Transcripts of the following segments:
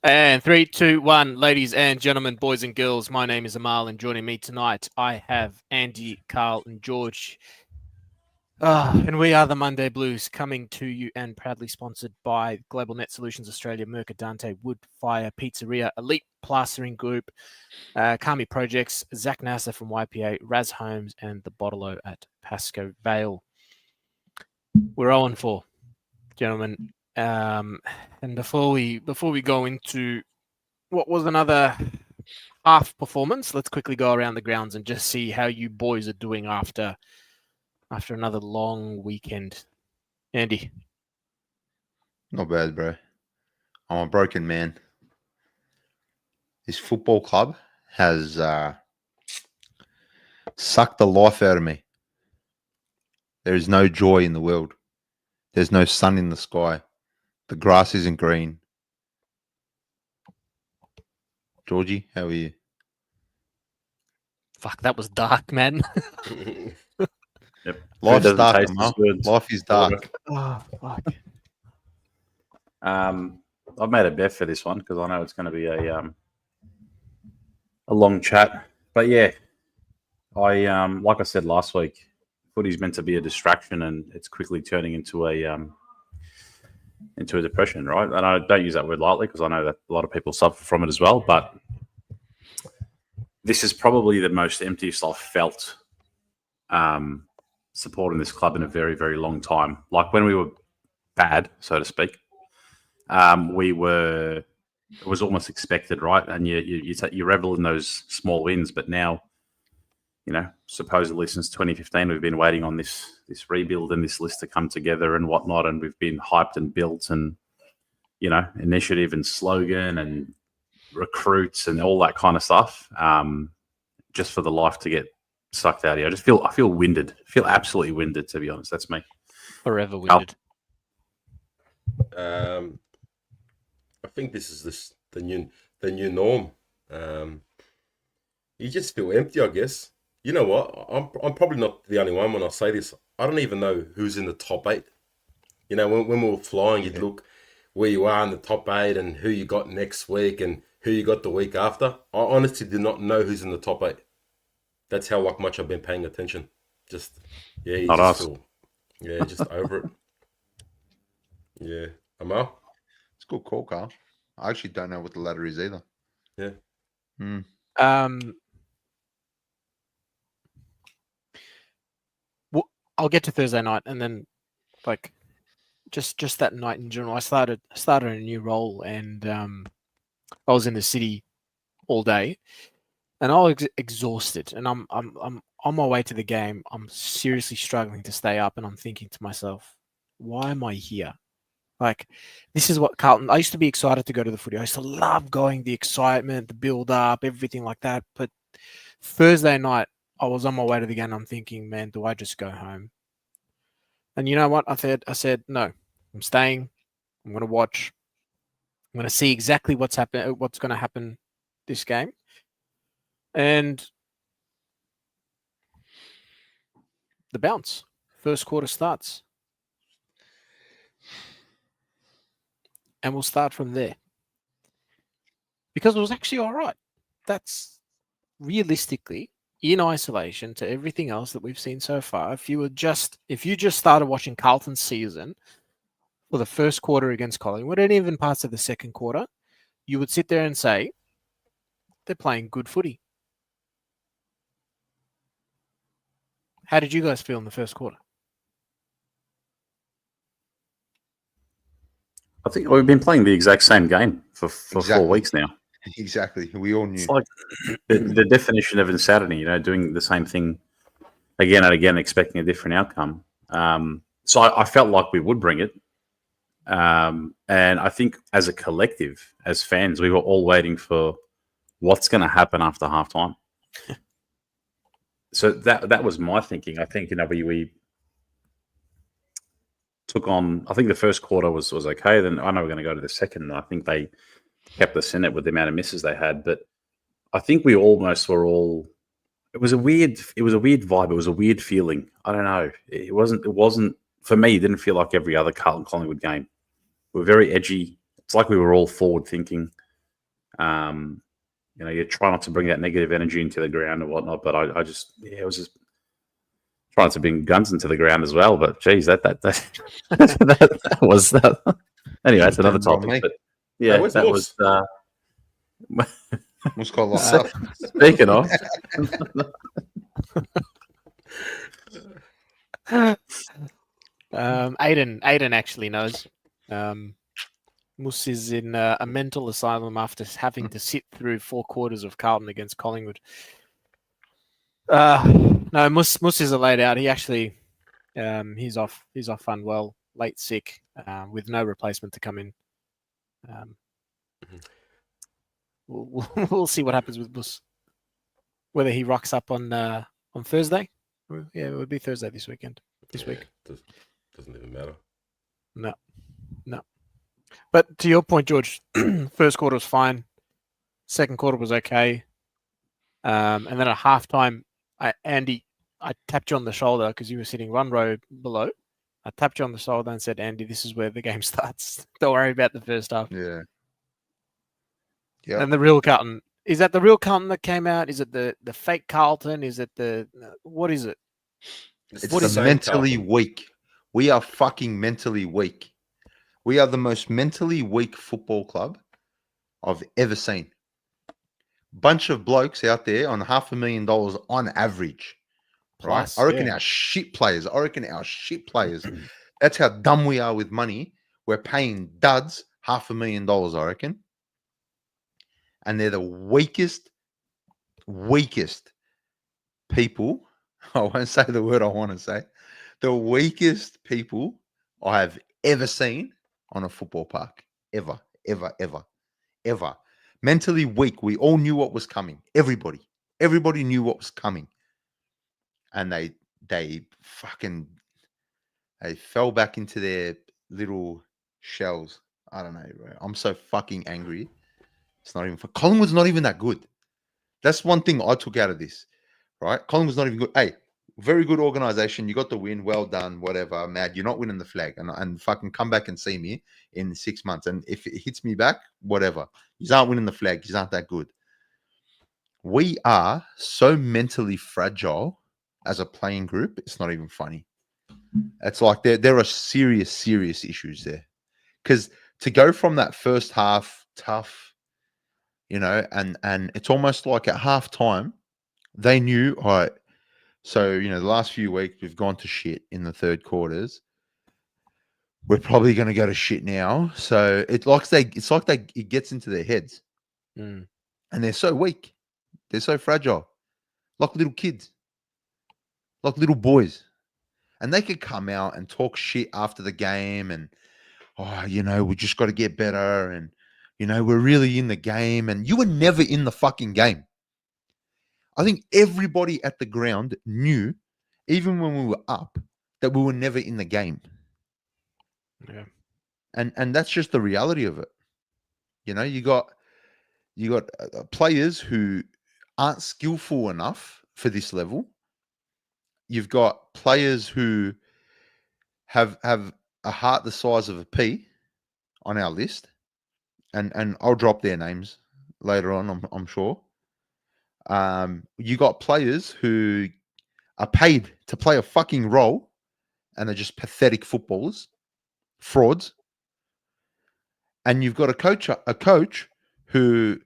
And 3, 2, 1, ladies and gentlemen, boys and girls, my name is Amal, and joining me tonight, I have Andy, Carl, and George. And we are the Monday Blues, coming to you and proudly sponsored by Global Net Solutions Australia, Mercadante, Wood Fire Pizzeria, Elite Plastering Group, Kami Projects, Zach Nasser from YPA, Raz Holmes, and the Bottle-O at Pasco Vale. We're 0-4, gentlemen. And before we go into what was another half performance, let's quickly go around the grounds and just see how you boys are doing after another long weekend. Andy. Not bad, bro. I'm a broken man. This football club has sucked the life out of me. There is no joy in the world. There's no sun in the sky. The grass isn't green. Georgie, how are you? Fuck, that was dark, man. Yep. Life's dark, Amal. Life is dark. Oh, fuck. I've made a bet for this one because I know it's going to be a long chat. But yeah, I like I said last week, footy's meant to be a distraction, and it's quickly turning into a depression, right? And I don't use that word lightly because I know that a lot of people suffer from it as well. But this is probably the most emptiest I've felt supporting this club in a very, very long time. Like when we were bad, so to speak, it was almost expected, right? And you revel in those small wins. But now, supposedly since 2015, we've been waiting on this rebuild and this list to come together and whatnot, and we've been hyped and built, and initiative and slogan and recruits and all that kind of stuff. Just for the life to get sucked out of here. I feel winded. I feel absolutely winded, to be honest. That's me. Forever winded. I think this is the new norm. You just feel empty, I guess. You know what? I'm probably not the only one when I say this. I don't even know who's in the top 8. When we were flying, you'd look where you are in the top 8 and who you got next week and who you got the week after. I honestly did not know who's in the top 8. That's how much I've been paying attention. Just over it. Yeah. Amal? It's a good call, Carl. I actually don't know what the ladder is either. Yeah. Well, I'll get to Thursday night, and then just that night in general, I started a new role, and I was in the city all day, and I was exhausted, and I'm on my way to the game. I'm seriously struggling to stay up, and I'm thinking to myself, why am I here? This is what Carlton. I used to be excited to go to the footy. I used to love going, the excitement, the build up, everything like that. But Thursday night, I was on my way to the game. I'm thinking, man, do I just go home? And you know what? I said, no, I'm staying. I'm going to watch. I'm going to see exactly what's going to happen this game. And the bounce. First quarter starts. And we'll start from there. Because it was actually all right. That's realistically, in isolation to everything else that we've seen so far, if you just started watching Carlton's season for the first quarter against Collingwood and even parts of the second quarter, you would sit there and say, they're playing good footy. How did you guys feel in the first quarter? I think we've been playing the exact same game for 4 weeks now. Exactly. We all knew. It's like the definition of insanity, doing the same thing again and again, expecting a different outcome. So I felt like we would bring it. And I think as a collective, as fans, we were all waiting for what's going to happen after halftime. So that was my thinking. I think, we took on, I think the first quarter was okay. Then I know we're going to go to the second, and I think they kept us in it with the amount of misses they had. But I think we almost were all. It was a weird vibe. It was a weird feeling. I don't know. It wasn't for me. It didn't feel like every other Carlton Collingwood game. We were very edgy. It's like we were all forward thinking. You try not to bring that negative energy into the ground and whatnot. But I just, it was just trying to bring guns into the ground as well. But geez, that was that. Anyway, that's another Depends on topic. me. But yeah, where's that was. What's called locked up. Speaking of, Aiden actually knows. Mus is in a mental asylum after having to sit through 4 quarters of Carlton against Collingwood. No, Mus is laid out. He actually, he's off unwell, late sick, with no replacement to come in. We'll see what happens with Mus. Whether he rocks up on Thursday. Yeah, it would be Thursday this week. Doesn't even matter. No. But to your point, George, first quarter was fine. Second quarter was okay. And then at halftime, Andy, I tapped you on the shoulder because you were sitting 1 row below. I tapped you on the shoulder and said, Andy, this is where the game starts. Don't worry about the first half. Yeah. And the real Carlton, is that the real Carlton that came out? Is it the fake Carlton? Is it what is it? It's mentally weak. We are fucking mentally weak. We are the most mentally weak football club I've ever seen. Bunch of blokes out there on $500,000 on average. Right? I reckon our shit players. That's how dumb we are with money. We're paying duds $500,000, I reckon. And they're the weakest people. I won't say the word I want to say. The weakest people I have ever seen on a football park. Ever. Mentally weak. We all knew what was coming. Everybody knew what was coming. And they fell back into their little shells. I don't know, bro. I'm so fucking angry. It's not even for Collingwood's not even that good. That's one thing I took out of this, right? Collingwood's not even good. Hey, very good organization. You got the win. Well done. Whatever. Mad. You're not winning the flag. And fucking come back and see me in 6 months. And if it hits me back, whatever. You aren't winning the flag. You aren't that good. We are so mentally fragile as a playing group. It's not even funny. It's like there are serious issues there. Because to go from that first half tough, and it's almost like at halftime, they knew, all right, so, the last few weeks we've gone to shit in the third quarters. We're probably going to go to shit now. So it gets into their heads. And they're so weak. They're so fragile. Like little kids. Like little boys. And they could come out and talk shit after the game and, we just got to get better and, we're really in the game. And you were never in the fucking game. I think everybody at the ground knew, even when we were up, that we were never in the game. Yeah. And that's just the reality of it. You got players who aren't skillful enough for this level. You've got players who have a heart the size of a pea on our list. And I'll drop their names later on, I'm sure. You got players who are paid to play a fucking role and are just pathetic footballers, frauds. And you've got a coach who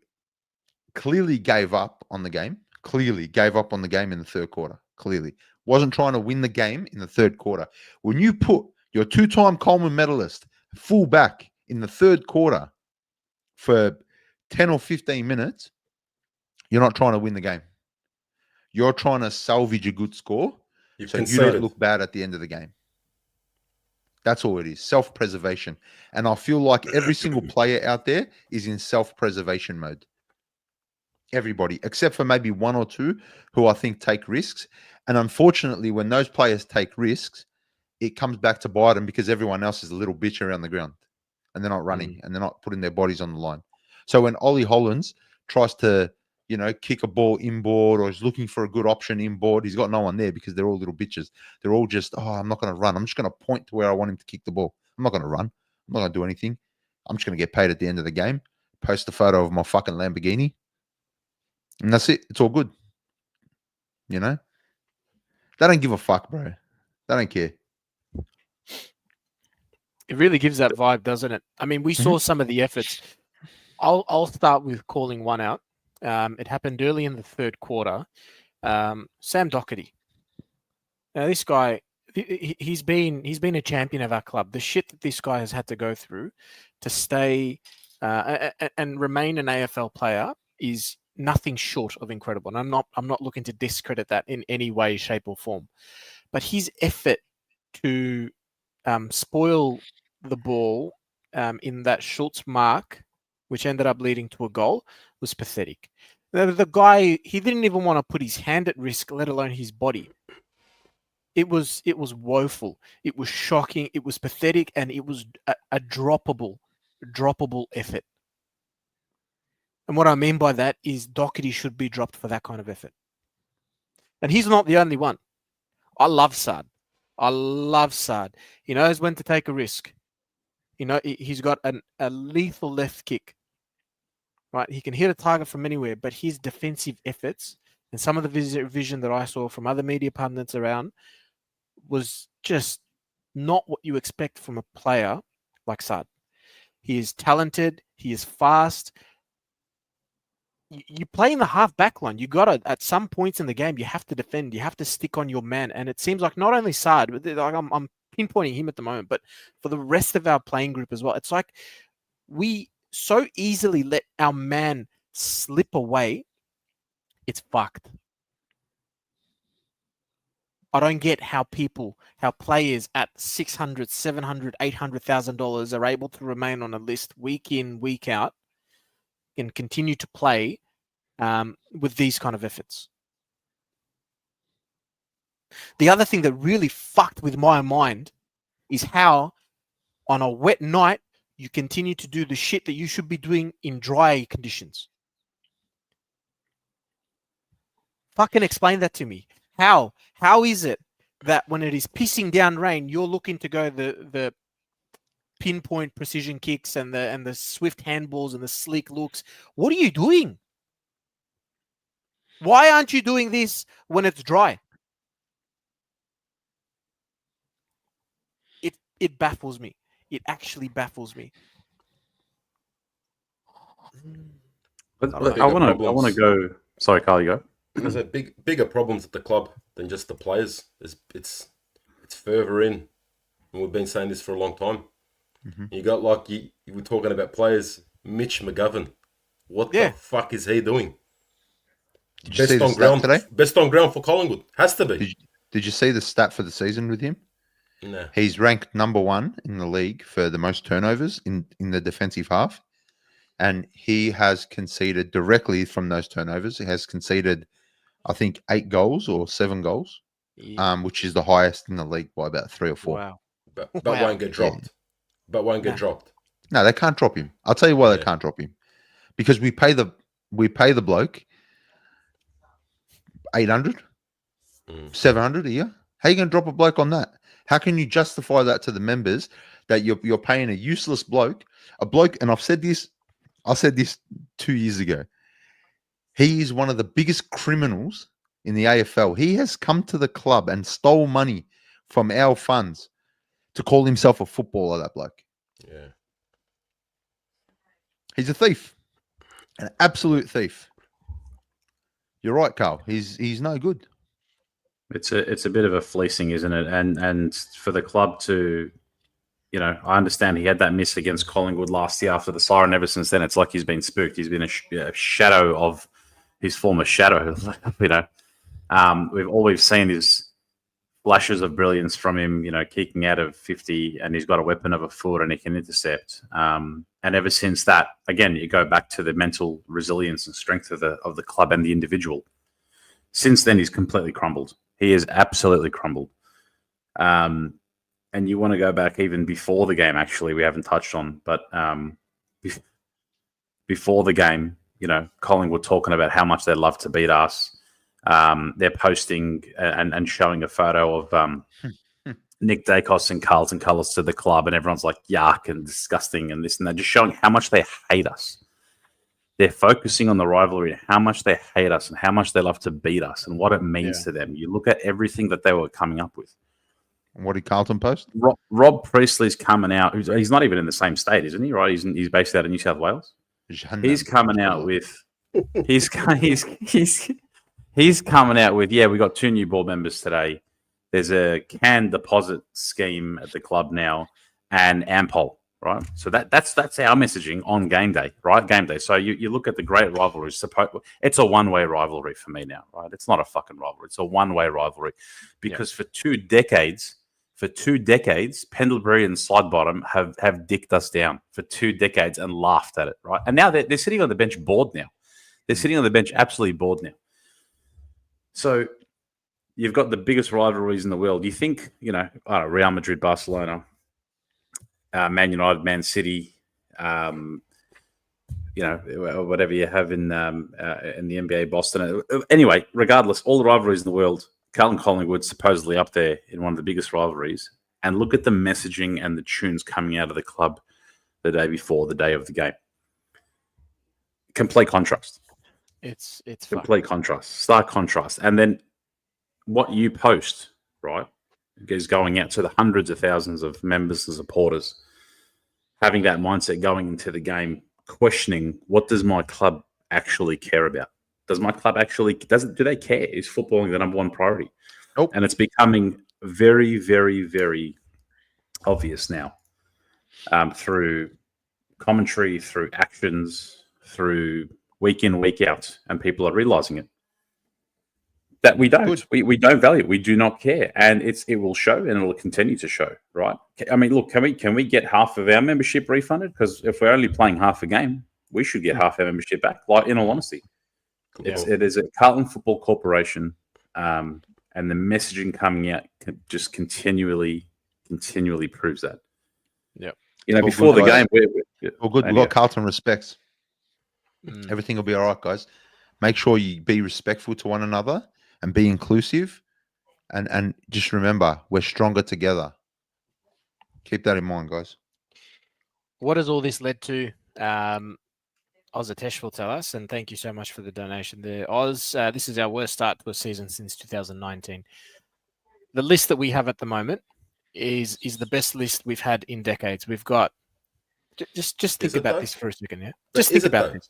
clearly gave up on the game in the third quarter. Clearly wasn't trying to win the game in the third quarter. When you put your 2-time Coleman medalist full back in the third quarter for 10 or 15 minutes, you're not trying to win the game. You're trying to salvage a good score you don't look bad at the end of the game. That's all it is. Self-preservation. And I feel like every single player out there is in self-preservation mode. Everybody, except for maybe 1 or 2 who I think take risks. And unfortunately, when those players take risks, it comes back to bite them because everyone else is a little bitch around the ground and they're not running and they're not putting their bodies on the line. So when Ollie Hollands tries to, kick a ball inboard or is looking for a good option inboard, he's got no one there because they're all little bitches. They're all just, I'm not going to run. I'm just going to point to where I want him to kick the ball. I'm not going to run. I'm not going to do anything. I'm just going to get paid at the end of the game. post a photo of my fucking Lamborghini, and that's it. It's all good. You know, they don't give a fuck, bro. They don't care. It really gives that vibe, doesn't it? I mean, we saw some of the efforts. I'll start with calling one out. It happened early in the third quarter. Sam Doherty. Now, this guy, he's been a champion of our club. The shit that this guy has had to go through to stay and remain an AFL player is nothing short of incredible. And I'm not looking to discredit that in any way, shape, or form. But his effort to spoil the ball in that Schultz mark, which ended up leading to a goal, was pathetic. The guy, he didn't even want to put his hand at risk, let alone his body. It was woeful. It was shocking. It was pathetic, and it was a droppable effort. And what I mean by that is Doherty should be dropped for that kind of effort. And he's not the only one. I love Saad. He knows when to take a risk. You know, he's got a lethal left kick. Right, he can hit a target from anywhere, but his defensive efforts and some of the vision that I saw from other media pundits around was just not what you expect from a player like Saad. He is talented. He is fast. You play in the half back line. You got to, at some points in the game, you have to defend. You have to stick on your man. And it seems like not only Saad, but like I'm pinpointing him at the moment, but for the rest of our playing group as well. It's like we so easily let our man slip away. It's fucked. I don't get how players at $600,000, $700,000, $800,000 are able to remain on a list week in, week out and continue to play with these kind of efforts. The other thing that really fucked with my mind is how on a wet night, you continue to do the shit that you should be doing in dry conditions. Fucking explain that to me. How is it that when it is pissing down rain, you're looking to go the pinpoint precision kicks and the swift handballs and the sleek looks? What are you doing? Why aren't you doing this when it's dry? It baffles me. It actually baffles me. But I want to go. Sorry, Carl, you go. There's bigger problems at the club than just the players. It's further in, and we've been saying this for a long time. Mm-hmm. You got you were talking about players. Mitch McGovern, what the fuck is he doing? Did you see the stat today? Best on ground for Collingwood, has to be. Did you see the stat for the season with him? No. He's ranked number 1 in the league for the most turnovers in the defensive half. And he has conceded directly from those turnovers. He has conceded, I think, 8 goals or 7 goals, which is the highest in the league by about 3 or 4. Wow. But won't get dropped. Yeah. But won't get dropped. No, they can't drop him. I'll tell you why they can't drop him. Because we pay the bloke 800, 700 a year. How are you going to drop a bloke on that? How can you justify that to the members that you're paying a useless bloke, and I said this 2 years ago. He is one of the biggest criminals in the AFL. He has come to the club and stole money from our funds to call himself a footballer, that bloke. Yeah. He's a thief. An absolute thief. You're right, Carl. He's no good. It's a bit of a fleecing, isn't it? And for the club to, I understand he had that miss against Collingwood last year after the siren. Ever since then, it's like he's been spooked. He's been a shadow of his former shadow. We've seen is flashes of brilliance from him. Kicking out of 50, and he's got a weapon of a foot, and he can intercept. And ever since that, again, you go back to the mental resilience and strength of the club and the individual. Since then, he's completely crumbled. He is absolutely crumbled. And you want to go back even before the game, actually, we haven't touched on, but before the game, Collingwood talking about how much they love to beat us. They're posting and showing a photo of Nick Dacos in Carlton colours to the club, and everyone's like, yuck and disgusting and this and that, just showing how much they hate us. They're focusing on the rivalry, how much they hate us and how much they love to beat us and what it means to them. You look at everything that they were coming up with. And what did Carlton post? Rob Priestley's coming out. He's not even in the same state, isn't he? Right? He's based out of New South Wales. He's coming out with. He's coming out with. Yeah, we got 2 new board members today. There's a can deposit scheme at the club now, and Ampol. Right, so that's our messaging on game day, right? Game day. So you look at the great rivalries. It's a one-way rivalry for me now, right? It's not a fucking rivalry. It's a one-way rivalry because for 2 decades, Pendlebury and Slidebottom have dicked us down for 2 decades and laughed at it, right? And now they're sitting on the bench bored now. They're sitting on the bench absolutely bored now. So you've got the biggest rivalries in the world. You think, I don't know, Real Madrid, Barcelona, Man United, Man City, whatever you have in the NBA, Boston. Anyway, regardless, all the rivalries in the world, Carlton Collingwood supposedly up there in one of the biggest rivalries. And look at the messaging and the tunes coming out of the club the day before, the day of the game. Complete contrast. It's complete contrast, stark contrast. And then what you post, right, is going out to the hundreds of thousands of members and supporters, having that mindset going into the game, questioning, what does my club actually care about? Does my club actually, do they care? Is footballing the number one priority? Nope. And it's becoming very, very, very obvious now through commentary, through actions, through week in, week out, and people are realizing it. That we don't. We don't value it. We do not care. And it will show and it will continue to show, right? I mean, look, can we get half of our membership refunded? Because if we're only playing half a game, we should get half our membership back, like, in all honesty. It is a Carlton Football Corporation, and the messaging coming out just continually proves that. Yeah. Before the game, we've got Carlton respects. Everything will be all right, guys. Make sure you be respectful to one another and be inclusive. And just remember, we're stronger together. Keep that in mind, guys. What has all this led to? Ozatesh will tell us, and thank you so much for the donation there. Oz, this is our worst start to a season since 2019. The list that we have at the moment is the best list we've had in decades. We've got just think about this for a second, yeah. Just think about this.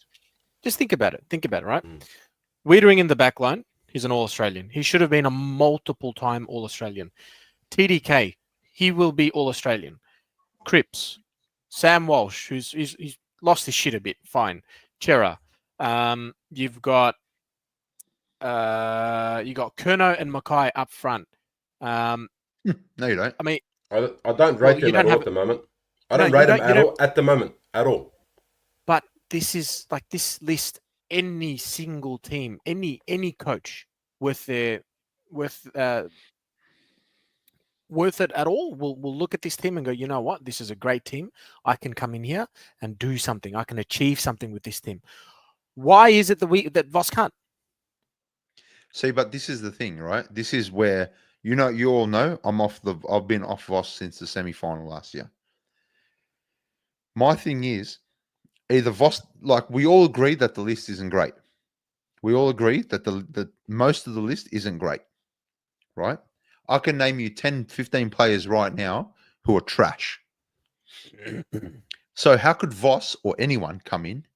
Just think about it. Think about it, right? Wiedering in the back line, he's an All-Australian. He should have been a multiple-time All-Australian. TDK, he will be All-Australian. Cripps, Sam Walsh, he's lost his shit a bit. Fine. Chera. You've got Curnow and Mackay up front. No, you don't. I mean, I don't rate them at all at the moment. I don't rate them at all at the moment at all. But this is like this list. Any single team, any coach worth it at all will look at this team and go, you know what, this is a great team. I can come in here and do something. I can achieve something with this team. Why is it that Voss can't? See, but this is the thing, right? This is where you all know I've been off Voss since the semi-final last year. My thing is, either Voss, like, we all agree that the list isn't great. We all agree that the most of the list isn't great, right? I can name you 10, 15 players right now who are trash. So how could Voss or anyone come in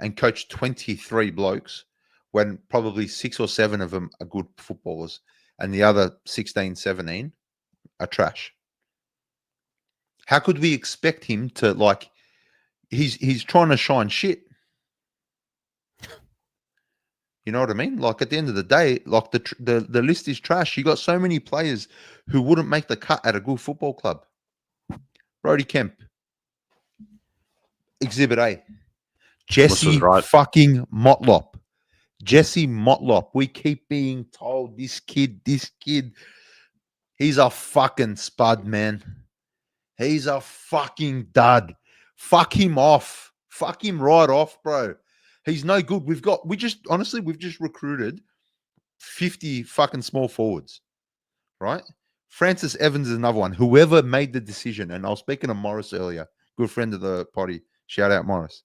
and coach 23 blokes when probably 6 or 7 of them are good footballers and the other 16, 17 are trash? How could we expect him to, like, he's trying to shine shit. You know what I mean? Like, at the end of the day, like, the list is trash. You got so many players who wouldn't make the cut at a good football club. Brody Kemp, Exhibit A, Jesse fucking Motlop, Jesse Motlop. We keep being told this kid, he's a fucking spud, man. He's a fucking dud. Fuck him off. Fuck him right off, bro. He's no good. We've just recruited 50 fucking small forwards, right? Francis Evans is another one. Whoever made the decision, and I was speaking to Morris earlier, good friend of the potty. Shout out Morris.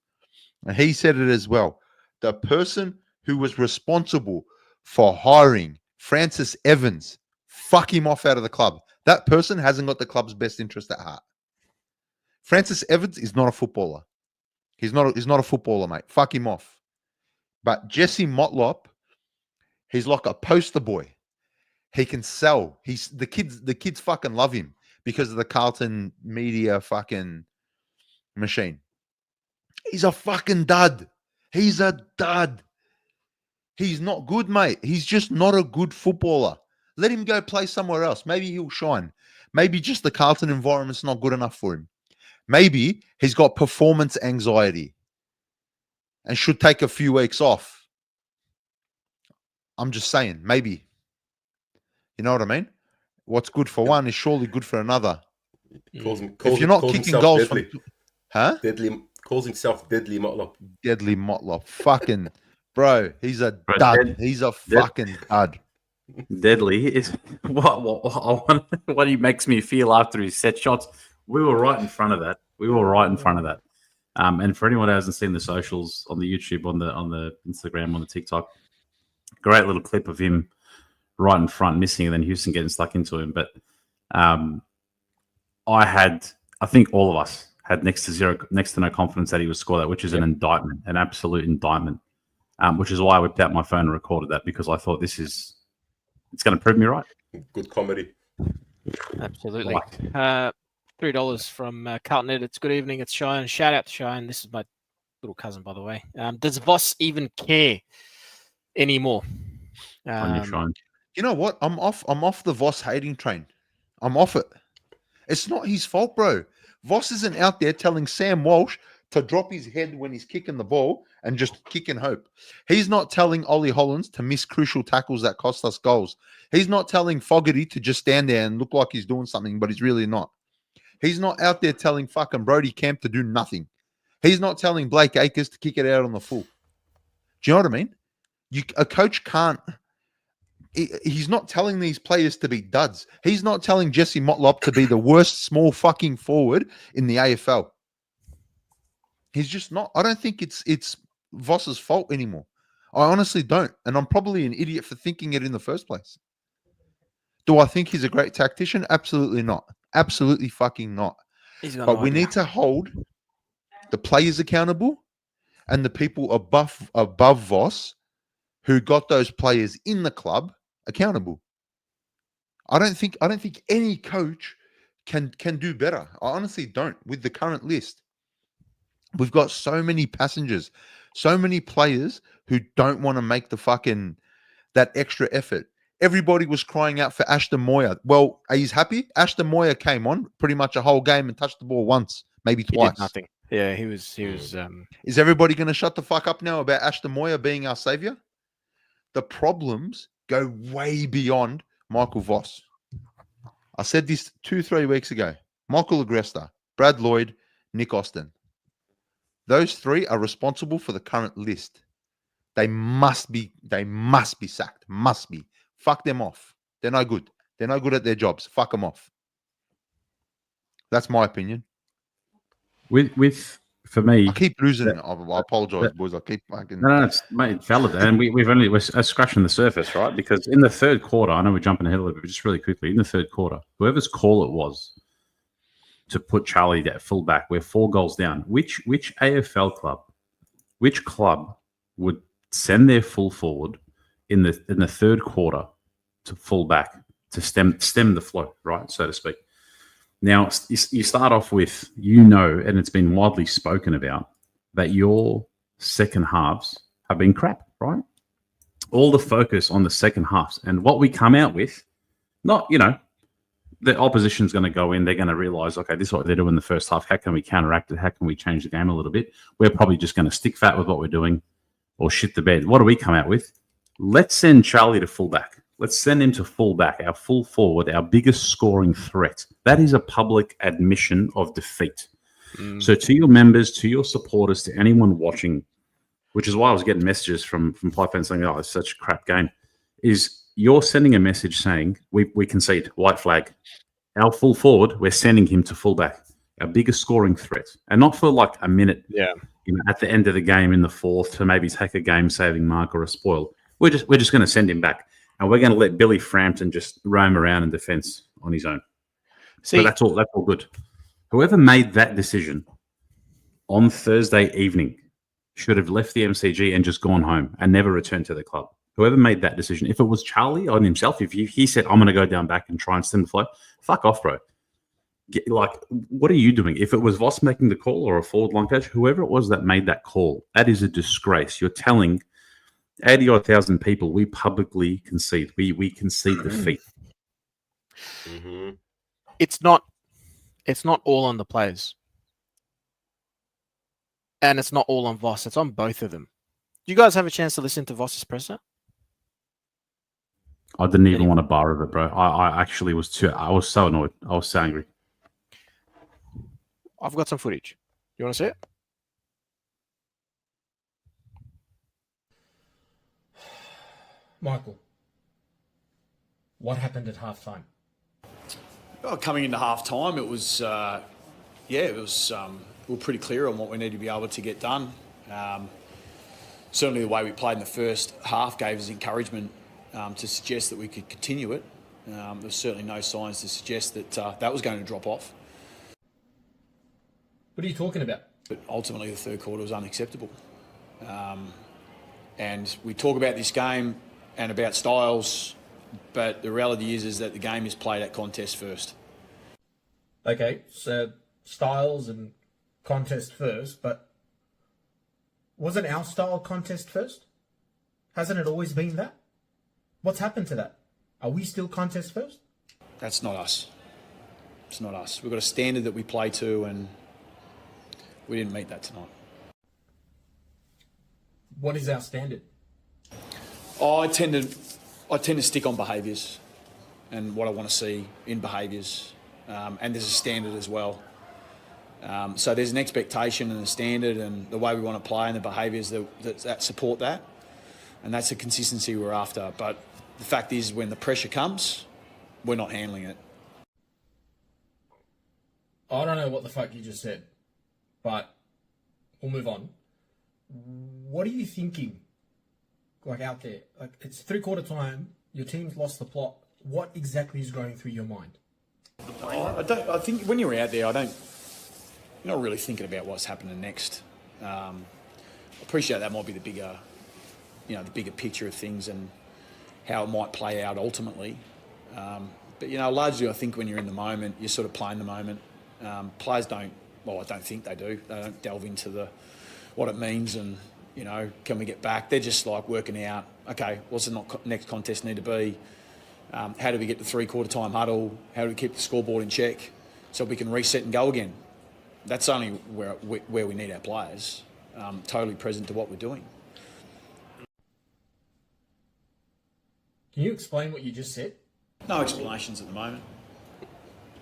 And he said it as well. the person who was responsible for hiring Francis Evans, fuck him off out of the club. That person hasn't got the club's best interest at heart. Francis Evans is not a footballer. He's not a footballer, mate. Fuck him off. But Jesse Motlop, he's like a poster boy. He can sell. The kids fucking love him because of the Carlton media fucking machine. He's a fucking dud. He's a dud. He's not good, mate. He's just not a good footballer. Let him go play somewhere else. Maybe he'll shine. Maybe just the Carlton environment's not good enough for him. Maybe he's got performance anxiety and should take a few weeks off. I'm just saying, maybe. You know what I mean? What's good for one is surely good for another. If you're not kicking goals from... Huh? Calls himself Deadly Motlop. Deadly Motlop. Fucking... Bro, he's a dud. He's a fucking dud. Deadly is what he makes me feel after his set shots. We were right in front of that. And for anyone who hasn't seen the socials on the YouTube, on the Instagram, on the TikTok, great little clip of him right in front, missing, and then Houston getting stuck into him. But I think all of us had next to no confidence that he would score that, which is an indictment, an absolute indictment. Which is why I whipped out my phone and recorded that, because I thought it's going to prove me right. Good comedy. Absolutely. $3 from Carlton Edits. Good evening. It's Cheyenne. Shout out to Cheyenne. This is my little cousin, by the way. Does Voss even care anymore? You know what? I'm off the Voss hating train. I'm off it. It's not his fault, bro. Voss isn't out there telling Sam Walsh to drop his head when he's kicking the ball and just kick and hope. He's not telling Ollie Hollands to miss crucial tackles that cost us goals. He's not telling Fogarty to just stand there and look like he's doing something, but he's really not. He's not out there telling fucking Brody Kemp to do nothing. He's not telling Blake Acres to kick it out on the full. Do you know what I mean? A coach can't... He's not telling these players to be duds. He's not telling Jesse Motlop to be the worst small fucking forward in the AFL. He's just not. I don't think it's Voss's fault anymore. I honestly don't. And I'm probably an idiot for thinking it in the first place. Do I think he's a great tactician? Absolutely not. Absolutely fucking not. But we need to hold the players accountable and the people above Voss who got those players in the club accountable. I don't think any coach can do better. I honestly don't with the current list. We've got so many passengers, so many players who don't want to make that extra effort. Everybody was crying out for Ashton Moyer. Well, he's happy. Ashton Moyer came on pretty much a whole game and touched the ball once, maybe twice. He did nothing. Yeah, he was. Is everybody going to shut the fuck up now about Ashton Moyer being our savior? The problems go way beyond Michael Voss. I said this 2-3 weeks ago. Michael Agresta, Brad Lloyd, Nick Austin. Those three are responsible for the current list. They must be sacked. Must be. Fuck them off. They're no good. They're no good at their jobs. Fuck them off. That's my opinion. For me, I keep losing it. I apologize, boys. I keep fucking. No, it's valid, and we're scratching the surface, right? Because in the third quarter, I know we're jumping ahead a little bit, but just really quickly, in the third quarter, whoever's call it was to put Charlie at fullback, we're 4 goals down. Which AFL club, which club would send their full forward in the third quarter to fullback to stem the flow, right, so to speak? Now, you start off with, and it's been widely spoken about, that your second halves have been crap, right? All the focus on the second halves. And what we come out with, not, the opposition's going to go in, they're going to realize, okay, this is what they're doing in the first half. How can we counteract it? How can we change the game a little bit? We're probably just going to stick fat with what we're doing or shit the bed. What do we come out with? Let's send Charlie to fullback. Let's send him to fullback, our full forward, our biggest scoring threat. That is a public admission of defeat. So to your members, to your supporters, to anyone watching, which is why I was getting messages from Pipe fans saying, oh, it's such a crap game, is you're sending a message saying, we concede, white flag. Our full forward, we're sending him to fullback, our biggest scoring threat. And not for like a minute. Yeah. at the end of the game in the fourth to maybe take a game-saving mark or a spoil. We're just going to send him back, and we're going to let Billy Frampton just roam around in defence on his own. See, But that's all good. Whoever made that decision on Thursday evening should have left the MCG and just gone home and never returned to the club. Whoever made that decision, if it was Charlie on himself, if he said, I'm going to go down back and try and stem the flow, fuck off, bro. What are you doing? If it was Voss making the call or a forward line coach, whoever it was that made that call, that is a disgrace. You're telling 80-odd thousand people we publicly concede. We concede defeat. Mm-hmm. it's not all on the players. And it's not all on Voss. It's on both of them. Do you guys have a chance to listen to Voss's presser? I didn't even want a bar of it, bro. I actually was I was so annoyed. I was so angry. I've got some footage. You want to see it? Michael, what happened at halftime? Well, coming into half time, it was, we were pretty clear on what we needed to be able to get done. Certainly the way we played in the first half gave us encouragement to suggest that we could continue it. There's certainly no signs to suggest that that was going to drop off. What are you talking about? But ultimately the third quarter was unacceptable. And we talk about this game and about styles, but the reality is that the game is played at contest first. Okay, so styles and contest first, but wasn't our style contest first? Hasn't it always been that? What's happened to that? Are we still contest first? That's not us. It's not us. We've got a standard that we play to, and we didn't meet that tonight. What is our standard? I tend to stick on behaviours and what I want to see in behaviours, and there's a standard as well. So there's an expectation and a standard and the way we want to play and the behaviours that support that, and that's the consistency we're after. But the fact is, when the pressure comes, we're not handling it. I don't know what the fuck you just said, but we'll move on. What are you thinking? Like out there, like it's three-quarter time, your team's lost the plot. What exactly is going through your mind? I think when you're out there, you're not really thinking about what's happening next. I appreciate that might be the bigger picture of things and how it might play out ultimately. But largely I think when you're in the moment, you're sort of playing the moment. Players don't. Well, I don't think they do. They don't delve into what it means and. Can we get back? They're just like working out, okay, what's the next contest need to be? How do we get the three-quarter time huddle? How do we keep the scoreboard in check so we can reset and go again? That's only where we need our players, totally present to what we're doing. Can you explain what you just said? No explanations at the moment.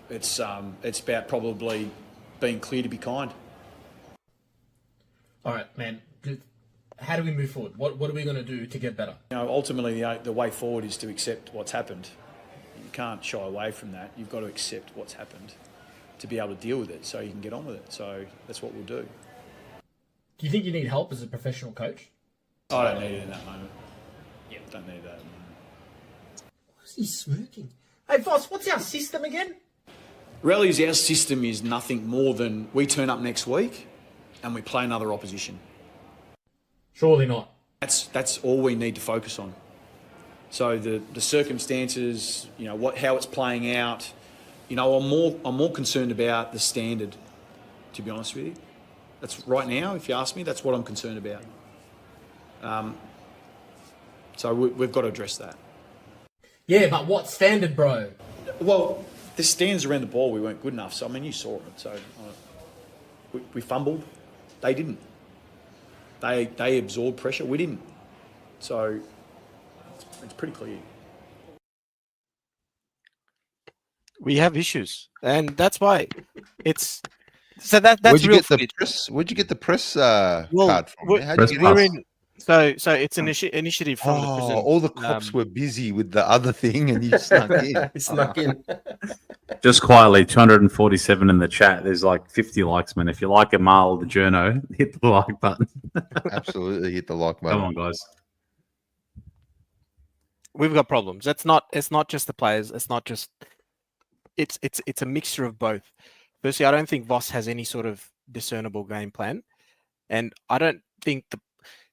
It's about probably being clear to be kind. All right, man. How do we move forward? What are we going to do to get better? Ultimately, the way forward is to accept what's happened. You can't shy away from that. You've got to accept what's happened to be able to deal with it so you can get on with it. So that's what we'll do. Do you think you need help as a professional coach? I don't need it in that moment. Yeah, don't need that. Why is he smirking? Hey, Voss, what's our system again? Really, our system is nothing more than we turn up next week and we play another opposition. Surely not. That's all we need to focus on. So the circumstances, how it's playing out, I'm more concerned about the standard, to be honest with you. That's right now, if you ask me, that's what I'm concerned about. So we've got to address that. Yeah, but what standard, bro? Well, the standards around the ball, we weren't good enough. So you saw it. So we fumbled. They didn't. They absorbed pressure. We didn't. So it's pretty clear. We have issues, and that's why it's. So that's Where'd you real get the footage. press? Where'd you get the press card from? we're, How'd you get we're this? in So it's an initiative from the prison. all the cops were busy with the other thing, and you snuck in. He snuck in. Just quietly, 247 in the chat. There's like 50 likes, man. If you like Amal the journo, hit the like button. Absolutely, hit the like button. Come on, guys. We've got problems. It's not just the players. It's not just. It's a mixture of both. Firstly, I don't think Voss has any sort of discernible game plan, and I don't think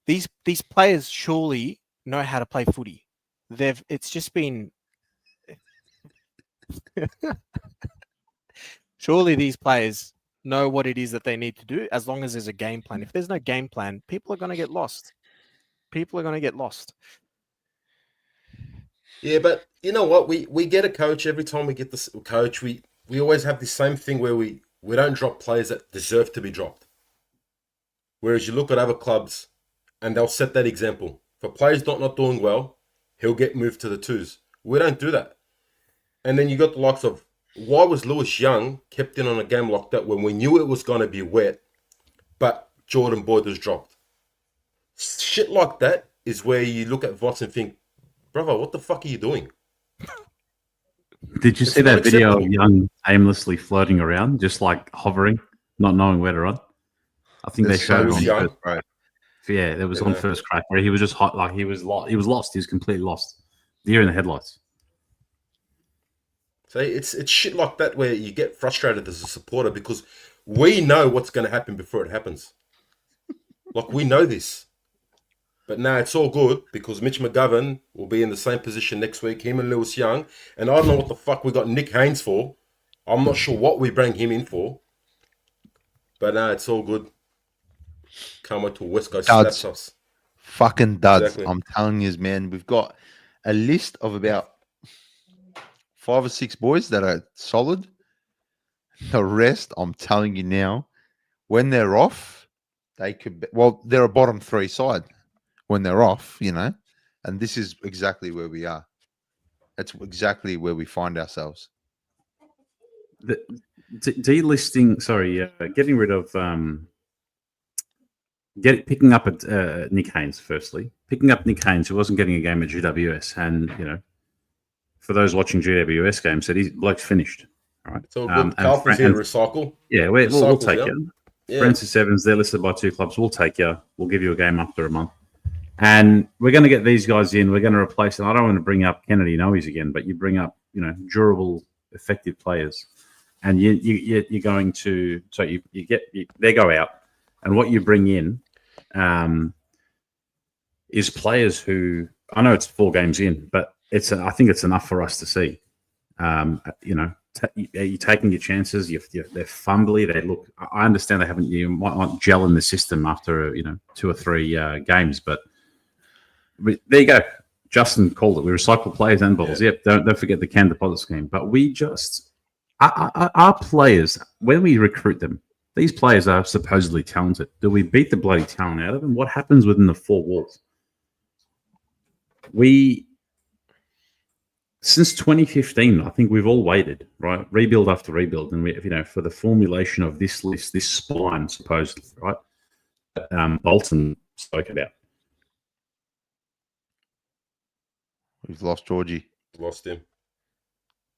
these players surely know how to play footy. It's just been. Surely these players know what it is that they need to do as long as there's a game plan. If there's no game plan, people are going to get lost. Yeah, but you know what? We get a coach every time we get this coach. We always have this same thing where we don't drop players that deserve to be dropped. Whereas you look at other clubs and they'll set that example. For players not doing well, he'll get moved to the twos. We don't do that. And then you got the likes of, why was Lewis Young kept in on a game like that when we knew it was going to be wet, but Jordan Boyd was dropped? Shit like that is where you look at Voss and think, brother, what the fuck are you doing? Did you see that video of Young aimlessly floating around, just like hovering, not knowing where to run? I think they showed it on Young. first, right? Yeah, it was on first crack where he was just hot, like he was lost. He was completely lost. Deer in the headlights. So it's shit like that where you get frustrated as a supporter because we know what's going to happen before it happens. Like, we know this. But now it's all good because Mitch McGovern will be in the same position next week, him and Lewis Young. And I don't know what the fuck we got Nick Haynes for. I'm not sure what we bring him in for. But now it's all good. Can't wait till West Coast slaps us. Fucking duds. Exactly. I'm telling you, man, we've got a list of about 5 or 6 boys that are solid. The rest, I'm telling you now, when they're off, they could be, well, they're a bottom 3 side when they're off, you know, and this is exactly where we are. That's exactly where we find ourselves. Delisting, getting rid of, picking up at Nick Haynes, firstly. Picking up Nick Haynes, who wasn't getting a game at GWS, and, you know, for those watching GWS games, said he's bloke's finished. All right. It's all good. Carlton's here to recycle. Yeah, we'll take you. Yeah. Francis Evans, they're listed by 2 clubs. We'll take you. We'll give you a game after a month. And we're going to get these guys in. We're going to replace them. I don't want to bring up Kennedy Noes again, but you bring up, you know, durable, effective players. And you're going to, so they go out. And what you bring in is players who, I know it's 4 games in, but I think it's enough for us to see. You know, you're taking your chances. They're fumbly. They look. I understand you might not gel in the system after 2 or 3 games, but there you go. Justin called it. We recycle players and balls. Yeah. Yep. Don't forget the can deposit scheme. But we just our players, when we recruit them, these players are supposedly talented. Do we beat the bloody talent out of them? What happens within the 4 walls? Since 2015, I think we've all waited, right? Rebuild after rebuild, and for the formulation of this list, this spine, supposedly, right? Bolton spoke about. We've lost Georgie. Lost him.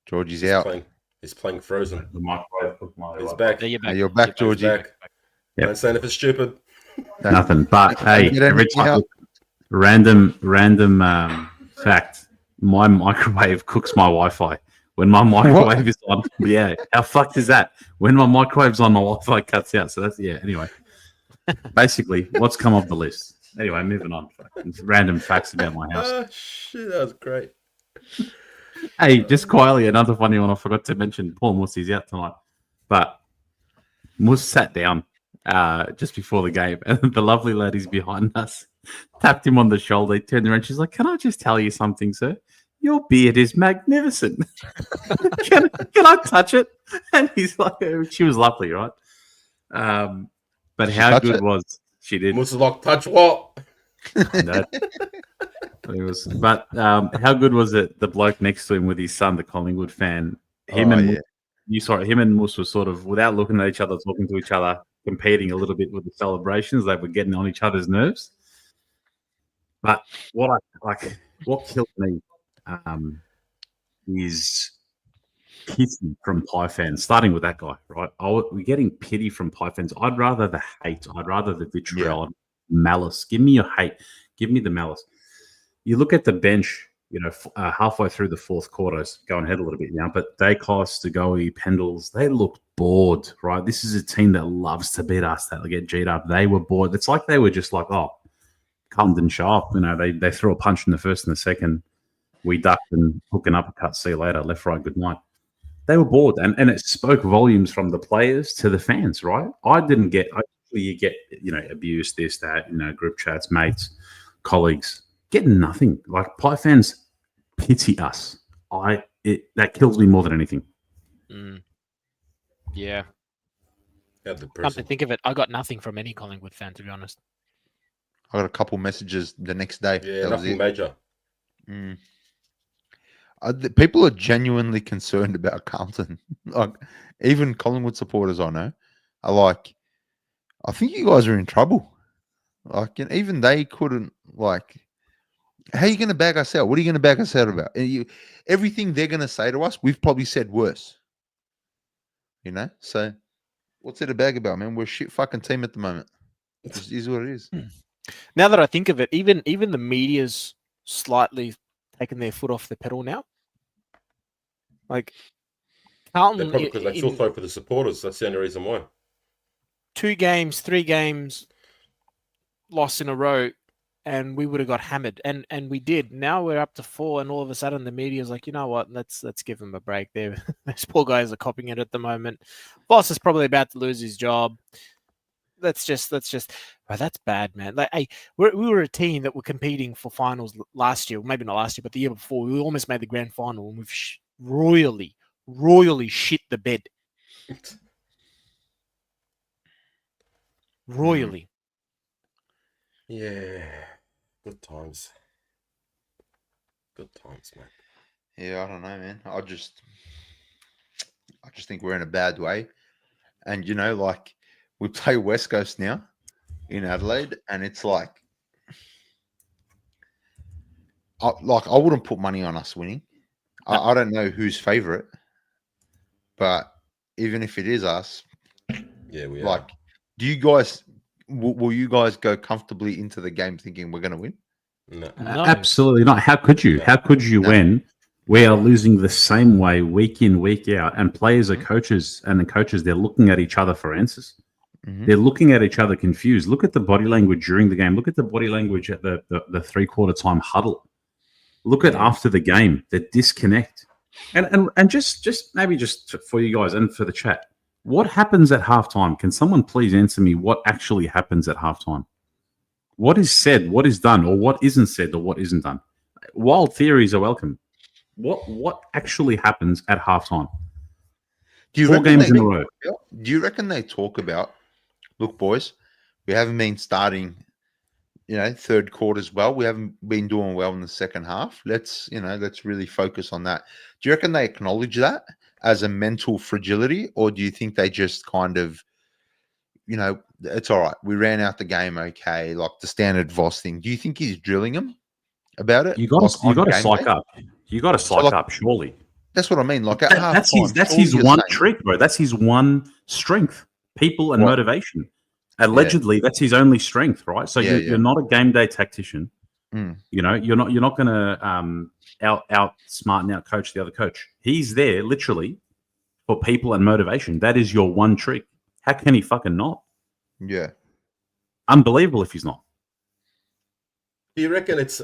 Georgie's out. He's playing Frozen. The microwave. He's back. You're back, Georgie. Back. Yep. Don't say anything stupid. Nothing. But hey, every time, random fact. My microwave cooks my Wi-Fi. When my microwave is on, how fucked is that? When my microwave's on, my Wi-Fi cuts out. So that's, anyway. Basically, what's come off the list? Anyway, moving on. Random facts about my house. Oh, shit, that was great. Hey, just quietly, another funny one I forgot to mention. Paul Mussey's out tonight. But Muss sat down just before the game, and the lovely ladies behind us tapped him on the shoulder. He turned around. She's like, "Can I just tell you something, sir? Your beard is magnificent. can I touch it?" And he's like, she was lovely, right? But how good was she? Did Muss like touch what? No. But how good was it? The bloke next to him with his son, the Collingwood fan. Him and Muss were sort of, without looking at each other, talking to each other, competing a little bit with the celebrations. They were getting on each other's nerves. But what killed me is pity from Pie fans, starting with that guy, right? We're getting pity from Pie fans. I'd rather the hate. I'd rather the vitriol, malice. Give me your hate. Give me the malice. You look at the bench, halfway through the fourth quarter, it's going ahead a little bit now, but Dacos, Degoe, Pendles, they look bored, right? This is a team that loves to beat us, that get G'd up. They were bored. It's like they were just like, oh, Carlton didn't show up. They threw a punch in the first and the second. We ducked and hook an uppercut. See you later. Left, right, good night. They were bored, and it spoke volumes from the players to the fans, right? You get abuse, this, that, group chats, mates, colleagues, getting nothing. Like Pie fans pity us. That kills me more than anything. Yeah. Yeah, the Come to person. think of it, I got nothing from any Collingwood fan, to be honest. I got a couple messages the next day. Yeah, That was nothing it. major. People are genuinely concerned about Carlton. Like, even Collingwood supporters I know are like, I think you guys are in trouble. Like, and even they couldn't, like, how are you going to bag us out? What are you going to bag us out about? And everything they're going to say to us, we've probably said worse. So what's there to bag about, man? We're a shit fucking team at the moment. It just is what it is. Now that I think of it, even the media's slightly taken their foot off the pedal now. Like Carlton, They're probably because they feel sorry for the supporters. That's the only reason why. 3 games lost in a row, and we would have got hammered, and we did. Now we're up to 4, and all of a sudden the media's like, you know what? Let's give them a break. Those poor guys are copying it at the moment. Boss is probably about to lose his job. Let's just. Oh, that's bad, man. Like, hey, we were a team that were competing for finals last year. Maybe not last year, but the year before. We almost made the grand final, and we've royally shit the bed. Royally. Yeah. Good times. Good times, man. Yeah, I don't know, man. I just think we're in a bad way. And, like, we play West Coast now in Adelaide, and it's like, I wouldn't put money on us winning. No. I don't know who's favourite, but even if it is us, yeah, we like, are. do you guys, will you guys go comfortably into the game thinking we're going to win? No. Absolutely not. How could you? No. How could you when we are losing the same way week in, week out, and players are coaches, and the coaches, they're looking at each other for answers. Mm-hmm. They're looking at each other confused. Look at the body language during the game. Look at the body language at the 3/4 time huddle. Look at after the game, the disconnect. And just maybe just for you guys and for the chat, what happens at halftime? Can someone please answer me what actually happens at halftime? What is said, what is done, or what isn't said, or what isn't done? Wild theories are welcome. What actually happens at halftime? Do you 4 games in a row. Do you reckon they talk about, look, boys, we haven't been starting, third quarters well. We haven't been doing well in the second half. Let's really focus on that. Do you reckon they acknowledge that as a mental fragility, or do you think they just kind of, it's all right, we ran out the game okay, like the standard Voss thing? Do you think he's drilling them about it? You got to psych up. You got to psych up, surely. That's what I mean. Like at halftime, that's his one trick, bro. That's his one strength: people and motivation. Allegedly, that's his only strength, right? So you're not a game day tactician. You're not going to out smart and out coach the other coach. He's there literally for people and motivation. That is your one trick. How can he fucking not? Yeah, unbelievable if he's not. Do you reckon it's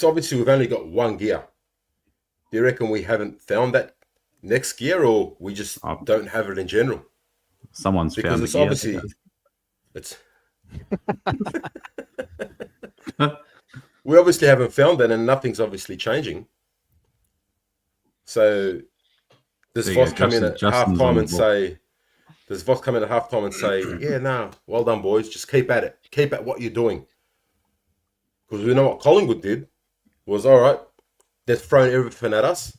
obviously we've only got one gear? Do you reckon we haven't found that next gear, or we just don't have it in general? Someone's because found it's the obviously gear. it's we obviously haven't found that, and nothing's obviously changing. So does Voss come in at halftime and say? Does Voss come in at halftime and say, "Yeah, no, well done, boys. Just keep at it. Keep at what you're doing." Because we know what Collingwood did was, all right, they've thrown everything at us.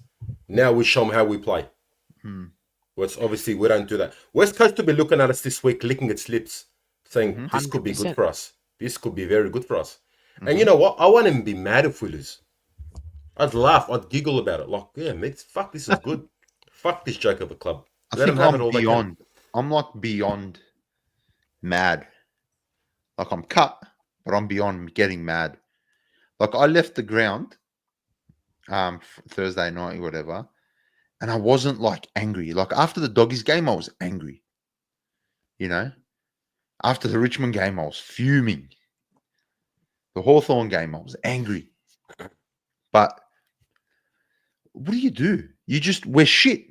Now we show them how we play. Which obviously we don't do that. West Coast will be looking at us this week, licking its lips, saying, this could be good for us. This could be very good for us. And you know what? I won't even be mad if we lose. I'd laugh. I'd giggle about it. Like, yeah, mate, fuck, this is good. Fuck this joke of a club. I Let think them have I'm it all they can. beyond. I'm like beyond mad. Like I'm cut, but I'm beyond getting mad. Like I left the ground Thursday night or whatever, and I wasn't like angry. Like after the Doggies game, I was angry. You know? After the Richmond game, I was fuming. The Hawthorn game, I was angry. But what do? We're shit.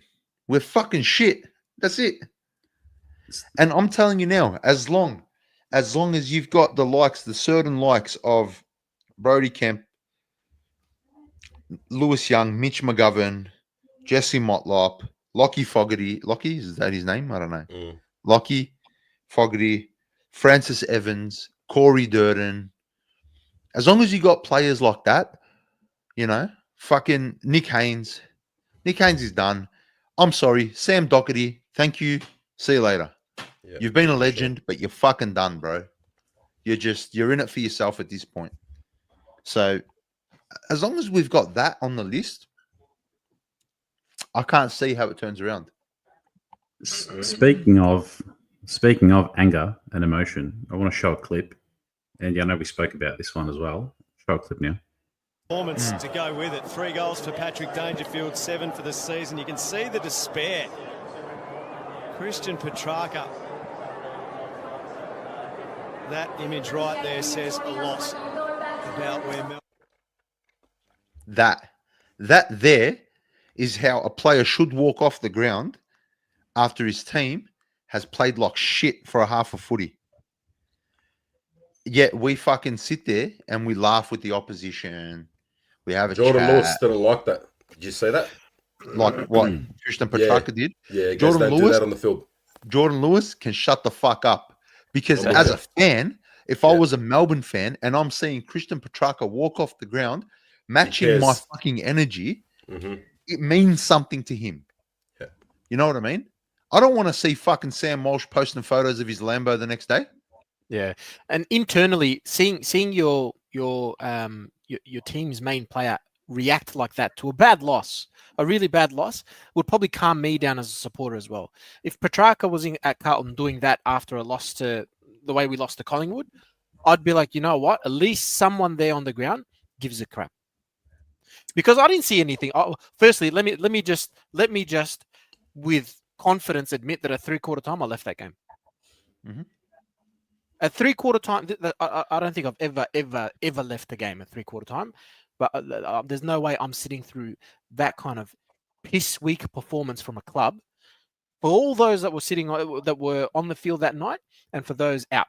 We're fucking shit. That's it. And I'm telling you now, as long as you've got the certain likes of Brody Kemp, Lewis Young, Mitch McGovern, Jesse Motlop, Lockie Fogarty. Lockie, is that his name? I don't know. Lockie, Fogarty, Francis Evans, Corey Durden. As long as you got players like that, you know, fucking Nick Haynes. Nick Haynes is done. I'm sorry. Sam Doherty, thank you. See you later. Yeah, You've been a legend, but you're fucking done, bro. You're in it for yourself at this point. So as long as we've got that on the list, I can't see how it turns around. Speaking of anger and emotion, I want to show a clip. And I know we spoke about this one as well. Show a clip now. Performance to go with it. 3 goals for Patrick Dangerfield, 7 for the season. You can see the despair. Christian Petrarca. That image right there says a lot about where Mel. That there is how a player should walk off the ground after his team has played like shit for a half a footy. Yet we fucking sit there and we laugh with the opposition. We have a Jordan chat. Lewis didn't like that. Did you see that? Like what Christian Petrarca did. Yeah, guys Jordan don't do Lewis that on the field. Jordan Lewis can shut the fuck up. Because as a fan, if I was a Melbourne fan and I'm seeing Christian Petrarca walk off the ground, matching my fucking energy, it means something to him. Yeah. You know what I mean? I don't want to see fucking Sam Walsh posting photos of his Lambo the next day. Yeah, and internally, seeing your team's main player react like that to a bad loss, a really bad loss, would probably calm me down as a supporter as well. If Petrarca was at Carlton doing that after a loss to the way we lost to Collingwood, I'd be like, you know what? At least someone there on the ground gives a crap. Because I didn't see anything. Firstly, let me just with confidence admit that at 3/4 time I left that game. Mm-hmm. At 3/4 time, I don't think I've ever left the game at 3/4 time. But there's no way I'm sitting through that kind of piss weak performance from a club. For all those that were on the field that night, and for those out.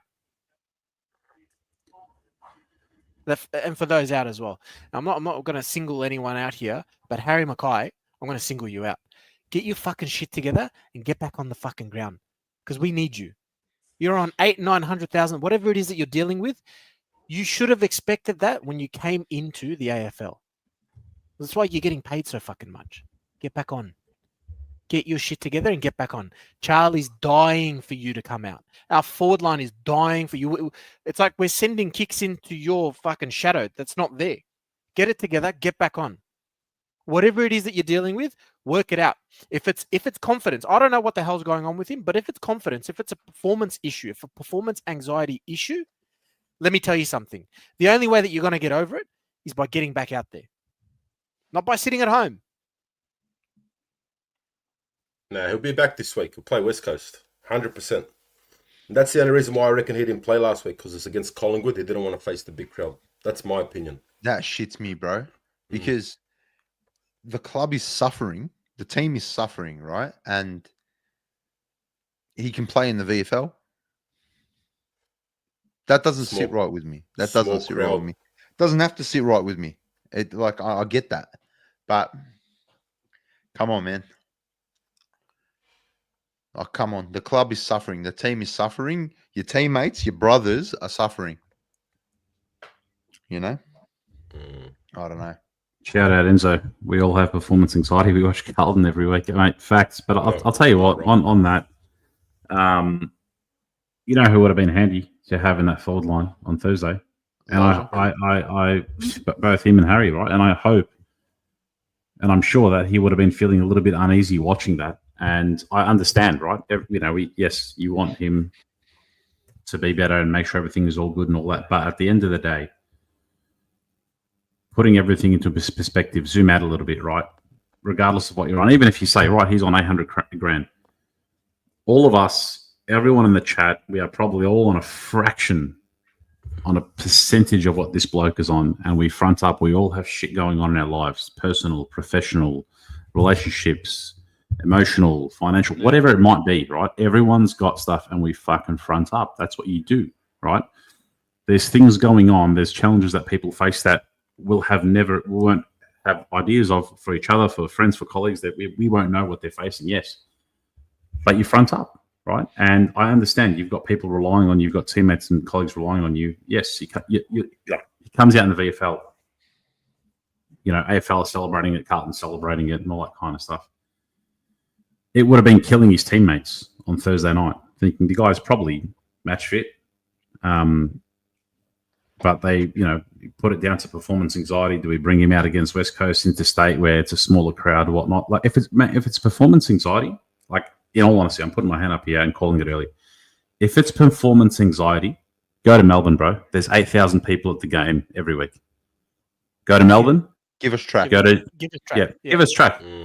And for those out as well. Now, I'm not going to single anyone out here, but Harry Mackay, I'm going to single you out. Get your fucking shit together and get back on the fucking ground, because we need you. You're on 800,000-900,000, whatever it is that you're dealing with. You should have expected that when you came into the AFL. That's why you're getting paid so fucking much. Get back on. Get your shit together and get back on. Charlie's dying for you to come out. Our forward line is dying for you. It's like we're sending kicks into your fucking shadow that's not there. Get it together. Get back on. Whatever it is that you're dealing with, work it out. If it's confidence, I don't know what the hell's going on with him, but if it's confidence, if it's a performance issue, if a performance anxiety issue, let me tell you something. The only way that you're going to get over it is by getting back out there. Not by sitting at home. No, he'll be back this week. He'll play West Coast, 100%. And that's the only reason why I reckon he didn't play last week, because it's against Collingwood. He didn't want to face the big crowd. That's my opinion. That shits me, bro. Because the club is suffering. The team is suffering, right? And he can play in the VFL. That doesn't sit right with me. That doesn't sit right with me. Doesn't have to sit right with me. I get that. But come on, man. Oh, come on. The club is suffering. The team is suffering. Your teammates, your brothers are suffering. You know? I don't know. Shout out, Enzo. We all have performance anxiety. We watch Carlton every week. Mate, facts. But I'll tell you what, on that, you know who would have been handy to have in that forward line on Thursday? And I both him and Harry, right? And I hope, and I'm sure that he would have been feeling a little bit uneasy watching that. And I understand, right? Yes, you want him to be better and make sure everything is all good and all that. But at the end of the day, putting everything into perspective, zoom out a little bit, right? Regardless of what you're on, even if you say, right, he's on 800 grand. All of us, everyone in the chat, we are probably all on a fraction, on a percentage of what this bloke is on, and we front up. We all have shit going on in our lives, personal, professional, relationships, emotional, financial, whatever it might be, right? Everyone's got stuff, and we fucking front up. That's what you do, right? There's things going on. There's challenges that people face that we won't have ideas of for each other, for friends, for colleagues, that we won't know what they're facing. Yes, but you front up. Right, and I understand you've got people relying on you, you've got teammates and colleagues relying on you. Yes, he comes out in the VFL. AFL is celebrating it, Carlton celebrating it, and all that kind of stuff. It would have been killing his teammates on Thursday night, thinking the guy's probably match fit, but they, put it down to performance anxiety. Do we bring him out against West Coast interstate where it's a smaller crowd or whatnot? Like if it's performance anxiety, like. In all honesty, I'm putting my hand up here and calling it early. If it's performance anxiety, go to Melbourne, bro. There's 8,000 people at the game every week. Go to Melbourne. Give us track. Give us track. Give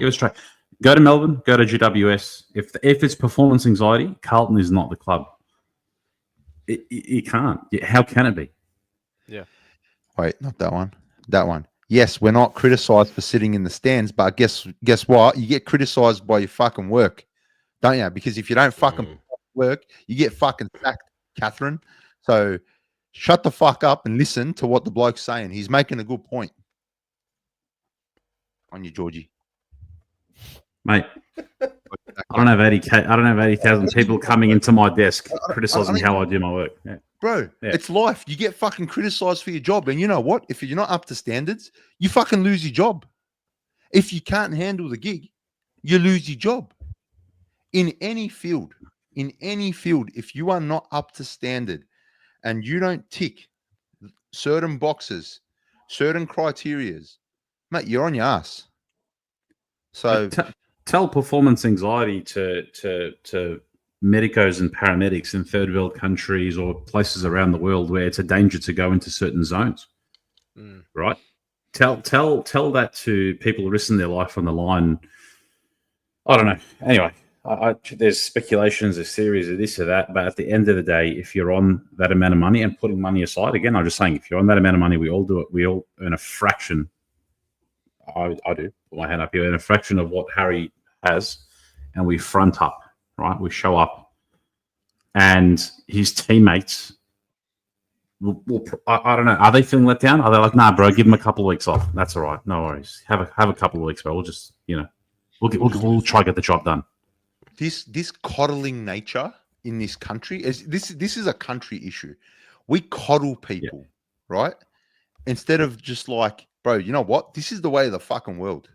us track. Go to Melbourne. Go to GWS. If it's performance anxiety, Carlton is not the club. It can't. How can it be? Yeah. Wait, not that one. That one. Yes, we're not criticised for sitting in the stands, but guess what? You get criticised by your fucking work. Don't you? Because if you don't fucking work, you get fucking sacked, Catherine. So shut the fuck up and listen to what the bloke's saying. He's making a good point. On you, Georgie. Mate, I don't have 80,000 people coming into my desk criticizing how I do my work. Yeah. Bro, it's life. You get fucking criticized for your job. And you know what? If you're not up to standards, you fucking lose your job. If you can't handle the gig, you lose your job. In any field, if you are not up to standard and you don't tick certain boxes, certain criterias, mate, you're on your ass. So tell performance anxiety to medicos and paramedics in third world countries or places around the world where it's a danger to go into certain zones, right? Tell that to people who risk their life on the line. I don't know. Anyway. There's speculations, there's theories of this or that, but at the end of the day, if you're on that amount of money and putting money aside, again, I'm just saying, if you're on that amount of money, we all do it. We all earn a fraction. I do, put my hand up here, earn a fraction of what Harry has, and we front up, right? We show up, and his teammates I don't know. Are they feeling let down? Are they like, nah, bro, give him a couple of weeks off? That's all right. No worries. Have a couple of weeks, bro. We'll just, we'll try to get the job done. This coddling nature in this country this is a country issue. We coddle people, right? Instead of just like, bro, you know what? This is the way of the fucking world,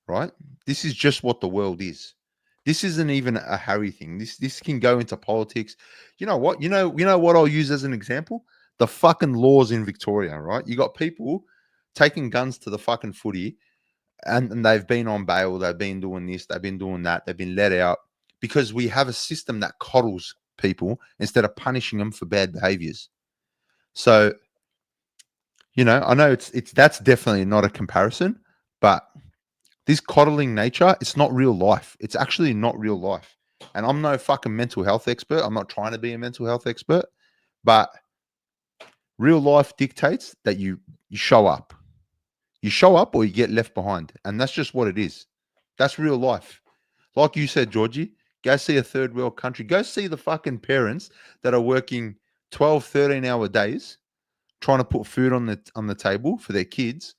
right? This is just what the world is. This isn't even a Harry thing. This can go into politics. You know what? You know what I'll use as an example? The fucking laws in Victoria, right? You got people taking guns to the fucking footy. And they've been on bail, they've been doing this, they've been doing that, they've been let out because we have a system that coddles people instead of punishing them for bad behaviors. So, I know it's that's definitely not a comparison, but this coddling nature, it's not real life. It's actually not real life. And I'm no fucking mental health expert. I'm not trying to be a mental health expert, but real life dictates that you show up. You show up or you get left behind. And that's just what it is. That's real life. Like you said, Georgie, go see a third world country. Go see the fucking parents that are working 12, 13-hour days trying to put food on the table for their kids.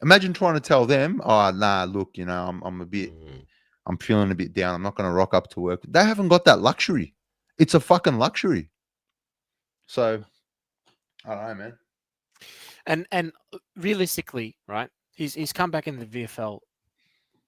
Imagine trying to tell them, oh, nah, look, I'm feeling a bit down. I'm not going to rock up to work. They haven't got that luxury. It's a fucking luxury. So, I don't know, man. And realistically, right? He's come back in the VFL.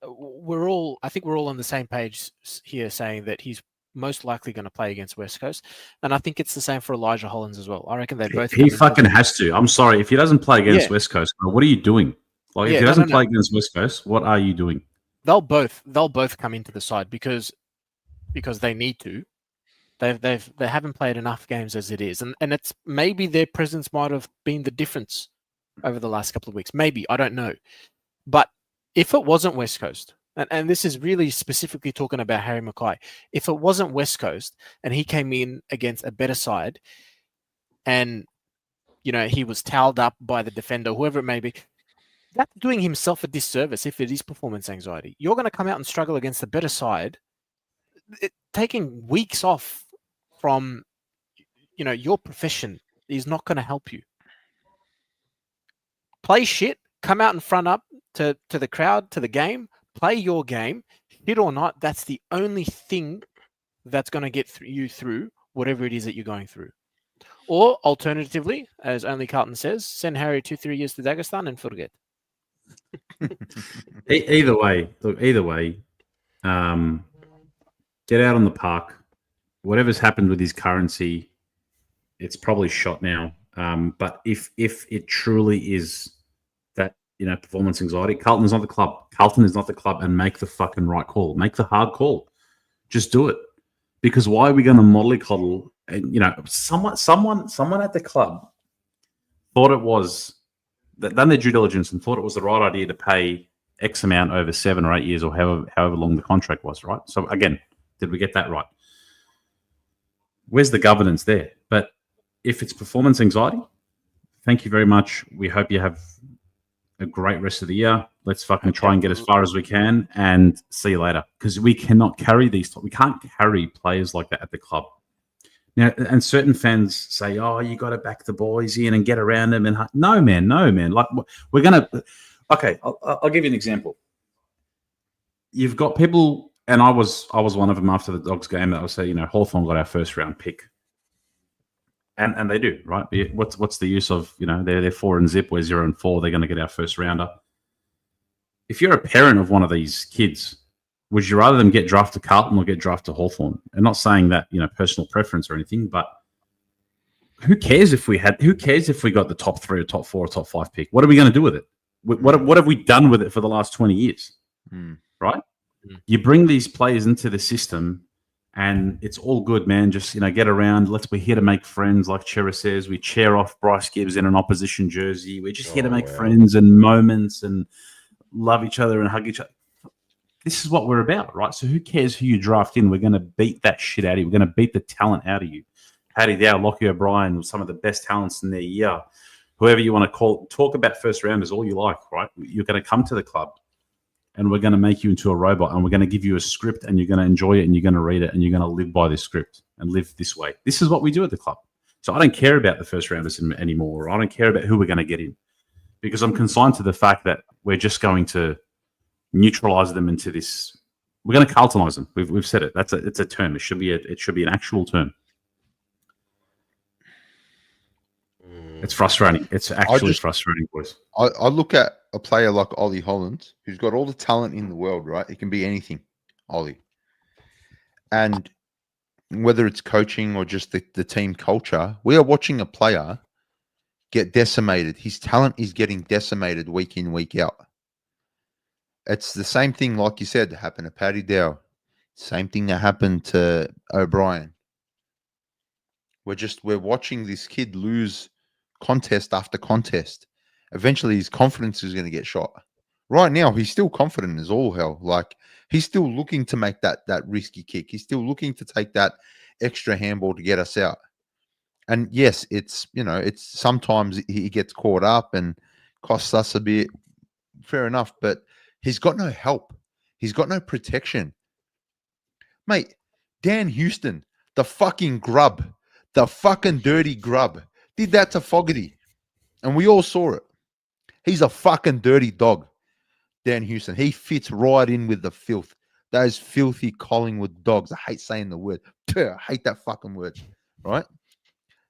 I think we're all on the same page here, saying that he's most likely going to play against West Coast. And I think it's the same for Elijah Hollins as well. I reckon they both. He fucking has to. I'm sorry. If he doesn't play against Yeah. West Coast, what are you doing? Like, Yeah, if he no, doesn't no, play against West Coast, what are you doing? They'll both come into the side because they need to. They haven't played enough games as it is, and it's maybe their presence might have been the difference over the last couple of weeks. Maybe, I don't know. But if it wasn't West Coast, and this is really specifically talking about Harry Mackay, if it wasn't West Coast and he came in against a better side, and he was towelled up by the defender, whoever it may be, that's doing himself a disservice if it is performance anxiety. You're going to come out and struggle against a better side. Taking weeks off from your profession is not going to help you. Play shit, come out and front up to the crowd, to the game, play your game, hit or not. That's the only thing that's going to get you through whatever it is that you're going through. Or alternatively, as only Carlton says, send Harry 2-3 years to Dagestan and forget. Either way, get out on the park. Whatever's happened with his currency, it's probably shot now. But if it truly is that performance anxiety, Carlton is not the club. Carlton is not the club, and make the fucking right call. Make the hard call. Just do it. Because why are we going to mollycoddle? And someone at the club thought it was done their due diligence and thought it was the right idea to pay X amount over 7 or 8 years or however long the contract was. Right. So again, did we get that right? Where's the governance there? But if it's performance anxiety, thank you very much. We hope you have a great rest of the year. Let's fucking try and get as far as we can and see you later. Because we cannot carry we can't carry players like that at the club. Now, and certain fans say, oh, you got to back the boys in and get around them. And no, man. Like, we're going to... Okay, I'll give you an example. You've got people... And I was one of them after the Dogs game that I was saying, Hawthorn got our first round pick. And they do, right? What's the use of, they're 4-0, we're 0-4, they're going to get our first rounder. If you're a parent of one of these kids, would you rather them get drafted to Carlton or get drafted to Hawthorn? And not saying that, personal preference or anything, but who cares if we got the top 3 or top 4 or top 5 pick? What are we going to do with it? What have we done with it for the last 20 years? Right? You bring these players into the system and it's all good, man. Just, get around. We're here to make friends. Like Chera says, we cheer off Bryce Gibbs in an opposition jersey. We're just here to make friends and moments and love each other and hug each other. This is what we're about, right? So who cares who you draft in? We're going to beat that shit out of you. We're going to beat the talent out of you. Paddy Dow, Lockie O'Brien were some of the best talents in their year. Whoever you want to call, talk about first rounders all you like, right? You're going to come to the club. And we're going to make you into a robot, and we're going to give you a script, and you're going to enjoy it, and you're going to read it, and you're going to live by this script and live this way. This is what we do at the club. So I don't care about the first rounders anymore. I don't care about who we're going to get in, because I'm consigned to the fact that we're just going to neutralize them into this. We're going to Carltonize them. We've said it. It's a term. It should be an actual term. It's frustrating. It's actually frustrating, boys. I look at a player like Ollie Hollands, who's got all the talent in the world, right? It can be anything, Ollie. And whether it's coaching or just the team culture, we are watching a player get decimated. His talent is getting decimated week in, week out. It's the same thing, like you said, that happened to Paddy Dow. Same thing that happened to O'Brien. We're watching this kid lose contest after contest. Eventually his confidence is going to get shot. Right now he's still confident as all hell. Like, he's still looking to make that risky kick. He's still looking to take that extra handball to get us out. And yes, it's sometimes he gets caught up and costs us a bit. Fair enough, but he's got no help. He's got no protection. Mate, Dan Houston, the fucking grub, the fucking dirty grub, did that to Fogarty. And we all saw it. He's a fucking dirty dog, Dan Houston. He fits right in with the filth. Those filthy Collingwood dogs. I hate saying the word. I hate that fucking word, right?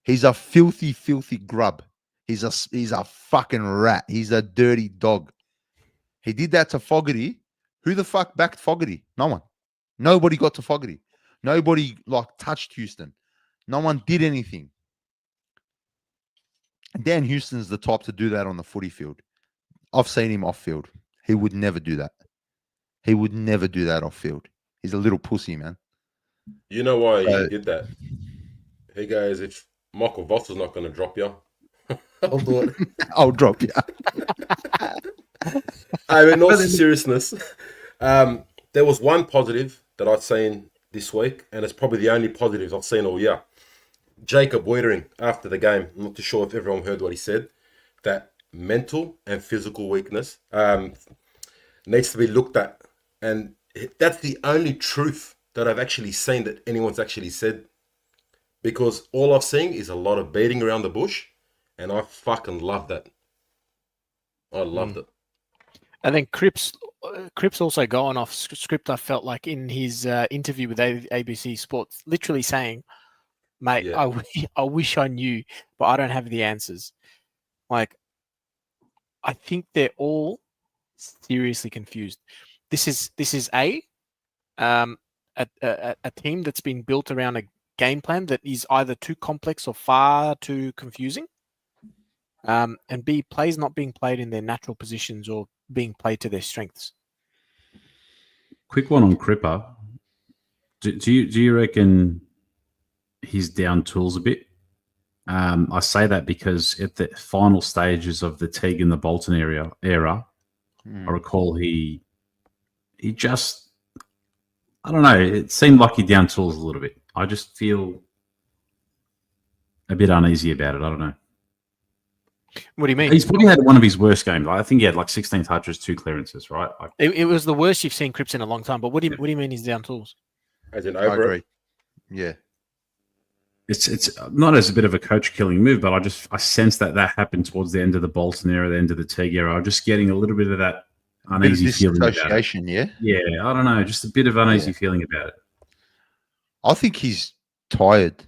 He's a filthy, filthy grub. He's a fucking rat. He's a dirty dog. He did that to Fogarty. Who the fuck backed Fogarty? No one. Nobody got to Fogarty. Nobody like touched Houston. No one did anything. Dan Houston's the type to do that on the footy field. I've seen him off field. He would never do that. He would never do that off field. He's a little pussy, man. You know why he did that? He goes, if Michael Voss is not going to drop you, I'll do it. I'll drop you. I mean, in all seriousness, there was one positive that I'd seen this week, and it's probably the only positives I've seen all year. Jacob Wiedering, after the game, I'm not too sure if everyone heard what he said, that mental and physical weakness needs to be looked at. And that's the only truth that I've actually seen that anyone's actually said. Because all I've seen is a lot of beating around the bush, and I fucking love that. I loved it. And then Cripps also going off script, I felt like, in his interview with ABC Sports, literally saying, mate, yeah. I wish I knew, but I don't have the answers. Like, I think they're all seriously confused. This is a team that's been built around a game plan that is either too complex or far too confusing. And B, plays not being played in their natural positions or being played to their strengths. Quick one on Cripper. Do you reckon he's down tools a bit? I say that because at the final stages of the Teague and the Bolton era, I recall he just, I don't know, it seemed like he down tools a little bit. I just feel a bit uneasy about it. I don't know. What do you mean? He's probably had one of his worst games. I think he had like 16 touches, 2 clearances, right? It was the worst you've seen Cripps in a long time. But what do you mean he's down tools? As in I over agree. it? Yeah. It's not as a bit of a coach killing move, but I sense that happened towards the end of the Bolton era, the end of the Teague era. I'm just getting a little bit of that uneasy feeling about it. Yeah. Yeah, I don't know, just a bit of uneasy feeling about it. I think he's tired.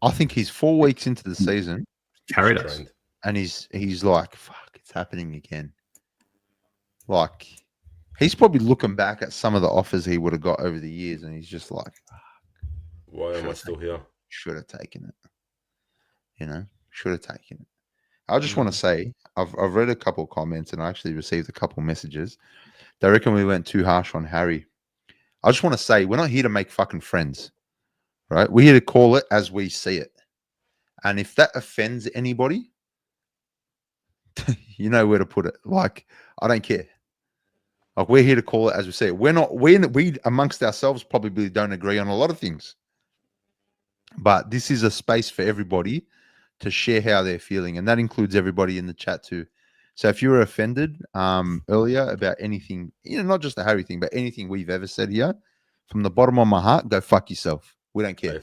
I think he's 4 weeks into the season. Carried us. And he's like, fuck, it's happening again. Like, he's probably looking back at some of the offers he would have got over the years, and he's just like, fuck, why am I still here? Should have taken it. Should have taken it. I just want to say, I've read a couple of comments, and I actually received a couple of messages. They reckon we went too harsh on Harry. I just want to say, we're not here to make fucking friends, right? We're here to call it as we see it. And if that offends anybody, you know where to put it. Like, I don't care. Like, we're here to call it as we see it. We amongst ourselves probably don't agree on a lot of things. But this is a space for everybody to share how they're feeling. And that includes everybody in the chat too. So if you were offended earlier about anything, not just the Harry thing, but anything we've ever said here, from the bottom of my heart, go fuck yourself. We don't care.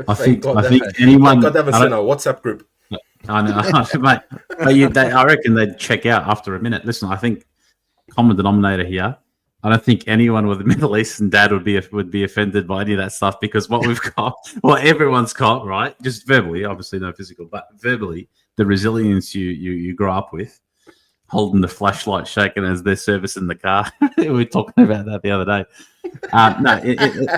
I think anyone... God, haven't seen our WhatsApp group. I know, mate. But I reckon they'd check out after a minute. Listen, I think common denominator here. I don't think anyone with a Middle Eastern dad would be offended by any of that stuff, because what we've got, what everyone's got, right? Just verbally, obviously no physical, but verbally, the resilience you grow up with, holding the flashlight shaking as they're servicing the car. We were talking about that the other day.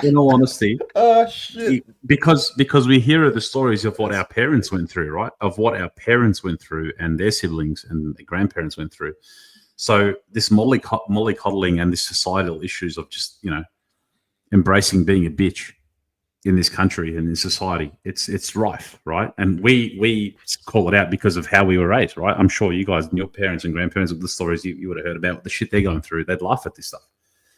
In all honesty, oh shit! Because we hear the stories of what our parents went through, right? Of what our parents went through and their siblings and their grandparents went through. So this mollycoddling and this societal issues of just embracing being a bitch in this country and in society, it's rife, right? And we call it out because of how we were raised, right? I'm sure you guys and your parents and grandparents, with the stories you would have heard about the shit they're going through, they'd laugh at this stuff.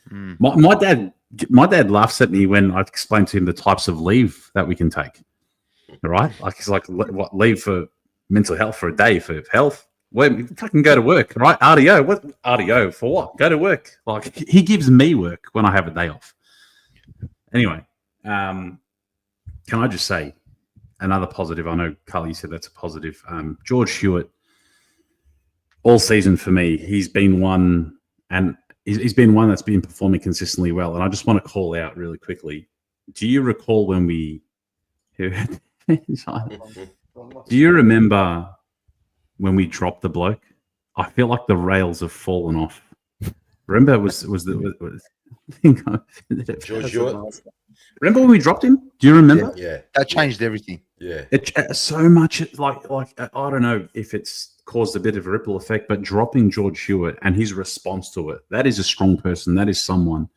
My dad laughs at me when I explain to him the types of leave that we can take. All right, like he's like, what, leave for mental health for a day, for health? Well, fucking go to work, right? RDO, what RDO for? What? Go to work. Like, he gives me work when I have a day off. Anyway, can I just say another positive? I know Carl, you said that's a positive. George Hewitt, all season for me, he's been one, and he's been one that's been performing consistently well. And I just want to call out really quickly. Do you recall when we? Do you remember when we dropped the bloke? I feel like the rails have fallen off. Remember, was George Hewitt. Remember when we dropped him? Do you remember? Yeah. That changed everything. Yeah. It so much like I don't know if it's caused a bit of a ripple effect, but dropping George Hewitt and his response to it, that is a strong person. That is someone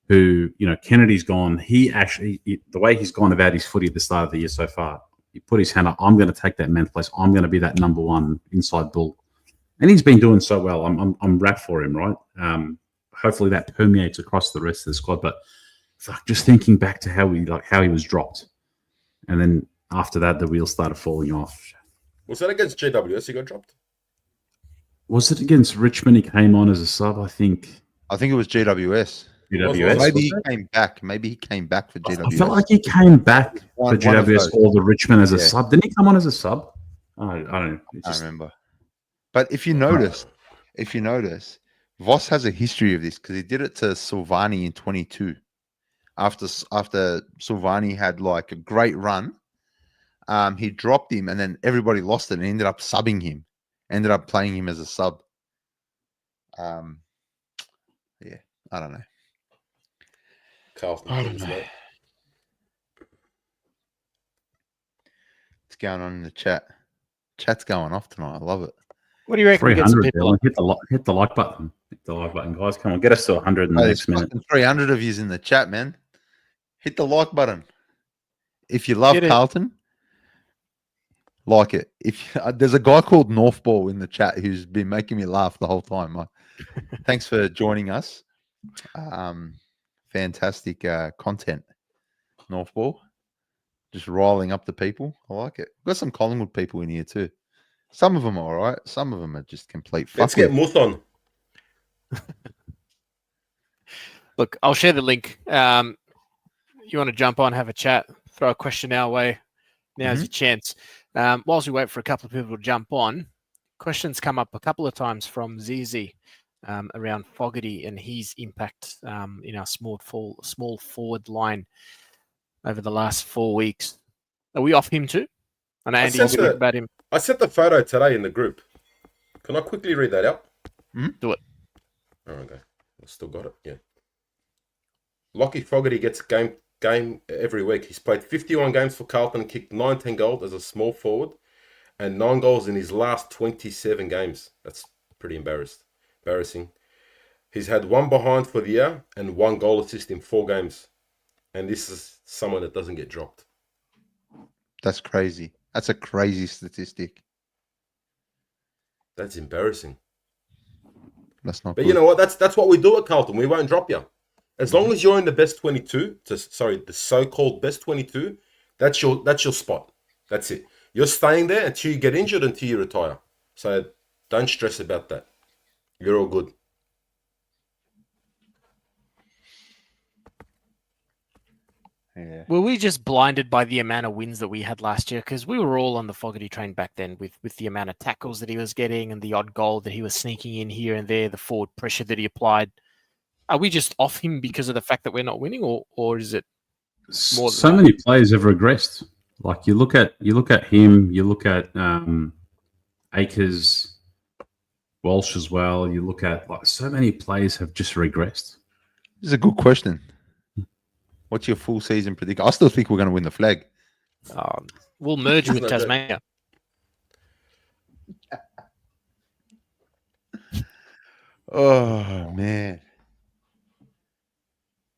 who, Kennedy's gone. He actually, the way he's gone about his footy at the start of the year so far, he put his hand up. I'm going to take that man's place. I'm going to be that number one inside bull, and he's been doing so well. I'm wrapped for him, right? Hopefully that permeates across the rest of the squad. But just thinking back to how he was dropped, and then after that the wheels started falling off. Was that against GWS he got dropped? Was it against Richmond? He came on as a sub, I think. I think it was GWS. GWS. Maybe he came back. Maybe he came back for GWS. I felt like he came back One for of GWS those. or the Richmond as a sub. Didn't he come on as a sub? I don't know. I remember. But if you notice, Voss has a history of this because he did it to Silvani in 22. After Silvani had like a great run, he dropped him and then everybody lost it and ended up subbing him. Ended up playing him as a sub. Yeah, I don't know. Carlton. I don't know. What's going on in the chat? Chat's going off tonight. I love it. What do you reckon? We get some 300. people on? Hit the like button. Hit the like button, guys. Come on, get us to 100 in the next minute. 300 of yous in the chat, man. Hit the like button. If you love Get it. Carlton, like it. If there's a guy called Northball in the chat who's been making me laugh the whole time. Thanks for joining us. Fantastic content, Northball. Just riling up the people. I like it. We've got some Collingwood people in here too. Some of them are all right. Some of them are just complete fuck. Let's get Muth on. Look, I'll share the link. You want to jump on, have a chat, throw a question our way. Now's your chance. Whilst we wait for a couple of people to jump on, questions come up a couple of times from ZZ around Fogarty and his impact in our small forward line over the last 4 weeks. Are we off him too? I know Andy spoke about him. I sent the photo today in the group. Can I quickly read that out? Do it. Oh, okay. I still got it. Yeah. Lockie Fogarty gets game every week. He's played 51 games for Carlton and kicked 19 goals as a small forward and 9 goals in his last 27 games. That's pretty embarrassing. He's had 1 behind for the year and 1 goal assist in 4 games. And this is someone that doesn't get dropped. That's crazy. That's a crazy statistic. That's embarrassing. That's not. But good. you know what? That's what we do at Carlton. We won't drop you. As long as you're in the best 22, the so-called best 22, that's your spot. That's it. You're staying there until you get injured, until you retire. So don't stress about that. You're all good. Yeah. Were we just blinded by the amount of wins that we had last year? Because we were all on the Fogarty train back then with the amount of tackles that he was getting and the odd goal that he was sneaking in here and there, the forward pressure that he applied. Are we just off him because of the fact that we're not winning, or is it more than so that? many players have regressed? Like you look at him, you look at Akers, Walsh as well. You look at so many players have just regressed. This is a good question. What's your full season prediction? I still think we're going to win the flag. We'll merge with Tasmania. Oh man.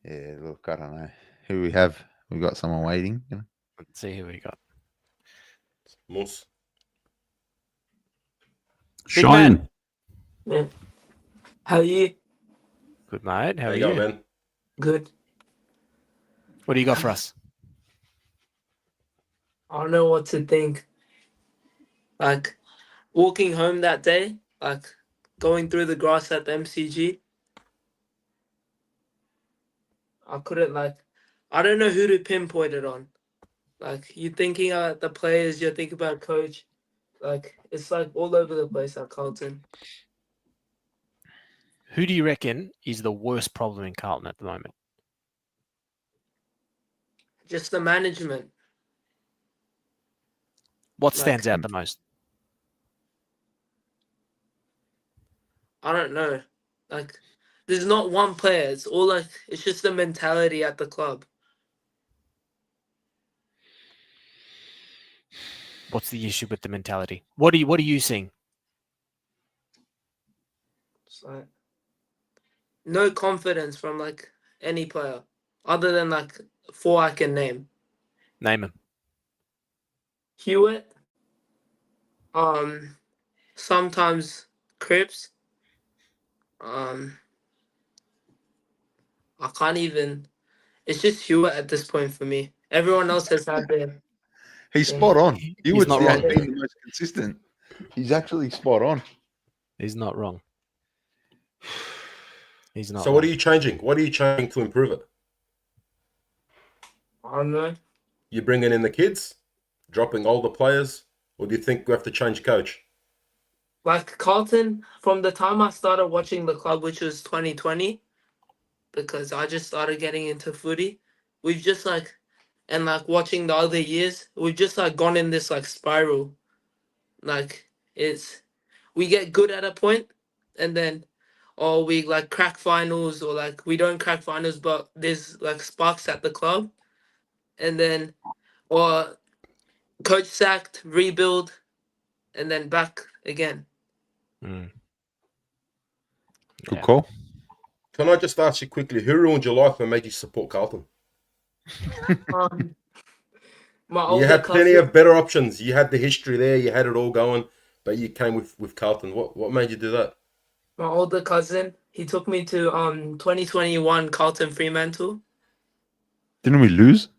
Yeah, look, I don't know who we have. We got someone waiting. You know? Let's see who we got. Moose. Big Shine. Man. How are you? Good, mate. How There are you you? go, man. Good. What do you got for us? I don't know what to think. Like, walking home that day, like, going through the grass at the MCG, I couldn't, I don't know who to pinpoint it on. Like, you're thinking about the players, you're thinking about coach. Like, it's, all over the place at Carlton. Who do you reckon is the worst problem in Carlton at the moment? Just the management. What stands out the most? I don't know. there's not one player. It's all like it's just the mentality at the club. What's the issue with the mentality? What are you seeing? It's like no confidence from like any player other than like 4 I can name. Name him. Hewitt. Sometimes Cripps. I can't even. It's just Hewitt at this point for me. Everyone else has had their. He's spot on. He was not the wrong. the most consistent. He's actually spot on. He's not wrong. He's not. So what are you changing? What are you changing to improve it? I don't know. You bringing in the kids, dropping older players, or do you think we have to change coach? Like Carlton, from the time I started watching the club, which was 2020, because I just started getting into footy, we've just like, and like watching the other years, we've just like gone in this like spiral. Like we get good at a point, and then, or we like crack finals, or like we don't crack finals, but there's like sparks at the club, and then, or coach sacked, rebuild, and then back again. Mm. Good Yeah. call. Can I just ask you quickly, who ruined your life and made you support Carlton? My You older had plenty cousin, of better options. You had the history there. You had it all going, but you came with Carlton. What made you do that? my older cousin, he took me to 2021 Carlton Fremantle. Didn't we lose?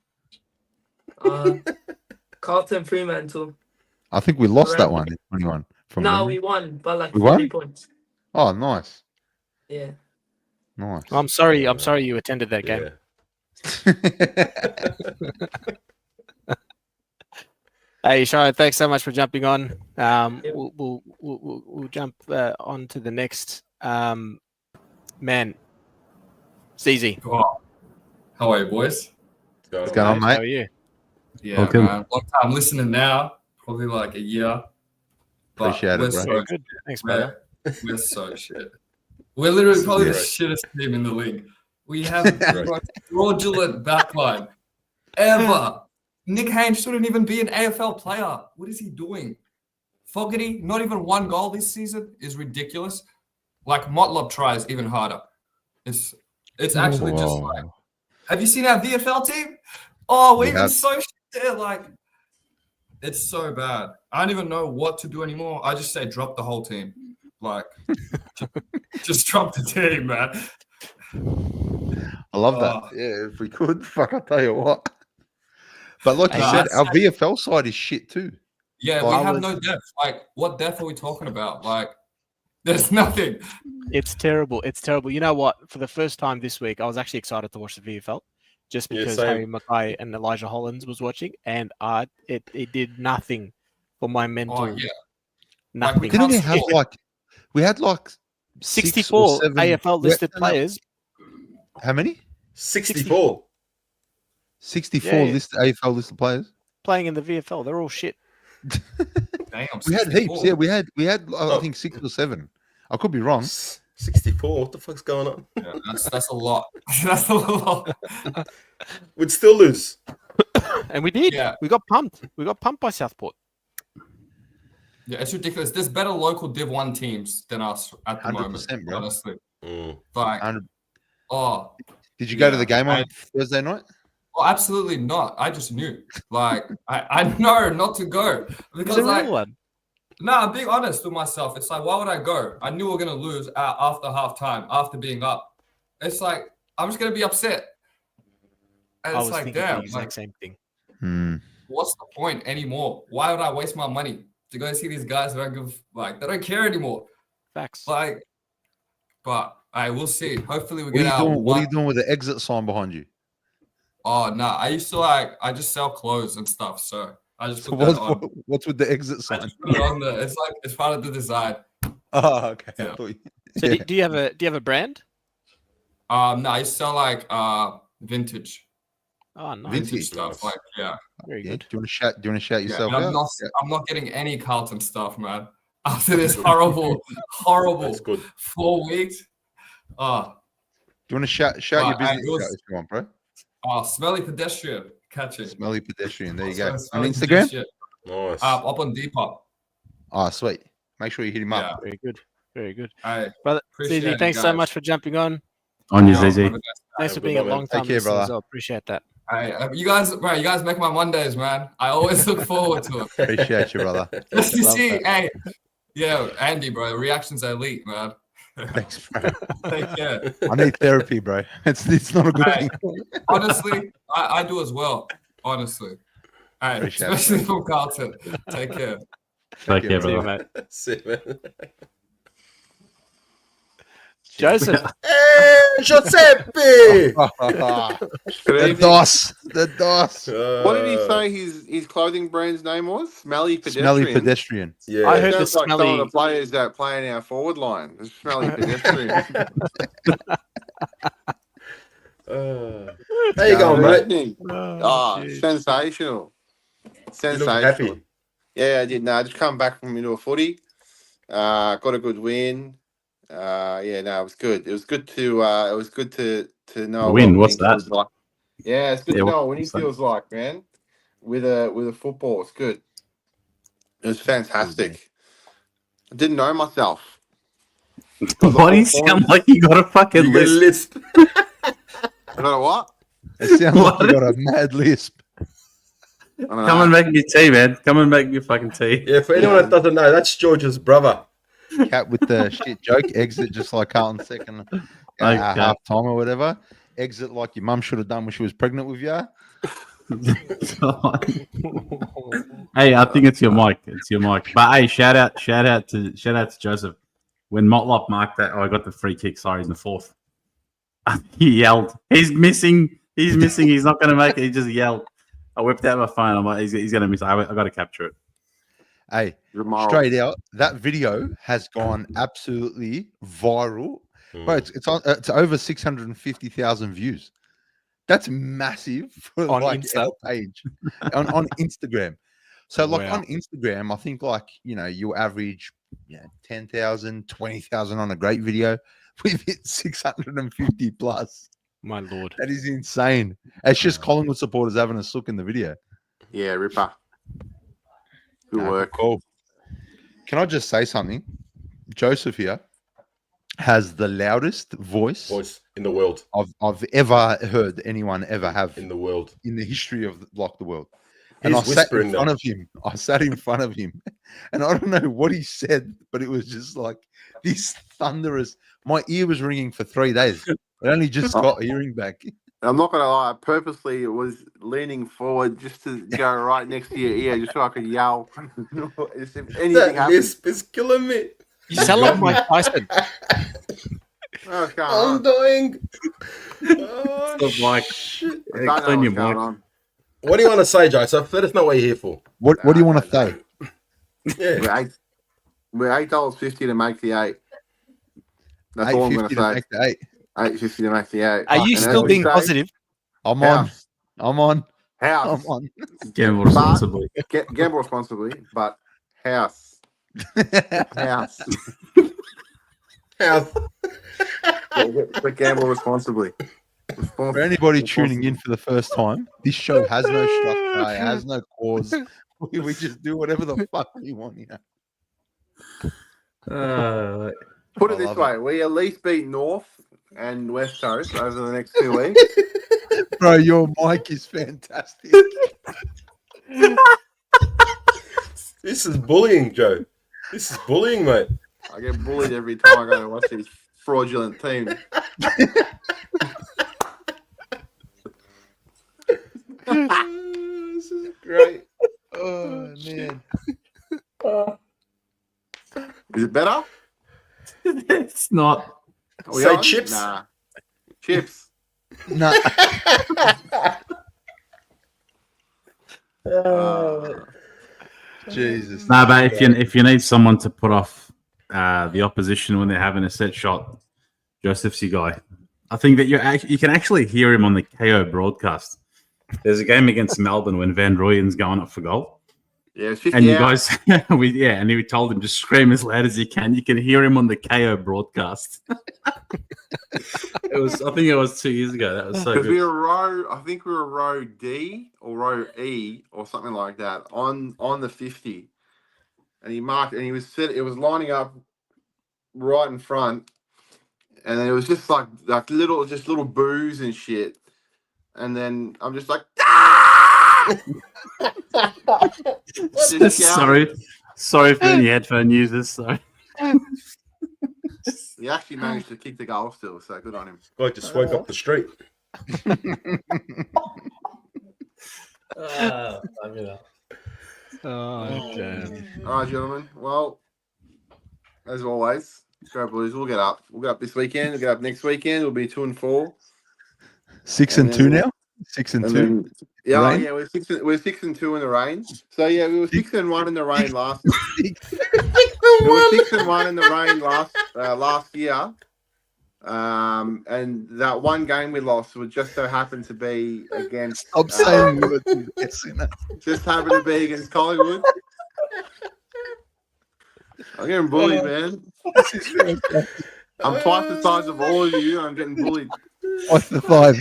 Carlton Fremantle. I think we lost that Correct. one in 21. From No, memory. we won by like We 40 won? points. Oh, nice. Yeah. Nice. I'm sorry. I'm sorry you attended that game. Yeah. Hey, Sharon, thanks so much for jumping on. Yep. We'll jump on to the next man. It's easy. Oh, how are you, boys? What's going on, How mate? are you? Yeah, Welcome. man. Long time listening now, probably like a year. But Appreciate it, we're bro. so Good. Thanks, we're, brother. we're so shit. We're literally probably the Right. shittest team in the league. We have the most fraudulent backline ever. Nick Haynes shouldn't even be an AFL player. What is he doing? Fogarty, not even 1 goal this season is ridiculous. Like Motlop tries even harder. It's actually just Whoa. like, have you seen our VFL team? Oh, we're We even have. so shit there. Like, it's so bad. I don't even know what to do anymore. I just say drop the whole team. Like, just drop the team, man. I love that. Oh. Yeah, if we could, fuck, I'll tell you what. But like you Nah, said, that's- our VFL side is shit too. Yeah, Well, we I have was- no depth. Like, what depth are we talking about? Like, there's nothing. It's terrible. It's terrible. You know what? For the first time this week, I was actually excited to watch the VFL just Yeah, because same. Harry Mackay and Elijah Hollands was watching, and it did nothing for my mental. Oh, yeah. Nothing. we Didn't we can't have score. like, we had like 6 or 64 7 AFL listed no, no. players How many? 64. 64 Yeah, yeah. listed AFL listed players. playing in the VFL. They're all shit. Damn, We had heaps. 64. Yeah, we had I Oh. think 6 or 7. I could be wrong. 64. What the fuck's going on? Yeah, that's a lot. That's a lot. We'd still lose. And we did. Yeah. We got pumped. We got pumped by Southport. Yeah, it's ridiculous. There's better local Div 1 teams than us at the moment, 100%, bro. honestly. Mm. Like, 100. oh, Did you go to Yeah, the game on I- Thursday night? well, absolutely not. I just knew. Like, I know not to go. It was Because, a like, real one. no, I'm being honest with myself. It's like, why would I go? I knew we were going to lose after halftime, after being up. It's like, I'm just going to be upset. And I it's was like, thinking damn, the exact like, same thing. Hmm. what's the point anymore? Why would I waste my money to go see these guys that don't give, like, they don't care anymore? Facts. Like, but we'll see. Hopefully we What are get you out. doing? What are you doing with the exit sign behind you? Oh, no. I used to, like, I just sell clothes and stuff. So I just So put that on. what's with the exit I sign? just put it on the, it's like, it's part of the design. Oh, okay. I Yeah. thought you- So yeah. do you have a brand? No, I used to sell, like, vintage. Oh, nice. Vintage. Stuff. Like, yeah. Very Yeah. good. Do you want to shout Yeah, yourself but out? I'm not getting any Carlton stuff, man. After this horrible That's good. 4 weeks. Oh, Do you want to shout your Right, business it was- out if you want, bro? Oh, smelly pedestrian. Catch it. Smelly pedestrian. There you go. That's On smelly Instagram? pedestrian. Nice. Up on Depop. Oh, sweet. Make sure you hit him Yeah. up. Very good. Very good. Hey, Brother, appreciate CZ, it, thanks so guys. much for jumping on. On you, Yo, ZZ. have a nice Thanks for Good being a night, man. long time Take care, listener as brother. well. Appreciate that. Hey, you guys make my Mondays, man. I always look forward to it. Appreciate you, brother. Just to Love see, that. hey, yeah, Andy, bro, reactions are elite, man. Thanks, bro. Take care. I need therapy, bro. It's not a good Hey, thing. honestly, I do as well. Honestly. Hey, Appreciate it, especially from Carlton. Take care. Take care, See you, brother. mate. See you, man. Joseph, Hey, Giuseppe! The DOS. The DOS. What did he say his clothing brand's name was? Smelly Pedestrian. Smelly pedestrian. Yeah. I heard the Sounds like some smelly. of the players that play in our forward line. The Smelly Pedestrian. How you going, mate? Listening. Oh, Oh, jeez. sensational. You look Sensational. happy. Yeah, I did. No, I just come back from into a footy. Got a good win. Yeah, no, it was good. It was good to know Win, what what's winning feels that? like. Yeah, it's good Yeah, to know what winning what's that? feels like, man. With a football, it's good. It was fantastic. I didn't know myself. Why do you sound like you got a fucking You got a list? list. I don't know what. It sounds like you What? got a mad lisp. I don't know. Come and make me tea, man. Come and make me fucking tea. Yeah, for anyone that doesn't know, that's George's brother. Cat with the shit joke. Exit just like Carlton second Okay. half time or whatever. Exit like your mum should have done when she was pregnant with you. Hey, I think it's your mic. It's your mic. But hey, shout out to Joseph. When Motlop marked that, I got the free kick. Sorry, in the fourth. He yelled, "He's missing! He's missing! He's not going to make it!" He just yelled. I whipped out my phone. I'm like, "He's going to miss." I got to capture it. Hey, You're moral. straight out, that video has gone absolutely viral. Bro, it's over 650,000 views. That's massive for On like Insta? our page on Instagram. So like Wow. on Instagram, I think like, you average 10,000, 20,000 on a great video. We've hit 650 plus. My lord. That is insane. It's just Collingwood supporters having a sook in the video. Yeah, Ripper. Good Nah, work. Cool. Can I just say something? Joseph here has the loudest voice in the world. I've ever heard anyone ever have In the world. in the history of the world. He's And I sat whispering in though. front of him. I sat in front of him, and I don't know what he said, but it was just like this thunderous. My ear was ringing for 3 days. I only just got hearing back. I'm not gonna lie. I purposely was leaning forward just to go right next to your ear, just so I could yell. If anything That happens, lisp is killing me. You sound like Mike Tyson. what's going I'm on? dying. Oh, Stop, Mike. shit. I don't know clean your what's going mic. on. What do you want to say, Joseph? Let us know what you're here for. What do you want to say? Yeah. We're $8.50 to make the 8. That's all I'm gonna $8.50 to say. make the 8. $8.50 to make the 8. Are you And as still we being say, positive? I'm on. House, I'm on. house. I'm on. Gamble responsibly. Gamble responsibly, but house, house. House. But gamble responsibly. For anybody tuning in for the first time, this show has no structure, it has no cause. We just do whatever the fuck we want, Put I it this love way: we at least beat North and West Coast over the next 2 weeks. Bro, your mic is fantastic. This is bullying, Joe. This is bullying, mate. I get bullied every time I go to watch these fraudulent teams. This is great. Oh man. Is it better? It's not. Are we Say on? chips. Nah. Chips. No. Jesus. No, but if you need someone to put off the opposition when they're having a set shot, Joseph's your guy. I think that you can actually hear him on the KO broadcast. There's a game against Melbourne when Van Rooyen's going up for goal, Yeah, it was 50 And you out. guys, and we told him to scream as loud as you can. You can hear him on the KO broadcast. I think it was 2 years ago. That was so Because good. we were I think we were row D or row E or something like that on the 50, and he marked and he was it was lining up right in front, and then it was just like little boos and shit, and then I'm just like, sorry for any headphone users. Sorry. He actually managed to kick the goal still, so good on him. Guy just woke up the street. Oh, damn. All right, gentlemen. Well, as always, go Blues. We'll get up. We'll get up this weekend. We'll get up next weekend. We'll be 2-4. 6-2 now. 6-2. Yeah, Rain? yeah, we're 6-2 in the rain. So yeah, we were 6-1 in the rain last. We were 6-1 in the rain last year. And that one game we lost would just so happen to be against. Stop saying words. Just happened to be against Collingwood. I'm getting bullied, man. I'm twice the size of all of you, and I'm getting bullied. What's the 5?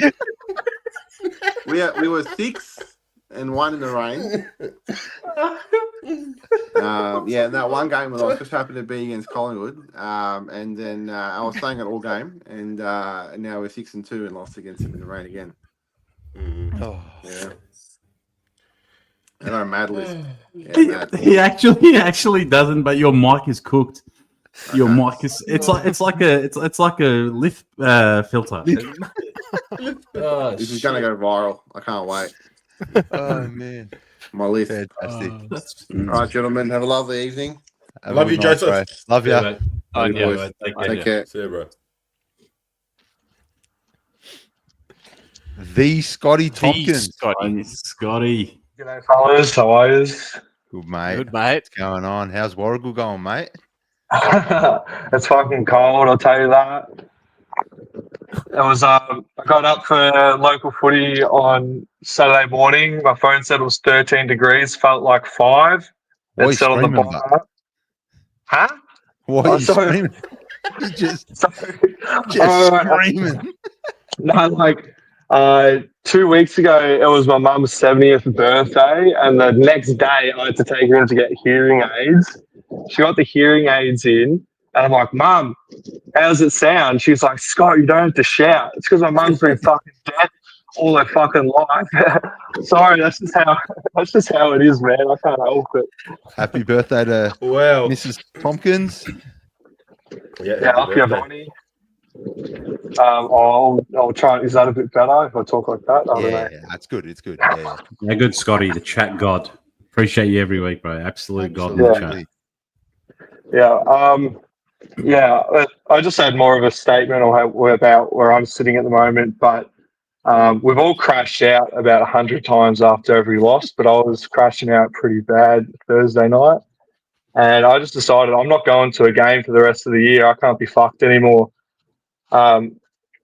We were 6-1 in the rain. Yeah, and that one game we lost just happened to be against Collingwood. And then I was saying it all game, and now we're 6-2 and lost against them in the rain again. Oh. Yeah. And I'm mad list. Yeah, mad. He actually doesn't, but your mic is cooked. Your mic is it's like a lift filter. This is gonna go viral. I can't wait. Oh man. My list. Fantastic. All right, gentlemen. Have a lovely evening. Have Love a you, good night, Joseph. bro. Love you. Yeah, Love you, boys. boys. Take care. See you, bro. The Scotty Tompkins. Scotty. G'day, fellas. How are you? Good mate. Good, mate. What's going on? How's Warrigal going, mate? It's fucking cold, I'll tell you that. It was I got up for local footy on Saturday morning. My phone said it was 13 degrees, felt like 5. Why are you It said on the screaming, bottom. bud? Huh? Why Oh, are you sorry. screaming? You just Sorry. screaming. No, like 2 weeks ago, it was my mum's 70th birthday, and the next day I had to take her in to get hearing aids. She got the hearing aids in, and I'm like, Mum, how does it sound? She's like, Scott, you don't have to shout. It's because my mum's been fucking dead all her fucking life. Sorry, that's just how it is, man. I can't help it. Happy birthday to Mrs. Tompkins. Yeah, up your money. I'll try. Is that a bit better if I talk like that? I don't know. Yeah, that's good. It's good. Yeah. Yeah, good, Scotty, the chat god. Appreciate you every week, bro. Absolute god in the chat. I just had more of a statement about where I'm sitting at the moment, but we've all crashed out about 100 times after every loss, but I was crashing out pretty bad Thursday night, and I just decided I'm not going to a game for the rest of the year. I can't be fucked anymore. I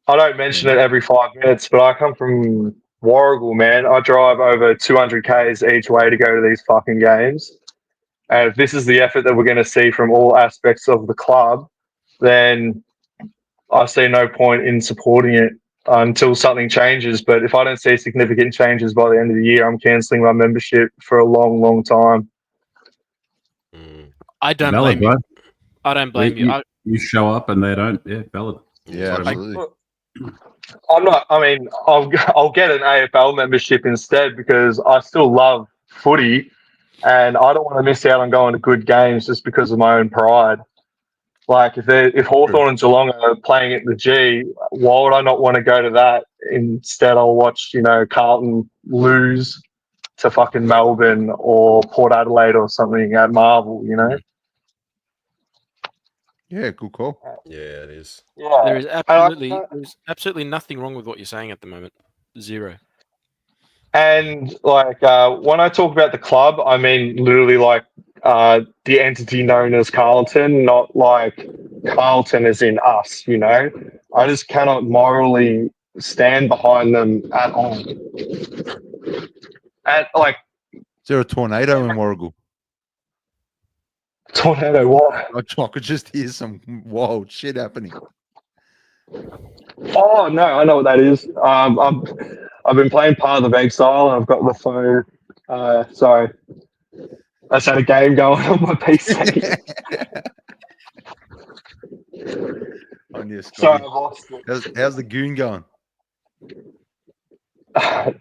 don't mention it every 5 minutes, but I come from Warrigal, man. I drive over 200 Ks each way to go to these fucking games. And if this is the effort that we're going to see from all aspects of the club, then I see no point in supporting it until something changes. But if I don't see significant changes by the end of the year, I'm cancelling my membership for a long, long time. I don't Valid, blame bro. you. I don't blame you. You show up and they don't. Yeah, valid. Yeah, absolutely. I'm not. I mean, I'll get an AFL membership instead because I still love footy, and I don't want to miss out on going to good games just because of my own pride. Like if Hawthorn and Geelong are playing at the G, why would I not want to go to that? Instead, I'll watch Carlton lose to fucking Melbourne or Port Adelaide or something at Marvel. Yeah, good call. Yeah, it is. Yeah, There's absolutely nothing wrong with what you're saying at the moment. Zero. And when I talk about the club, I mean literally the entity known as Carlton, not like Carlton as in us, I just cannot morally stand behind them at all. Is there a tornado in Warragul? Tornado what? I could just hear some wild shit happening. Oh no, I know what that is. I've been playing Path of Exile and I've got the phone. Sorry, I just had a game going on my PC. On your Sorry, Scotty. I've lost it. How's the goon going? Oh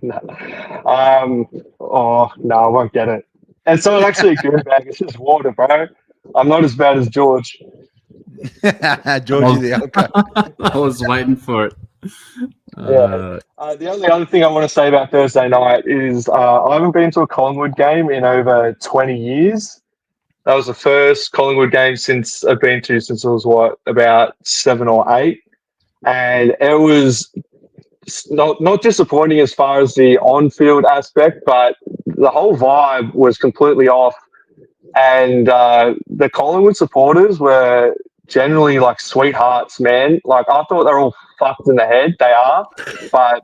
no, I won't get it. It's not actually a goon bag. It's just water, bro. I'm not as bad as George. Georgie the Alka. I was waiting for it. The only other thing I want to say about Thursday night is I haven't been to a Collingwood game in over 20 years. That was the first Collingwood game I've been to since I was about 7 or 8, and it was not disappointing as far as the on-field aspect, but the whole vibe was completely off. And the Collingwood supporters were generally like sweethearts, man. Like I thought they're all fucked in the head. They are, but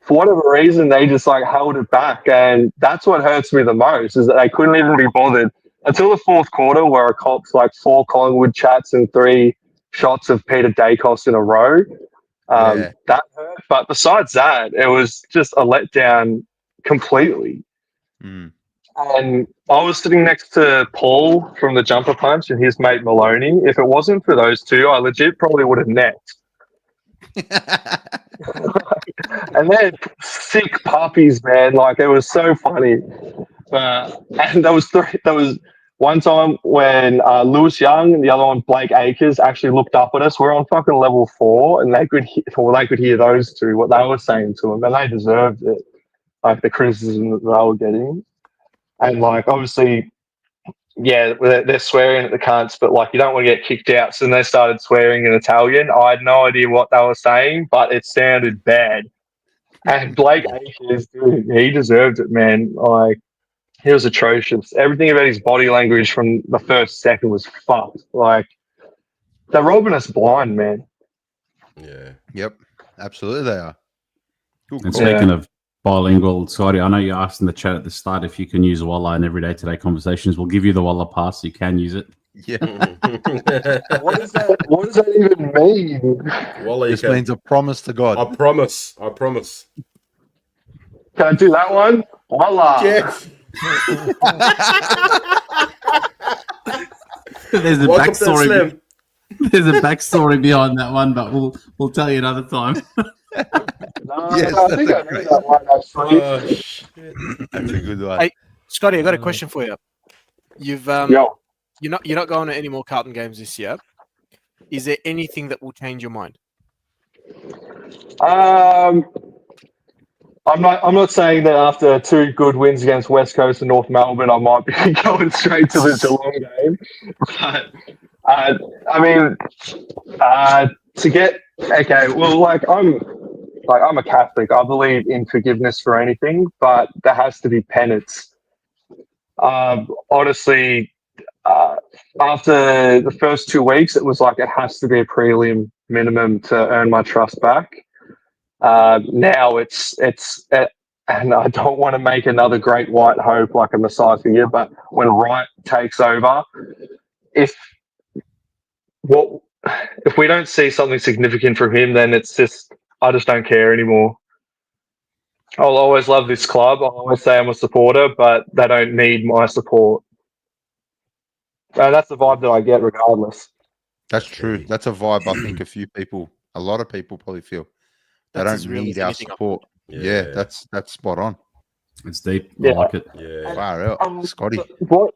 for whatever reason, they just like held it back, and that's what hurts me the most is that they couldn't even be bothered until the fourth quarter, where I copped like 4 Collingwood chats and 3 shots of Peter Dacos in a row. That hurt, but besides that, it was just a letdown completely. Mm. And I was sitting next to Paul from the Jumper Punch and his mate Maloney. If it wasn't for those two, I legit probably would have necked. And they're sick puppies, man. Like it was so funny. And there was one time when Lewis Young and the other one Blake Acres actually looked up at us. We're on fucking level 4, and they could hear those two what they were saying to them, and they deserved it. Like the criticism that they were getting. And like obviously, yeah, they're swearing at the cunts, but like you don't want to get kicked out. So then they started swearing in Italian. I had no idea what they were saying, but it sounded bad. And Blake Acres, dude, he deserved it, man. Like he was atrocious. Everything about his body language from the first second was fucked. Like they're robbing us blind, man. Yeah. Yep. Absolutely, they are. And speaking of bilingual, sorry, I know you asked in the chat at the start if you can use Walla in everyday today conversations. We'll give you the Walla pass so you can use it. Yeah. What does that even mean? Walla, This means a promise to God. I promise. Can I do that one? Voila. Jeff. There's a Welcome to backstory. Slim. There's a backstory behind that one, but we'll tell you another time. Yes, I think I knew that one actually. Oh, shit. That's a good one. Hey, Scotty, I got a question for you. You've Yo. you're not going to any more Carlton games this year. Is there anything that will change your mind? I'm not saying that after 2 good wins against West Coast and North Melbourne, I might be going straight to the Geelong game. But I mean, to get I'm a Catholic. I believe in forgiveness for anything, but there has to be penance. Honestly, after the first 2 weeks, it was like it has to be a prelim minimum to earn my trust back. Now it's and I don't want to make another great white hope like a Messiah figure, but when Wright takes over, if we don't see something significant from him, then I just don't care anymore. I'll always love this club. I'll always say I'm a supporter, but they don't need my support. And that's the vibe that I get regardless. That's true. That's a vibe I think a lot of people probably feel. They That's as don't real need as our anything. support. Yeah, that's spot on. It's deep. Yeah. I like it. Yeah. Far out. Scotty. What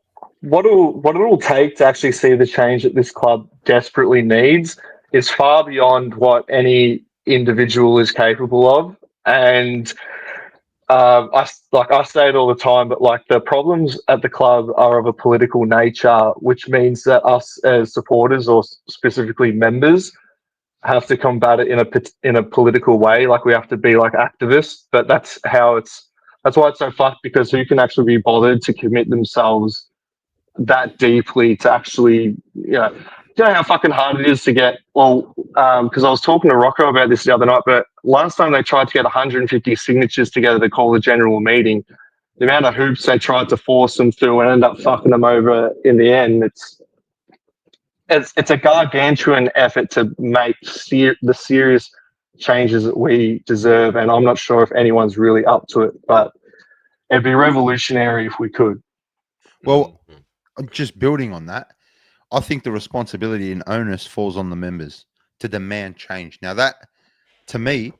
it'll take to actually see the change that this club desperately needs is far beyond what any individual is capable of. And I say it all the time, but like the problems at the club are of a political nature, which means that us as supporters or specifically members have to combat it in a political way. Like we have to be like activists, but that's why it's so fucked, because who can actually be bothered to commit themselves that deeply to actually, you know how fucking hard it is to get, because I was talking to Rocco about this the other night, but last time they tried to get 150 signatures together to call a general meeting, the amount of hoops they tried to force them through and end up fucking them over in the end, it's a gargantuan effort to make the serious changes that we deserve, and I'm not sure if anyone's really up to it, but it'd be revolutionary if we could. Well, just building on that, I think the responsibility and onus falls on the members to demand change. Now, that, to me,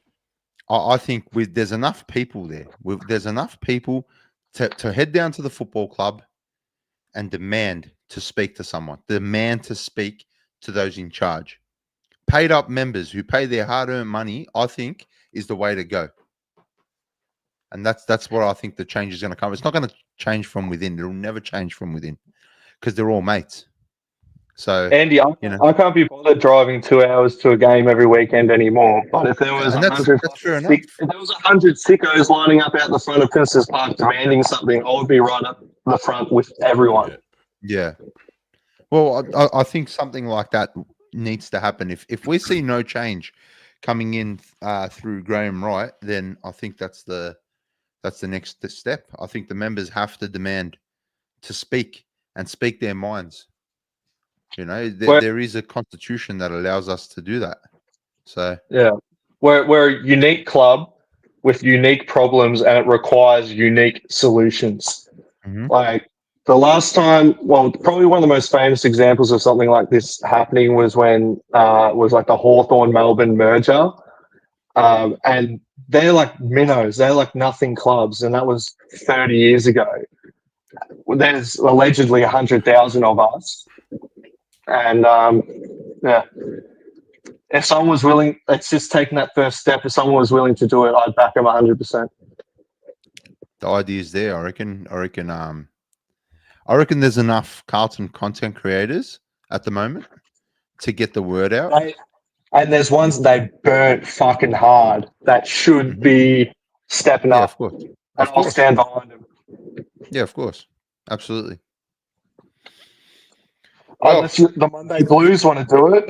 I think there's enough people there. There's enough people to head down to the football club and demand to speak to someone, demand to speak to those in charge. Paid up members who pay their hard-earned money, I think, is the way to go. And that's what I think the change is going to come. It's not going to change from within. It'll never change from within because they're all mates. So, Andy, I can't be bothered driving 2 hours to a game every weekend anymore. But if there was that's fair enough. If there was 100 sickos lining up out the front of Princess Park demanding something, I would be right up the front with everyone. Yeah. Well, I think something like that needs to happen. If we see no change coming in through Graham Wright, then I think that's the next step. I think the members have to demand to speak and speak their minds. You know, there is a constitution that allows us to do that. So yeah, we're a unique club with unique problems, and it requires unique solutions. Mm-hmm. Like the last time, well, probably one of the most famous examples of something like this happening was when was like the Hawthorn Melbourne merger, and they're like minnows, they're like nothing clubs, and that was 30 years ago. There's allegedly 100,000 of us. And yeah, if someone was willing, it's just taking that first step. If someone was willing to do it, I'd back them 100%. The idea is there. I reckon there's enough Carlton content creators at the moment to get the word out. And there's ones they burnt fucking hard that should be stepping up. Of course. And I'll stand behind them. Yeah, of course. Absolutely. Unless the Monday Blues want to do it.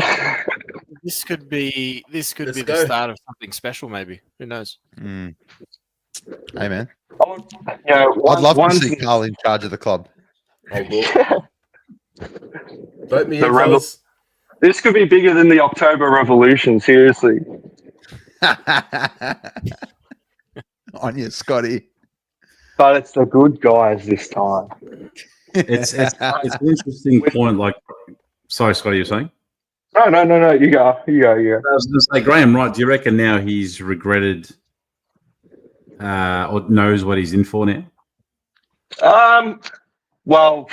This could be the start of something special, maybe. Who knows? Hey, man. I'd love to see Carl in charge of the club. Vote me in, fellas. This could be bigger than the October Revolution, seriously. On you, Scotty. But it's the good guys this time. It's an interesting point. Like, sorry, Scotty, you're saying? No. You go. I was going to say, Graham Wright, do you reckon now he's regretted or knows what he's in for now? Well,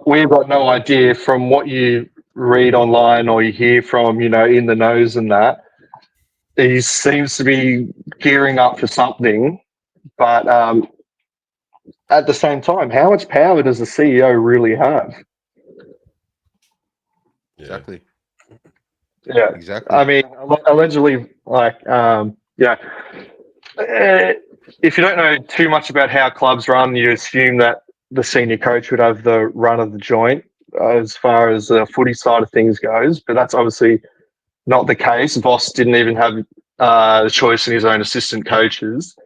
we've got no idea from what you read online or you hear from, in the knows and that. He seems to be gearing up for something, but at the same time, how much power does the CEO really have? Exactly. Yeah, exactly. I mean, allegedly, if you don't know too much about how clubs run, you assume that the senior coach would have the run of the joint as far as the footy side of things goes, but that's obviously not the case. Voss didn't even have the choice in his own assistant coaches.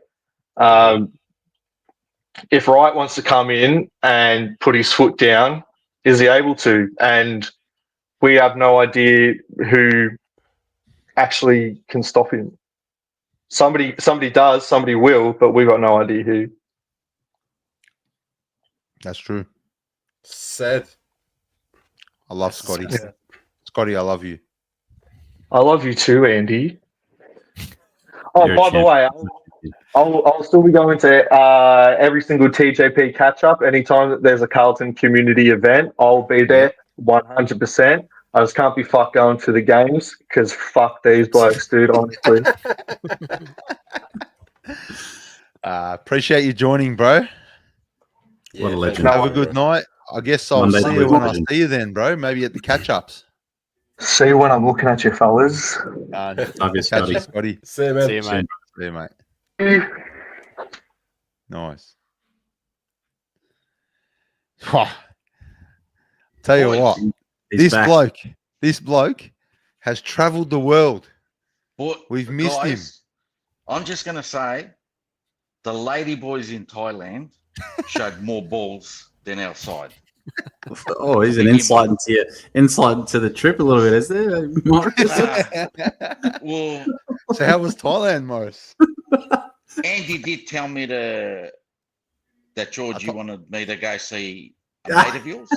If Wright wants to come in and put his foot down, is he able to? And we have no idea who actually can stop him. Somebody does, somebody will, but we've got no idea who. That's true. Sad. I love Scotty. Yeah. Scotty, I love you. I love you too, Andy. Oh, by the way, I'll still be going to every single TJP catch-up. Anytime that there's a Carlton community event, I'll be there 100%. I just can't be fucked going to the games because fuck these blokes, dude, honestly. Appreciate you joining, bro. What a legend. Have a good night. I guess I'll see you when I see you then, bro. Maybe at the catch-ups. See you when I'm looking at you, fellas. Love you, Scotty. See you, man. See you, mate. See you, mate. Nice. Tell you what, this bloke has travelled the world. But we've missed him. I'm just going to say, the lady boys in Thailand showed more balls than our side. Oh, he's an insight into the trip a little bit, is there, Morris? Well, So how was Thailand, Morris? Andy did tell me that George, you wanted me to go see a mate of yours.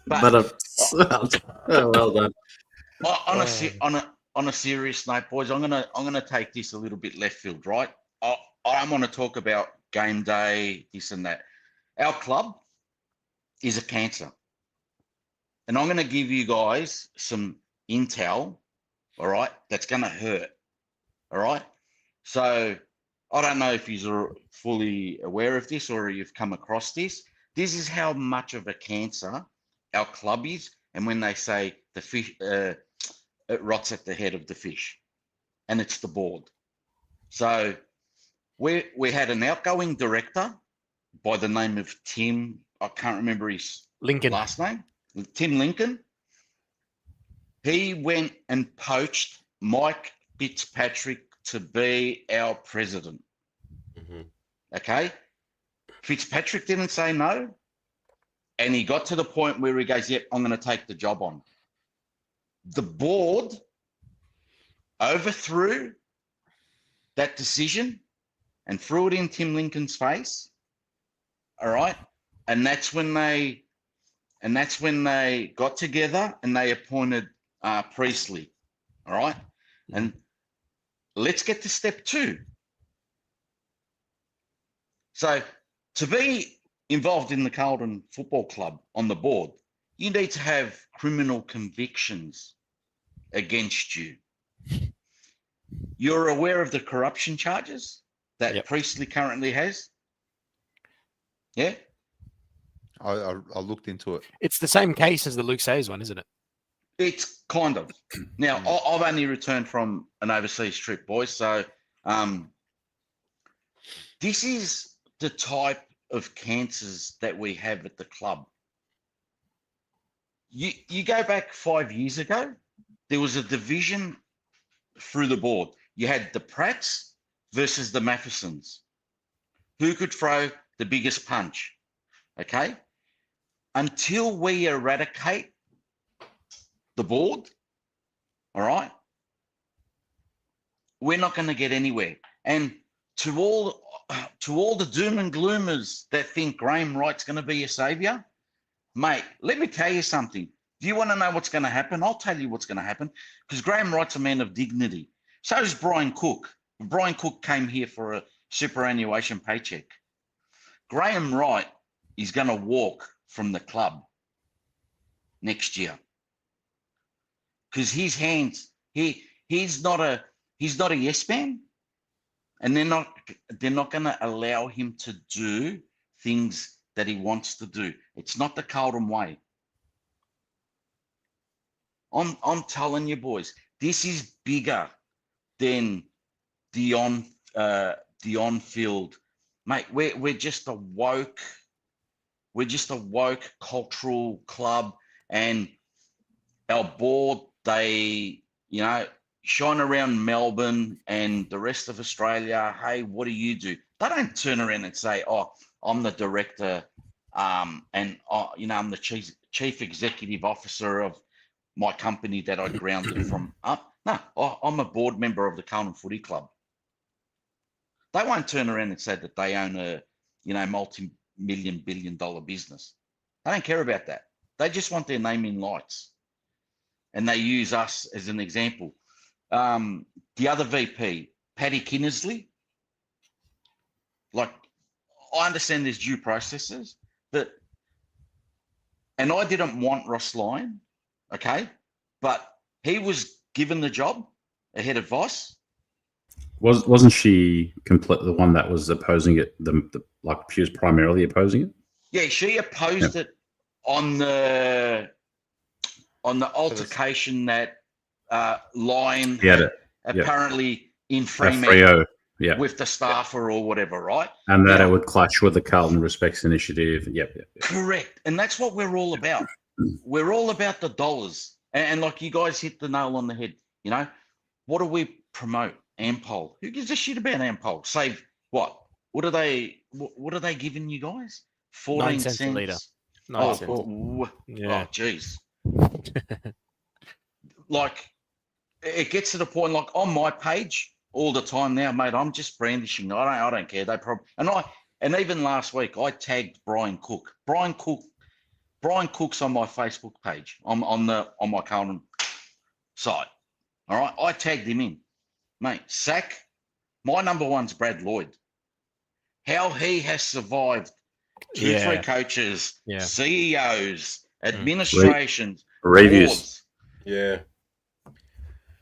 But well done. On a serious note, boys, I'm gonna take this a little bit left field, right? I want to talk about game day, this and that. Our club is a cancer, and I'm going to give you guys some intel, all right? That's going to hurt, all right? So I don't know if you're fully aware of this or you've come across this. This is how much of a cancer our club is, and when they say the fish, it rots at the head of the fish, and it's the board. So we had an outgoing director by the name of Tim. I can't remember his last name. Tim Lincoln. He went and poached Mike Fitzpatrick to be our president. Mm-hmm. Okay. Fitzpatrick didn't say no. And he got to the point where he goes, yep, I'm going to take the job on. The board overthrew that decision and threw it in Tim Lincoln's face. All right. And that's when they got together and they appointed Priestley. All right. And let's get to step 2. So to be involved in the Carlton Football Club on the board, you need to have criminal convictions against you. You're aware of the corruption charges that Priestley currently has? Yeah. I looked into it. It's the same case as the Luke Sayers one, isn't it? It's kind of. Now, I've only returned from an overseas trip, boys. So this is the type of cancers that we have at the club. You go back 5 years ago, there was a division through the board. You had the Pratts versus the Mathesons. Who could throw the biggest punch? Okay? Until we eradicate the board, all right, we're not going to get anywhere. And to all the doom and gloomers that think Graham Wright's going to be a saviour, mate, let me tell you something. Do you want to know what's going to happen? I'll tell you what's going to happen, because Graham Wright's a man of dignity. So is Brian Cook. Brian Cook came here for a superannuation paycheck. Graham Wright is going to walk from the club next year, because his hands, he's not a yes man, and they're not going to allow him to do things that he wants to do. It's not the Carlton way. I'm telling you, boys, this is bigger than the on-field, mate. We're just a woke cultural club, and our board, they shine around Melbourne and the rest of Australia. Hey, what do you do? They don't turn around and say, "Oh, I'm the director, and I'm the chief executive officer of my company that I grounded from up." No, I'm a board member of the Carlton Footy Club. They won't turn around and say that they own a multi-million, billion-dollar business. They don't care about that. They just want their name in lights, and they use us as an example. The other VP, Paddy Kinnersley, like, I understand there's due processes, and I didn't want Ross Lyon, okay, but he was given the job ahead of Voss. Wasn't she the one that was opposing it? Like she was primarily opposing it. Yeah, she opposed it on the altercation that Lyon had apparently in Fremantle with the staffer or whatever, right? And that it would clash with the Carlton Respects Initiative. Yep. Correct. And that's what we're all about. We're all about the dollars. And like you guys hit the nail on the head, what do we promote? Ampol. Who gives a shit about Ampol? Save what? What are they giving you guys? 14 9 cents a litre. 9 Oh, cents. oh, jeez. Like, it gets to the point, like, on my page all the time now, mate, I'm just brandishing. I don't care. They probably, and even last week, I tagged Brian Cook. Brian Cook's on my Facebook page, on my Carlton site. All right, I tagged him in, mate. Sack. My number one's Brad Lloyd. How he has survived 2-3 coaches, CEOs, administrations, reviews. boards. Yeah.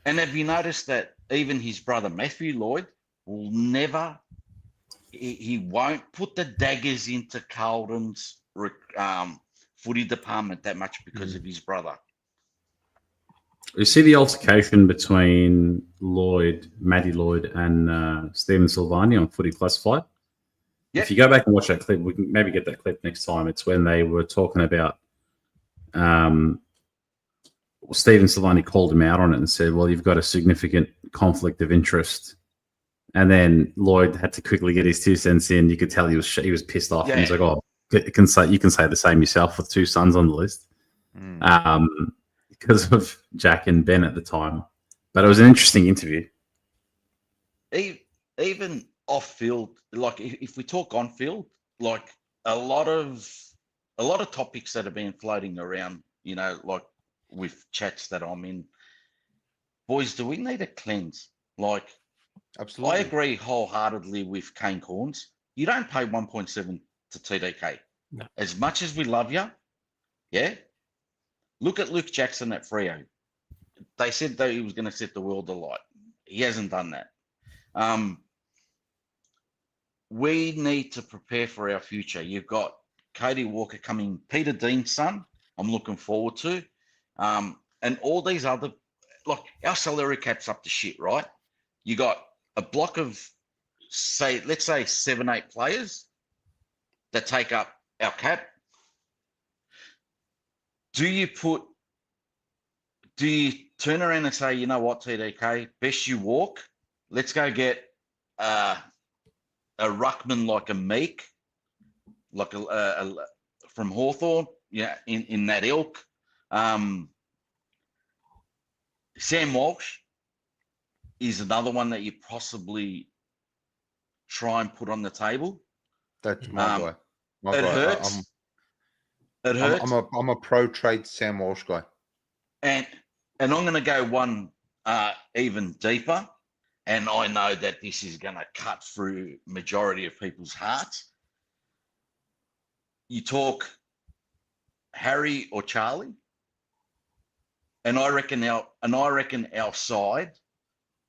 And have you noticed that even his brother Matthew Lloyd will never, he won't put the daggers into Carlton's footy department that much because of his brother. You see the altercation between Matty Lloyd, and Stephen Silvani on Footy Classified? If you go back and watch that clip, we can maybe get that clip next time. It's when they were talking about Stephen Silvani called him out on it and said, well, you've got a significant conflict of interest. And then Lloyd had to quickly get his 2 cents in. You could tell he was pissed off. And he's like, oh, you can say the same yourself with 2 sons on the list. Because of Jack and Ben at the time. But it was an interesting interview. Even off field, like if we talk on field, like a lot of topics that have been floating around, you know, like with chats that I'm in. Boys, do we need a cleanse? Like, absolutely. I agree wholeheartedly with Kane Corns. You don't pay 1.7 to TDK. No. As much as we love you, yeah. Look at Luke Jackson at Freo. They said that he was going to set the world alight. He hasn't done that. We need to prepare for our future. You've got Cody Walker coming, Peter Dean's son, I'm looking forward to. And all these other, like our salary cap's up to shit, right? You got a block of, let's say 7-8 players that take up our cap. Do you turn around and say, you know what, TDK, best you walk? Let's go get a ruckman like a Meek, like a from Hawthorn, yeah, in that ilk. Sam Walsh is another one that you possibly try and put on the table. That's my guy. It hurts. It hurts. I'm a pro trade Sam Walsh guy. And I'm going to go one even deeper. And I know that this is going to cut through majority of people's hearts. You talk Harry or Charlie, and I reckon our side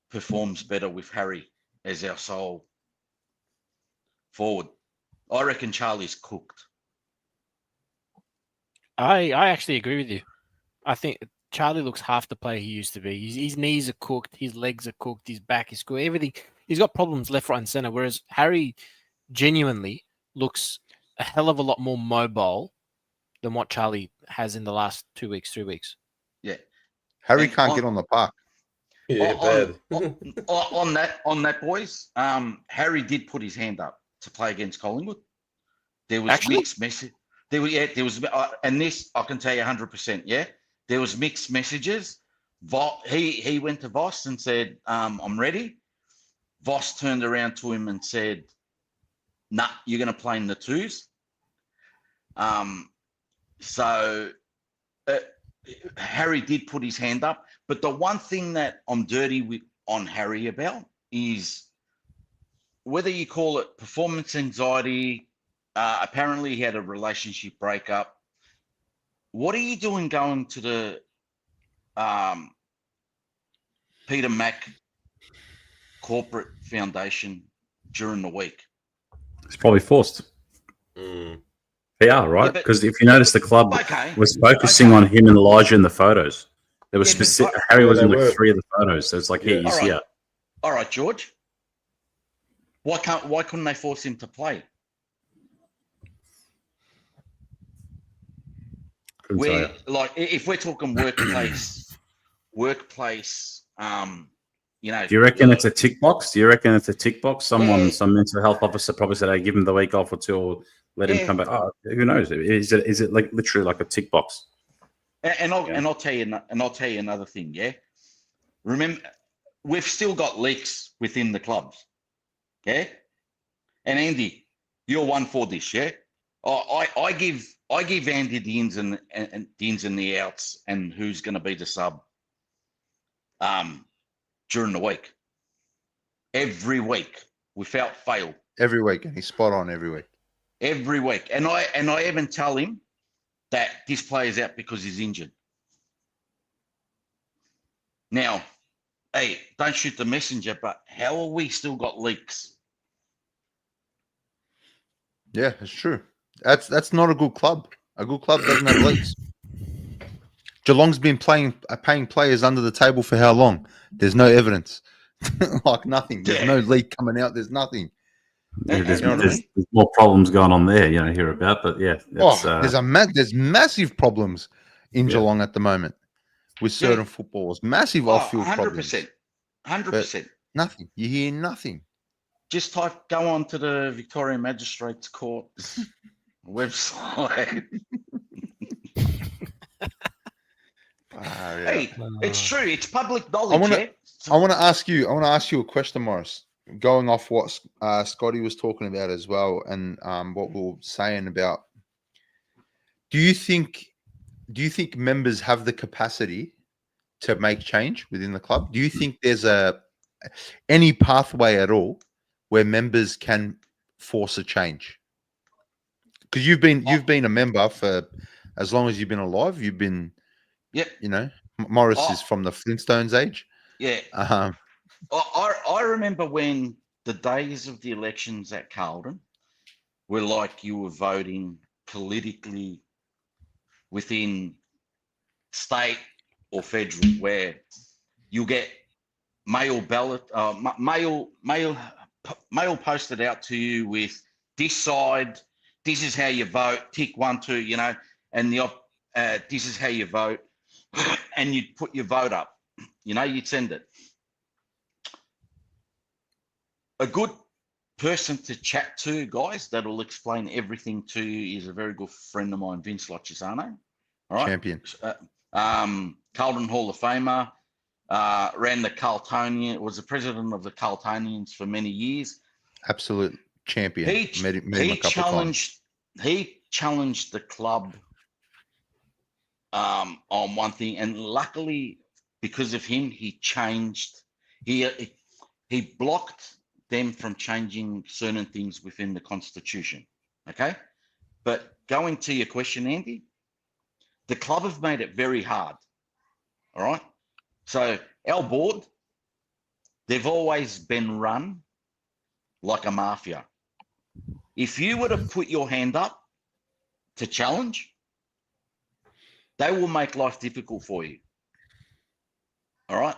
performs better with Harry as our sole forward. I reckon Charlie's cooked. I actually agree with you. I think Charlie looks half the player he used to be. His knees are cooked, his legs are cooked, his back is cooked, everything. He's got problems left, right, and center. Whereas Harry genuinely looks a hell of a lot more mobile than what Charlie has in the last 2 weeks, 3 weeks. Yeah, Harry can't get on the park. Yeah, bad. on that, boys. Harry did put his hand up to play against Collingwood. There was mixed message. There was, and this I can tell you 100%. Yeah, there was mixed messages. He went to Voss and said, "I'm ready." Voss turned around to him and said, "Nah, you're going to play in the twos." So Harry did put his hand up, but the one thing that I'm dirty on Harry about is whether you call it performance anxiety. Apparently, he had a relationship breakup. What are you doing going to the Peter Mac Corporate Foundation during the week? It's probably forced. They are, right? Because if you notice, the club was focusing on him and Elijah in the photos. There was specific. Harry was in like 3 of the photos, so it's like, here, he's here. All right, George. Why couldn't they force him to play? Like, if we're talking workplace, you know. Do you reckon it's a tick box? Some mental health officer probably said, "Hey, give him the week off or two, or let him come back." Oh, who knows? Is it like literally like a tick box? And I'll tell you another thing. Yeah, remember, we've still got leaks within the clubs. Yeah, and Andy, you're one for this. Yeah, I give Andy the ins and the outs and who's going to be the sub during the week. Every week, without fail. Every week, and he's spot on every week. Every week, and I even tell him that this player's out because he's injured. Now, hey, don't shoot the messenger, but how are we still got leaks? Yeah, it's true. That's not a good club. A good club doesn't have leaks. Geelong's been paying players under the table for how long? There's no evidence. Like nothing. There's no leak coming out. There's nothing. Yeah, there's more problems going on there, hear about. But yeah, there's massive problems in Geelong at the moment with certain footballers. Massive off-field 100%, problems. 100%. Nothing. You hear nothing. Just go on to the Victoria Magistrates Court website. Hey, it's true. It's public knowledge. I want to ask you a question, Morris. Going off what Scotty was talking about as well, and what we were saying about, do you think members have the capacity to make change within the club? Do you think there's any pathway at all where members can force a change? Because you've been a member for as long as you've been alive. You've been, Morris is from the Flintstones age. Yeah. I remember when the days of the elections at Carlton were like you were voting politically within state or federal, where you get mail ballot, mail posted out to you with this side, this is how you vote, tick 1, 2, and this is how you vote, and you'd put your vote up, you'd send it. A good person to chat to, guys, that'll explain everything to you is a very good friend of mine, Vince Lochisano. All right. Champion. Carlton Hall of Famer, ran the Carltonian, was the president of the Carltonians for many years. Absolute champion. He challenged the club on one thing, and luckily, because of him, he blocked them from changing certain things within the Constitution. Okay? But going to your question, Andy, the club have made it very hard. All right? So our board, they've always been run like a mafia. If you were to put your hand up to challenge, they will make life difficult for you. All right?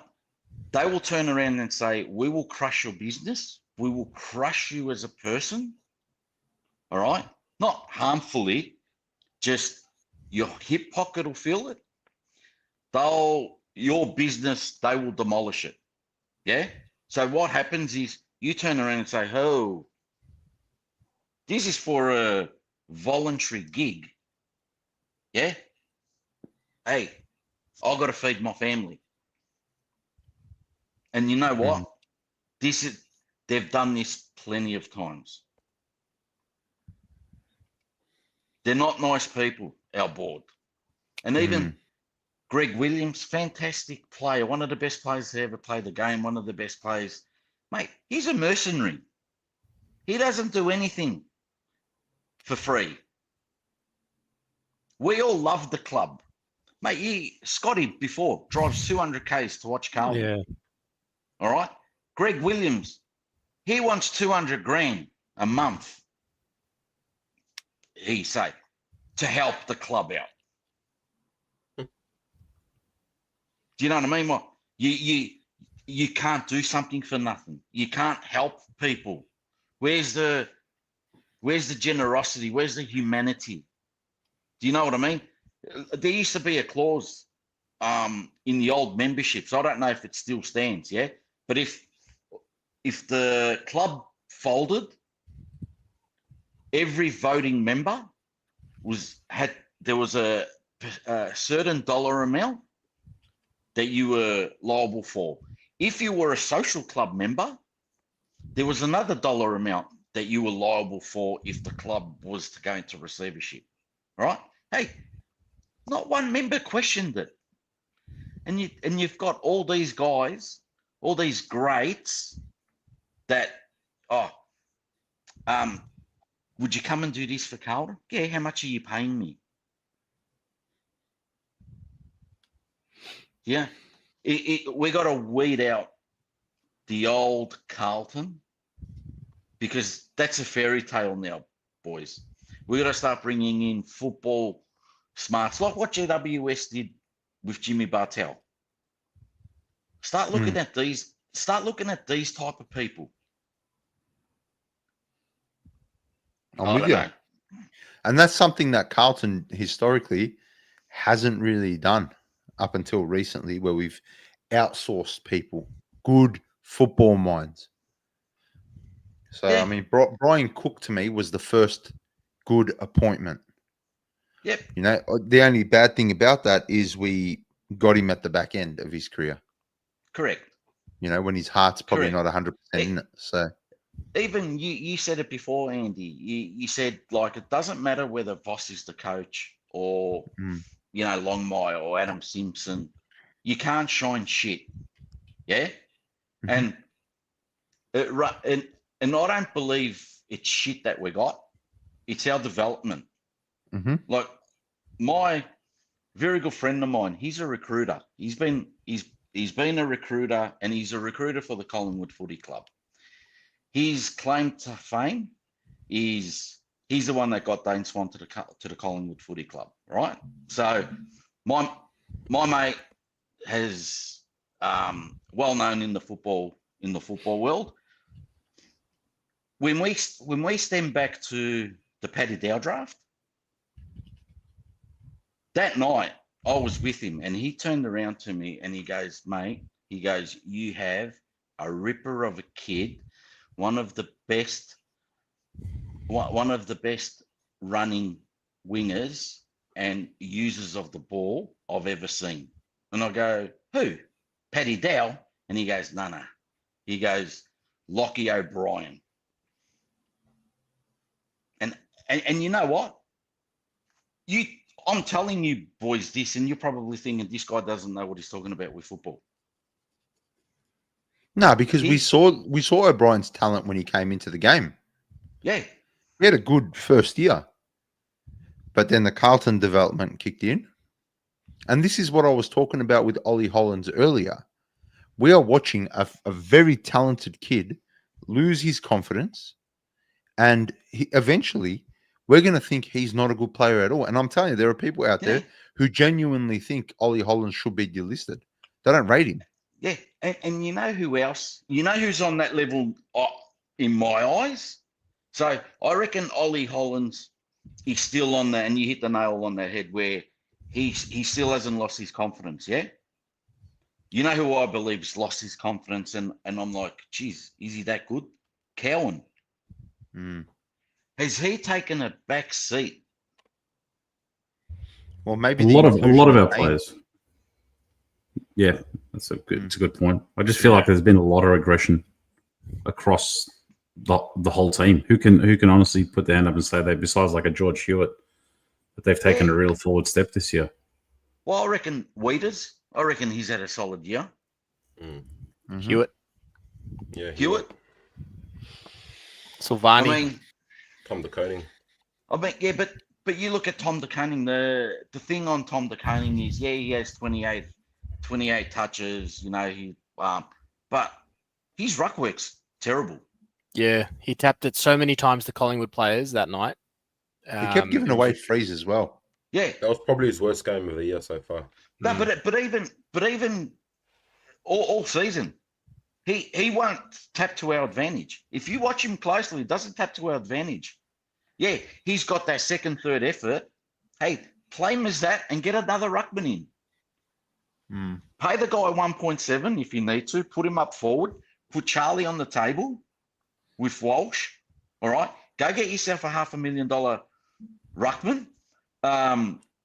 They will turn around and say, we will crush your business. We will crush you as a person. All right? Not harmfully, just your hip pocket will feel it. Your business, they will demolish it. Yeah? So what happens is you turn around and say, oh, this is for a voluntary gig. Yeah? Hey, I've got to feed my family. And you know what? They've done this plenty of times. They're not nice people, our board. And even Greg Williams, fantastic player, one of the best players to ever play the game, one of the best players. Mate, he's a mercenary. He doesn't do anything for free. We all love the club. Mate, Scotty before drives 200 Ks to watch Carlton. Yeah. All right. Greg Williams, he wants 200 grand a month, he say, to help the club out. Do you know what I mean? What you can't do something for nothing. You can't help people. Where's the generosity? Where's the humanity? Do you know what I mean? There used to be a clause in the old memberships. I don't know if it still stands, yeah? But if the club folded, every voting member there was a certain dollar amount that you were liable for. If you were a social club member, there was another dollar amount that you were liable for if the club was to go into receivership. Right? Hey, not one member questioned it. And you've got all these guys, all these greats that, would you come and do this for Carlton? Yeah, how much are you paying me? Yeah. We got to weed out the old Carlton because that's a fairy tale now, boys. We got to start bringing in football smarts, like what GWS did with Jimmy Bartel. Start looking at these. Start looking at these type of people. I'm with you. And that's something that Carlton historically hasn't really done up until recently, where we've outsourced people, good football minds. So, I mean, Brian Cook to me was the first good appointment. Yep. You know, the only bad thing about that is we got him at the back end of his career. Correct. You know, when his heart's probably not 100% in it. So, even you said it before, Andy. You said, like, it doesn't matter whether Voss is the coach or you know, Longmire or Adam Simpson. You can't shine shit. Yeah. And I don't believe it's shit that we got. It's our development. Like, my very good friend of mine, he's a recruiter. He's been a recruiter, and he's a recruiter for the Collingwood Footy Club. His claim to fame is he's the one that got Dane Swan to the Collingwood Footy Club, right? So my mate has well known in the football world. When we stem back to the Paddy Dow draft, that night I was with him, and he turned around to me and he goes, mate, he goes, you have a ripper of a kid, one of the best running wingers and users of the ball I've ever seen. And I go, who? Paddy Dow? And he goes, no. He goes, Lockie O'Brien. And you know what? I'm telling you boys this, and you're probably thinking this guy doesn't know what he's talking about with football. No, because we saw O'Brien's talent when he came into the game. Yeah. He had a good first year. But then the Carlton development kicked in. And this is what I was talking about with Ollie Hollands earlier. We are watching a very talented kid lose his confidence, and eventually we're going to think he's not a good player at all. And I'm telling you, there are people out there who genuinely think Ollie Hollands should be delisted. They don't rate him. Yeah, and you know who else? You know who's on that level in my eyes? So I reckon Ollie Hollands is still on that, and you hit the nail on the head where he still hasn't lost his confidence, yeah? You know who I believe has lost his confidence, and I'm like, geez, is he that good? Cowan. Has he taken a back seat? Well, maybe a lot of our players. Yeah, that's a good point. I just feel like there's been a lot of aggression across the whole team. Who can honestly put their hand up and say they, besides like a George Hewitt, that they've taken a real forward step this year? Well, I reckon Weeders. I reckon he's had a solid year. Hewitt. Yeah, Hewitt. Silvani. I mean, Tom De Koning. I mean, yeah, but you look at Tom De Koning. The thing on Tom De Koning is, he has 28 touches. You know, but his ruck work's terrible. Yeah, he tapped it so many times to Collingwood players that night. He kept giving away frees as well. Yeah, that was probably his worst game of the year so far. No, but even all season, he won't tap to our advantage. If you watch him closely, he doesn't tap to our advantage. Yeah, he's got that second, third effort. Hey, play him as that and get another ruckman in. Mm. Pay the guy 1.7 if you need to. Put him up forward. Put Charlie on the table with Walsh. All right. Go get yourself a $500,000 ruckman.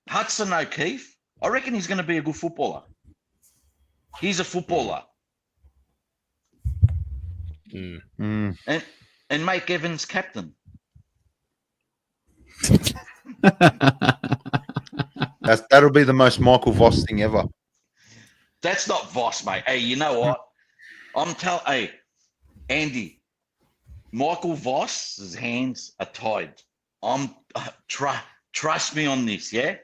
Hudson O'Keefe. I reckon he's going to be a good footballer. He's a footballer. Mm. And make Evans captain. That'll be the most Michael Voss thing ever. That's not Voss, mate. Hey, you know what? Hey, Andy, Michael Voss's hands are tied. Trust me on this, yeah?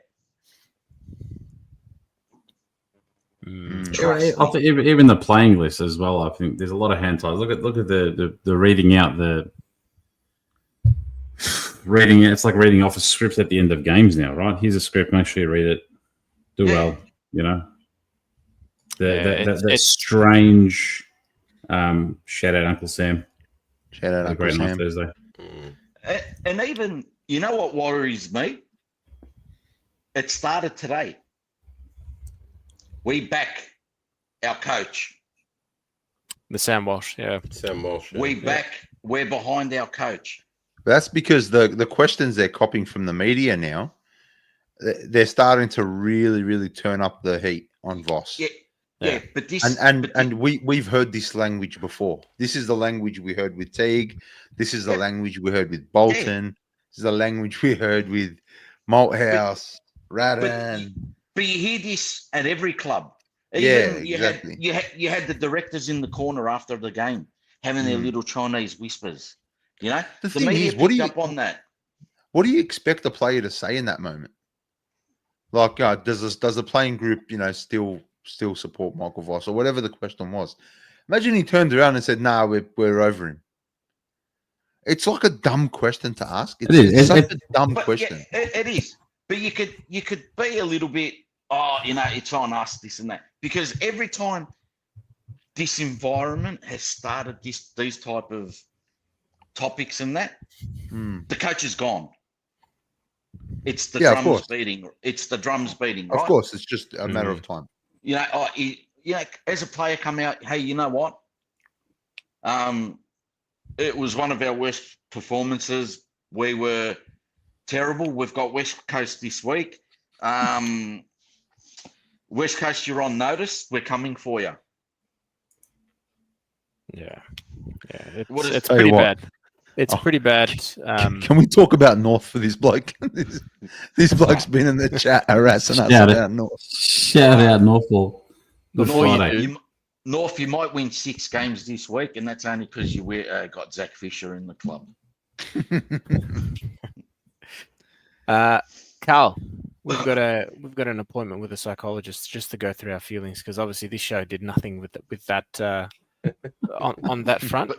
I think even the playing list as well. I think there's a lot of hand ties. Look at the reading out the reading. It's like reading off a script at the end of games now, right? Here's a script. Make sure you read it. Do well. You know. That strange. Shout out Uncle Sam. Shout out Uncle Sam. Thursday. And even you know what worries me? It started today. We back our coach. The Sam Walsh, yeah. Sam Walsh. Yeah. We're behind our coach. That's because the questions they're copying from the media now, they're starting to really, really turn up the heat on Voss. Yeah. But this and we've heard this language before. This is the language we heard with Teague. This is the language we heard with Bolton. This is the language we heard with Malthouse, Radden. But you hear this at every club. Exactly. You had the directors in the corner after the game having their little Chinese whispers. You know, the the thing media is, what do you picked up on that? What do you expect a player to say in that moment? Like, does the playing group, still support Michael Voss or whatever the question was? Imagine he turned around and said, "Nah, we're over him." It's like a dumb question to ask. It's such a dumb question. Yeah, it is. But you could be a little bit, it's on us, this and that. Because every time this environment has started these type of topics and that, the coach is gone. It's the drums beating. It's the drums beating. Right? Of course, it's just a matter of time. As a player come out, hey, you know what? It was one of our worst performances. We were terrible. We've got West Coast this week. West Coast, you're on notice. We're coming for you. Yeah. It's pretty bad. It's pretty bad. Can we talk about North for this bloke? This bloke's been in the chat harassing us about North. Shout out North. North, you might win 6 games this week, and that's only because you got Zach Fisher in the club. Carl, we've got an appointment with a psychologist just to go through our feelings, because obviously this show did nothing with that on that front.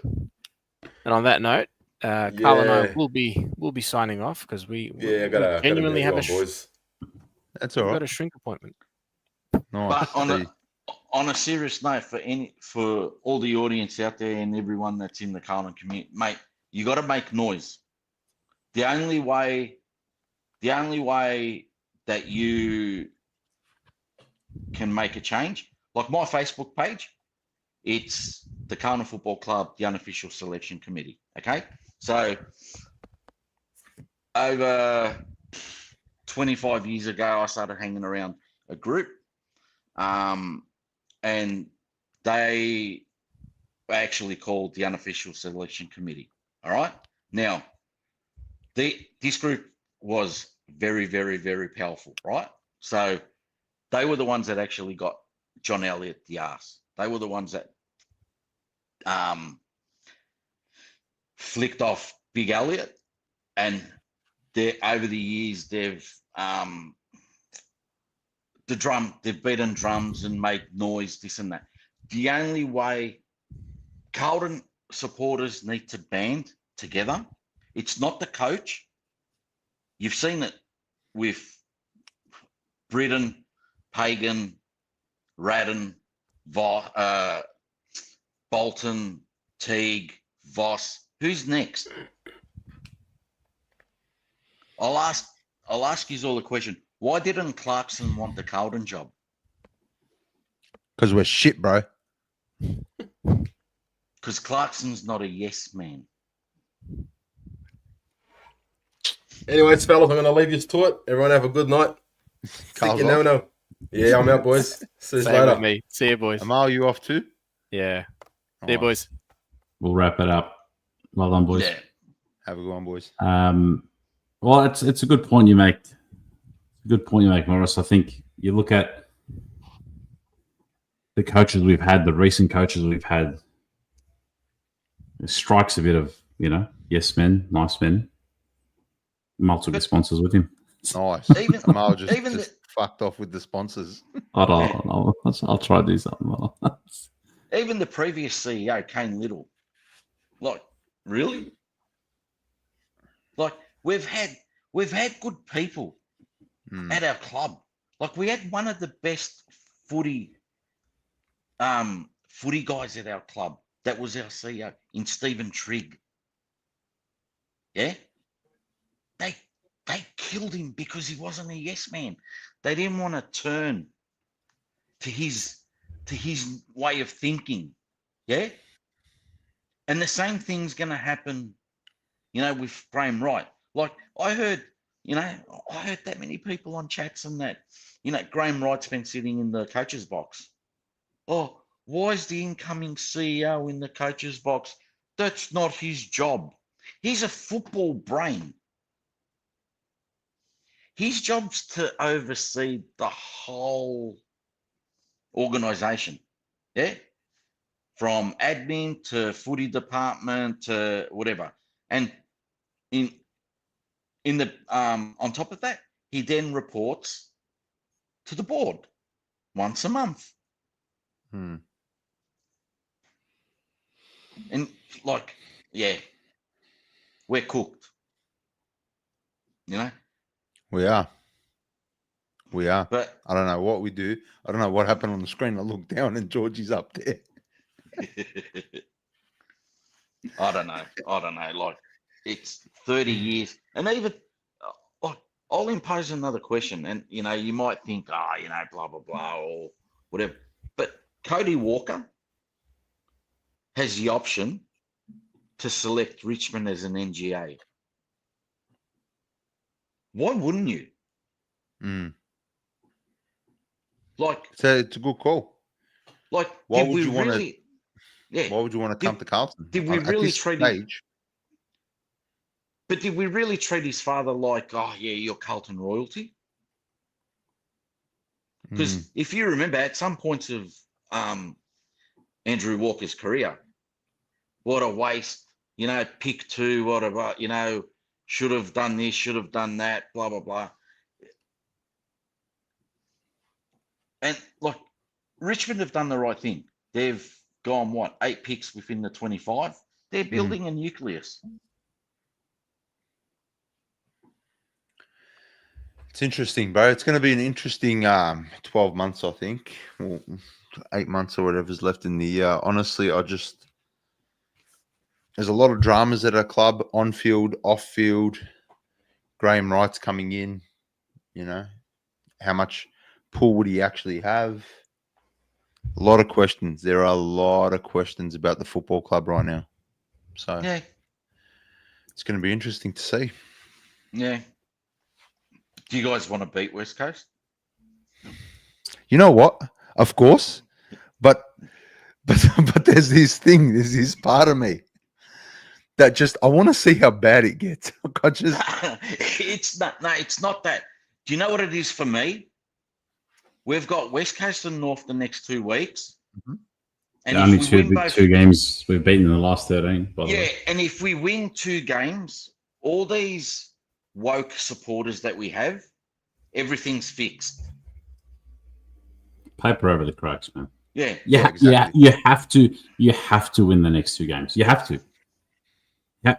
And on that note, Carl and I will be signing off because we genuinely have boys. That's all right. We've got a shrink appointment. Nice. But on a serious note, for all the audience out there and everyone that's in the Carlton community, mate, you got to make noise. The only way that you can make a change, like my Facebook page, it's the Carlton Football Club, the unofficial selection committee. Okay, so over 25 years ago, I started hanging around a group, and they were actually called the unofficial selection committee. All right, now this group was very, very, very powerful, right? So they were the ones that actually got John Elliott the arse. They were the ones that flicked off Big Elliott, and over the years they've beaten drums and made noise, this and that. The only way Carlton supporters need to band together, it's not the coach. You've seen it with Britton, Pagan, Radden, Bolton, Teague, Voss. Who's next? I'll ask you all a question. Why didn't Clarkson want the Carlton job? Because we're shit, bro. Because Clarkson's not a yes man. Anyways, fellas, I'm going to leave you to it. Everyone have a good night. Carl's You never off. know. Yeah, I'm out, boys. See you Same later. with me. See you, boys. Amal, you off too? Yeah. All See you, right. boys. We'll wrap it up. Well done, boys. Yeah. Have a good one, boys. Well, it's a good point you make. Good point you make, Morris. I think you look at the coaches we've had, the recent coaches we've had. It strikes a bit of, yes men, nice men. Multiple sponsors with him. Nice. Even- Amal just even fucked off with the sponsors. I'll try to do something. Even the previous CEO, Kane Little. Like, really? Like, we've had good people at our club. Like, we had one of the best footy guys at our club. That was our CEO in Stephen Trigg. Yeah? They killed him because he wasn't a yes man. They didn't want to turn to his way of thinking. Yeah? And the same thing's going to happen, with Graham Wright. Like, I heard that many people on chats and that, Graham Wright's been sitting in the coach's box. Oh, why is the incoming CEO in the coach's box? That's not his job. He's a football brain. His job's to oversee the whole organisation. Yeah? From admin to footy department to whatever. And in the on top of that, he then reports to the board once a month. And like, yeah, we're cooked. We are. But I don't know what we do. I don't know what happened on the screen. I looked down and Georgie's up there. I don't know. Like, it's 30 years. And even, I'll impose another question. And, you might think, blah, blah, blah, or whatever. But Cody Walker has the option to select Richmond as an NGA. Why wouldn't you? Like, So it's a good call. Like, Why did would we you want really? to? Yeah. Why would you want to come to Carlton? Did we At really this treat him? stage? But did we really treat his father like, oh yeah, you're Carlton royalty? Because if you remember, at some points of Andrew Walker's career, what a waste! Pick two, whatever. Should have done this, should have done that, blah blah blah. And like, Richmond have done the right thing. They've gone 8 picks within the 25. They're building a nucleus. It's interesting, bro. It's going to be an interesting 12 months, I think. Or 8 months or whatever's left in the year. Honestly, there's a lot of dramas at our club, on field, off field. Graham Wright's coming in. How much pull would he actually have? A lot of questions. There are a lot of questions about the football club right now. So yeah, it's going to be interesting to see. Yeah. Do you guys want to beat West Coast? You know what? Of course. But there's this thing, there's this part of me that just, I want to see how bad it gets. It's not that. Do you know what it is for me? We've got West Coast and North the next 2 weeks. And only two games we've beaten in the last 13. By the way. And if we win 2 games, all these woke supporters that we have, everything's fixed. Paper over the cracks, man. Yeah. Exactly. You have to win the next 2 games. You have to.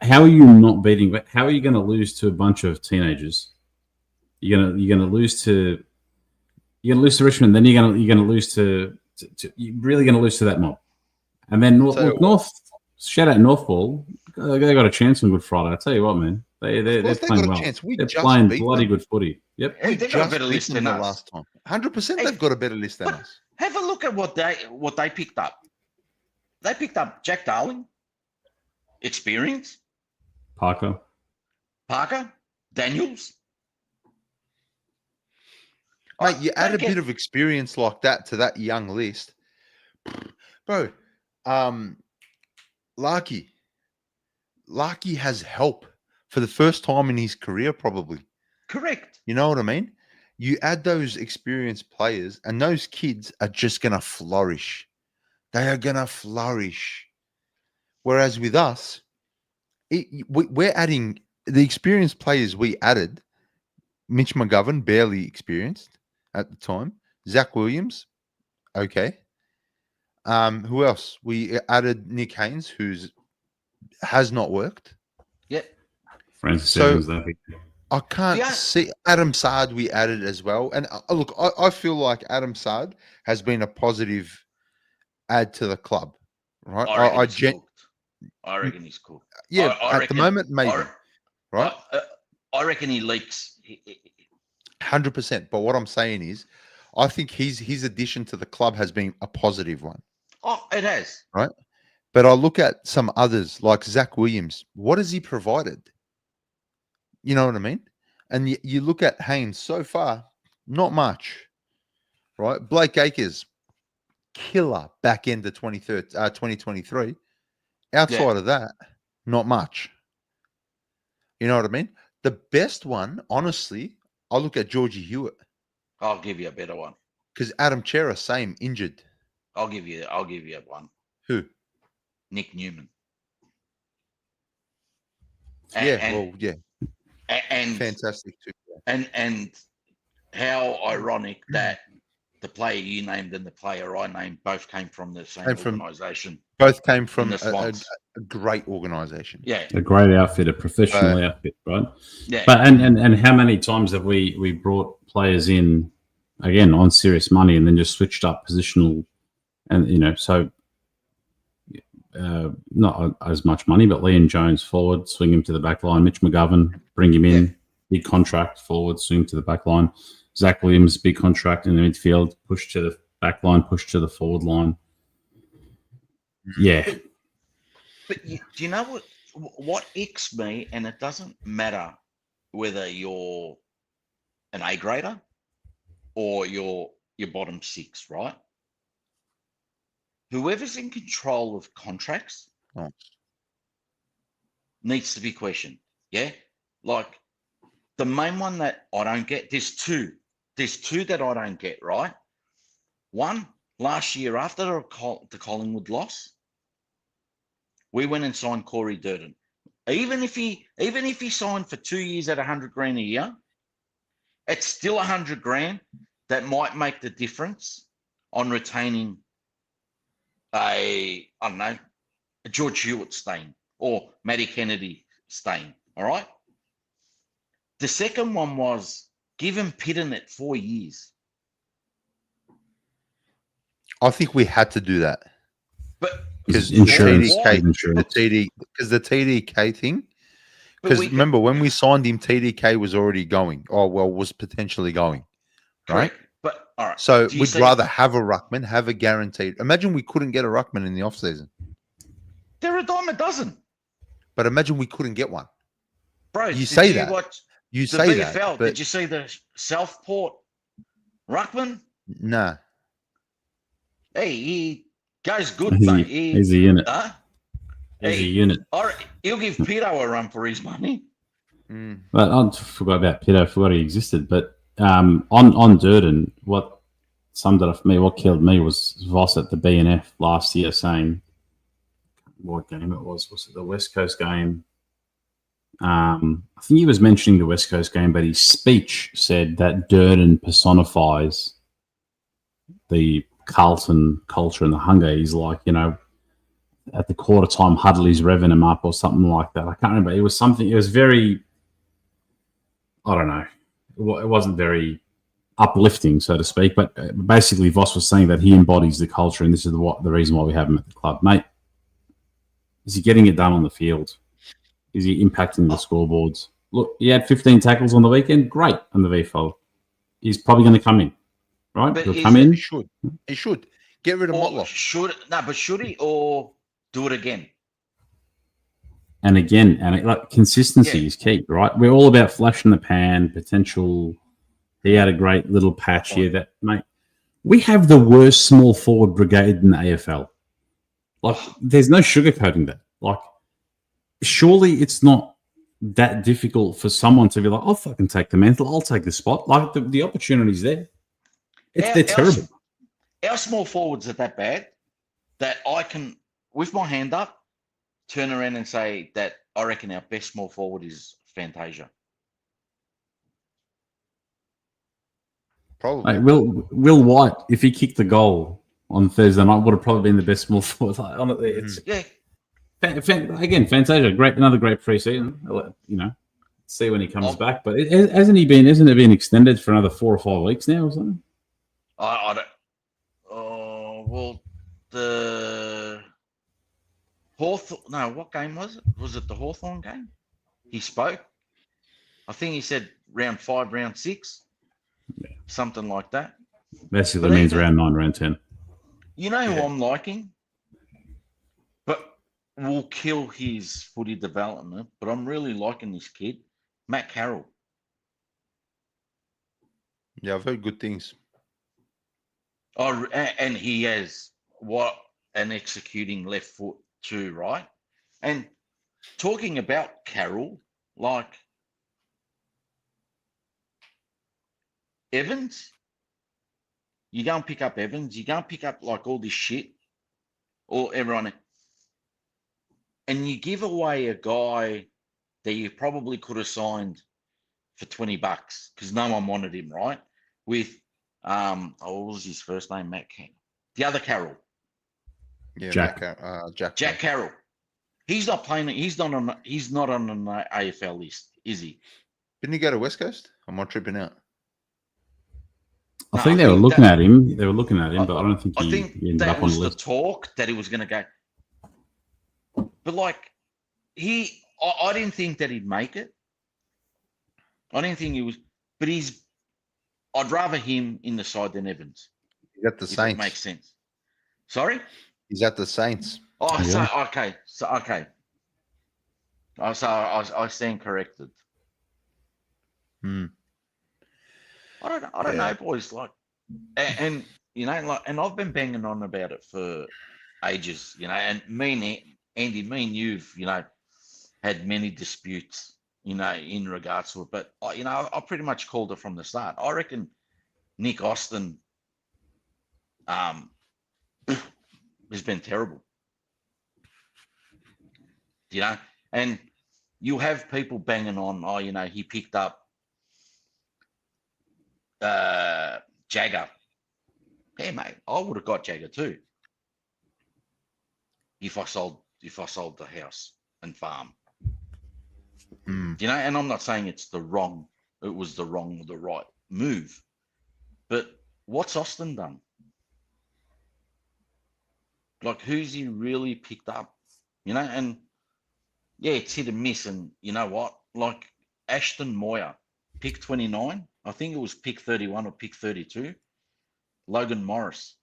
How are you not beating? How are you going to lose to a bunch of teenagers? You're gonna lose to Richmond. Then you're gonna lose to you're really gonna lose to that mob. And then North. Shout out Northball. They got a chance on Good Friday. I tell you what, man. They're playing well. They're playing bloody good footy. Yep. Hey, they got a better list than us last time. 100%. They've got a better list than us. Have a look at what they picked up. They picked up Jack Darling, experience, Parker. Daniels. Mate, you add a bit of experience like that to that young list. Bro, Larky has help for the first time in his career, probably. Correct. You know what I mean? You add those experienced players, and those kids are just going to flourish. They are going to flourish. Whereas with us, we're adding the experienced players we added. Mitch McGovern, barely experienced at the time. Zach Williams, okay. Who else? We added Nick Haynes, who's has not worked. Yep. Francis So Evans, I think. I can't see Adam Saad we added as well. And look, I feel like Adam Saad has been a positive add to the club, right? I reckon he's cool. Yeah, I at the moment, maybe. Right? I reckon he leaks. 100%. But what I'm saying is, I think his addition to the club has been a positive one. Oh, it has. Right? But I look at some others like Zach Williams. What has he provided? You know what I mean? And you look at Haynes so far, not much. Right? Blake Acres, killer back end of 2023. Outside of that, not much. You know what I mean? The best one, honestly, I look at Georgie Hewitt. I'll give you a better one. Because Adam Chera, same, injured. I'll give you one. Who? Nick Newman. And fantastic too. And how ironic that the player you named and the player I named both came from the same organisation. Both came from a great organisation. Yeah, a great outfit, a professional outfit, right? Yeah. But and how many times have we brought players in again on serious money and then just switched up positional, and so not as much money, but Liam Jones forward, swing him to the back line. Mitch McGovern, bring him in, big contract forward, swing to the back line. Zach Williams, big contract in the midfield, push to the back line, push to the forward line. Yeah. But do you know what icks me? And it doesn't matter whether you're an A grader or you're your bottom six, right? Whoever's in control of contracts needs to be questioned. Yeah, like the main one that I don't get. There's two that I don't get. Right. One, last year after the Collingwood loss, we went and signed Corey Durden. Even if he signed for 2 years at $100,000 a year, it's still $100,000 that might make the difference on retaining a George Hewitt stain or Matty Kennedy stain. All right. The second one was give him Pitton at 4 years. I think we had to do that. But because the TDK thing. Because remember, when we signed him, TDK was already going. Was potentially going. Right? Correct. But all right. So we'd rather have a ruckman, have a guaranteed. Imagine we couldn't get a ruckman in the off season. They're a dime a dozen. But imagine we couldn't get one. Bro, you say that. You say VFL, that. But did you see the Southport ruckman? Nah. Hey, he goes good, mate. He's a unit. He's a unit. He'll give Pito a run for his money. But I forgot about Pito. I forgot he existed. But on Durden, what summed it up for me, what killed me was Voss at the BNF last year saying what game it was. Was it the West Coast game? I think he was mentioning the West Coast game, but his speech said that Durden personifies the Carlton culture and the hunger. He's like, at the quarter time, Huddley's revving him up or something like that. I can't remember. It was something, it was very, I don't know. It wasn't very uplifting, so to speak, but basically Voss was saying that he embodies the culture and this is the reason why we have him at the club. Mate, is he getting it done on the field? Is he impacting the scoreboards? Look, he had 15 tackles on the weekend. Great on the VFL. He's probably going to come in. right? But He'll is come it- in. He should. He should. Get rid of Or Motlop. should he or do it again? And again, and like consistency Yeah. is key, right? We're all about flash in the pan, potential. He had a great little patch here that, mate, we have the worst small forward brigade in the AFL. Like, there's no sugarcoating that. Like, surely it's not that difficult for someone to be like, I'll fucking take the mantle, I'll take the spot. Like, the opportunity's there. They're terrible. Our small forwards are that bad that I can, with my hand up, turn around and say that I reckon our best small forward is Fantasia. Probably. Mate, Will White, if he kicked the goal on Thursday night, would have probably been the best small forward. Like, honestly, it's Yeah. Again, Fantasia, another great preseason. You know, see when he comes back. But hasn't it been extended for another 4 or 5 weeks now or something? I don't. Oh well, the Hawthorn. No, what game was it? Was it the Hawthorn game? He spoke. I think he said round 5, round 6, something like that. Basically But means even- round 9, round 10. You know who I'm liking, but will kill his footy development. But I'm really liking this kid, Matt Carroll. Yeah, I've heard good things. Oh, and he has what an executing left foot too, right? And talking about Carroll, like Evans, you go and pick up Evans, you go and pick up like all this shit, or everyone, and you give away a guy that you probably could have signed for $20 because no one wanted him, right? With what was his first name? The other Carroll. Yeah, Jack. Jack Carroll. He's not playing. He's not on an AFL list, is he? Didn't he go to West Coast? Am I tripping out? I No, think they were looking at him. They were looking at him, but I don't think I he think ended that up on was the the list. talk that he was going to go. But like I didn't think that he'd make it. I didn't think he was. But I'd rather him in the side than Evans. He's at the if Saints. It makes sense. Sorry. He's at the Saints. Oh, Yeah. so okay. I stand corrected. Hmm. I don't know, boys. Like, and you know, like, and I've been banging on about it for ages. You know, and Andy, me and you've, you know, had many disputes, you know, in regards to it. But you know, I pretty much called it from the start. I reckon Nick Austin, has been terrible. You know, and you have people banging on. Oh, you know, he picked up Jagger. Yeah, mate, I would have got Jagger too if I sold the house and farm. Hmm. You know, and I'm not saying it was the right move, but what's Austin done? Like, who's he really picked up? You know, and yeah, it's hit and miss. And you know what? Like Ashton Moyer, pick 29. I think it was pick 31 or pick 32. Logan Morris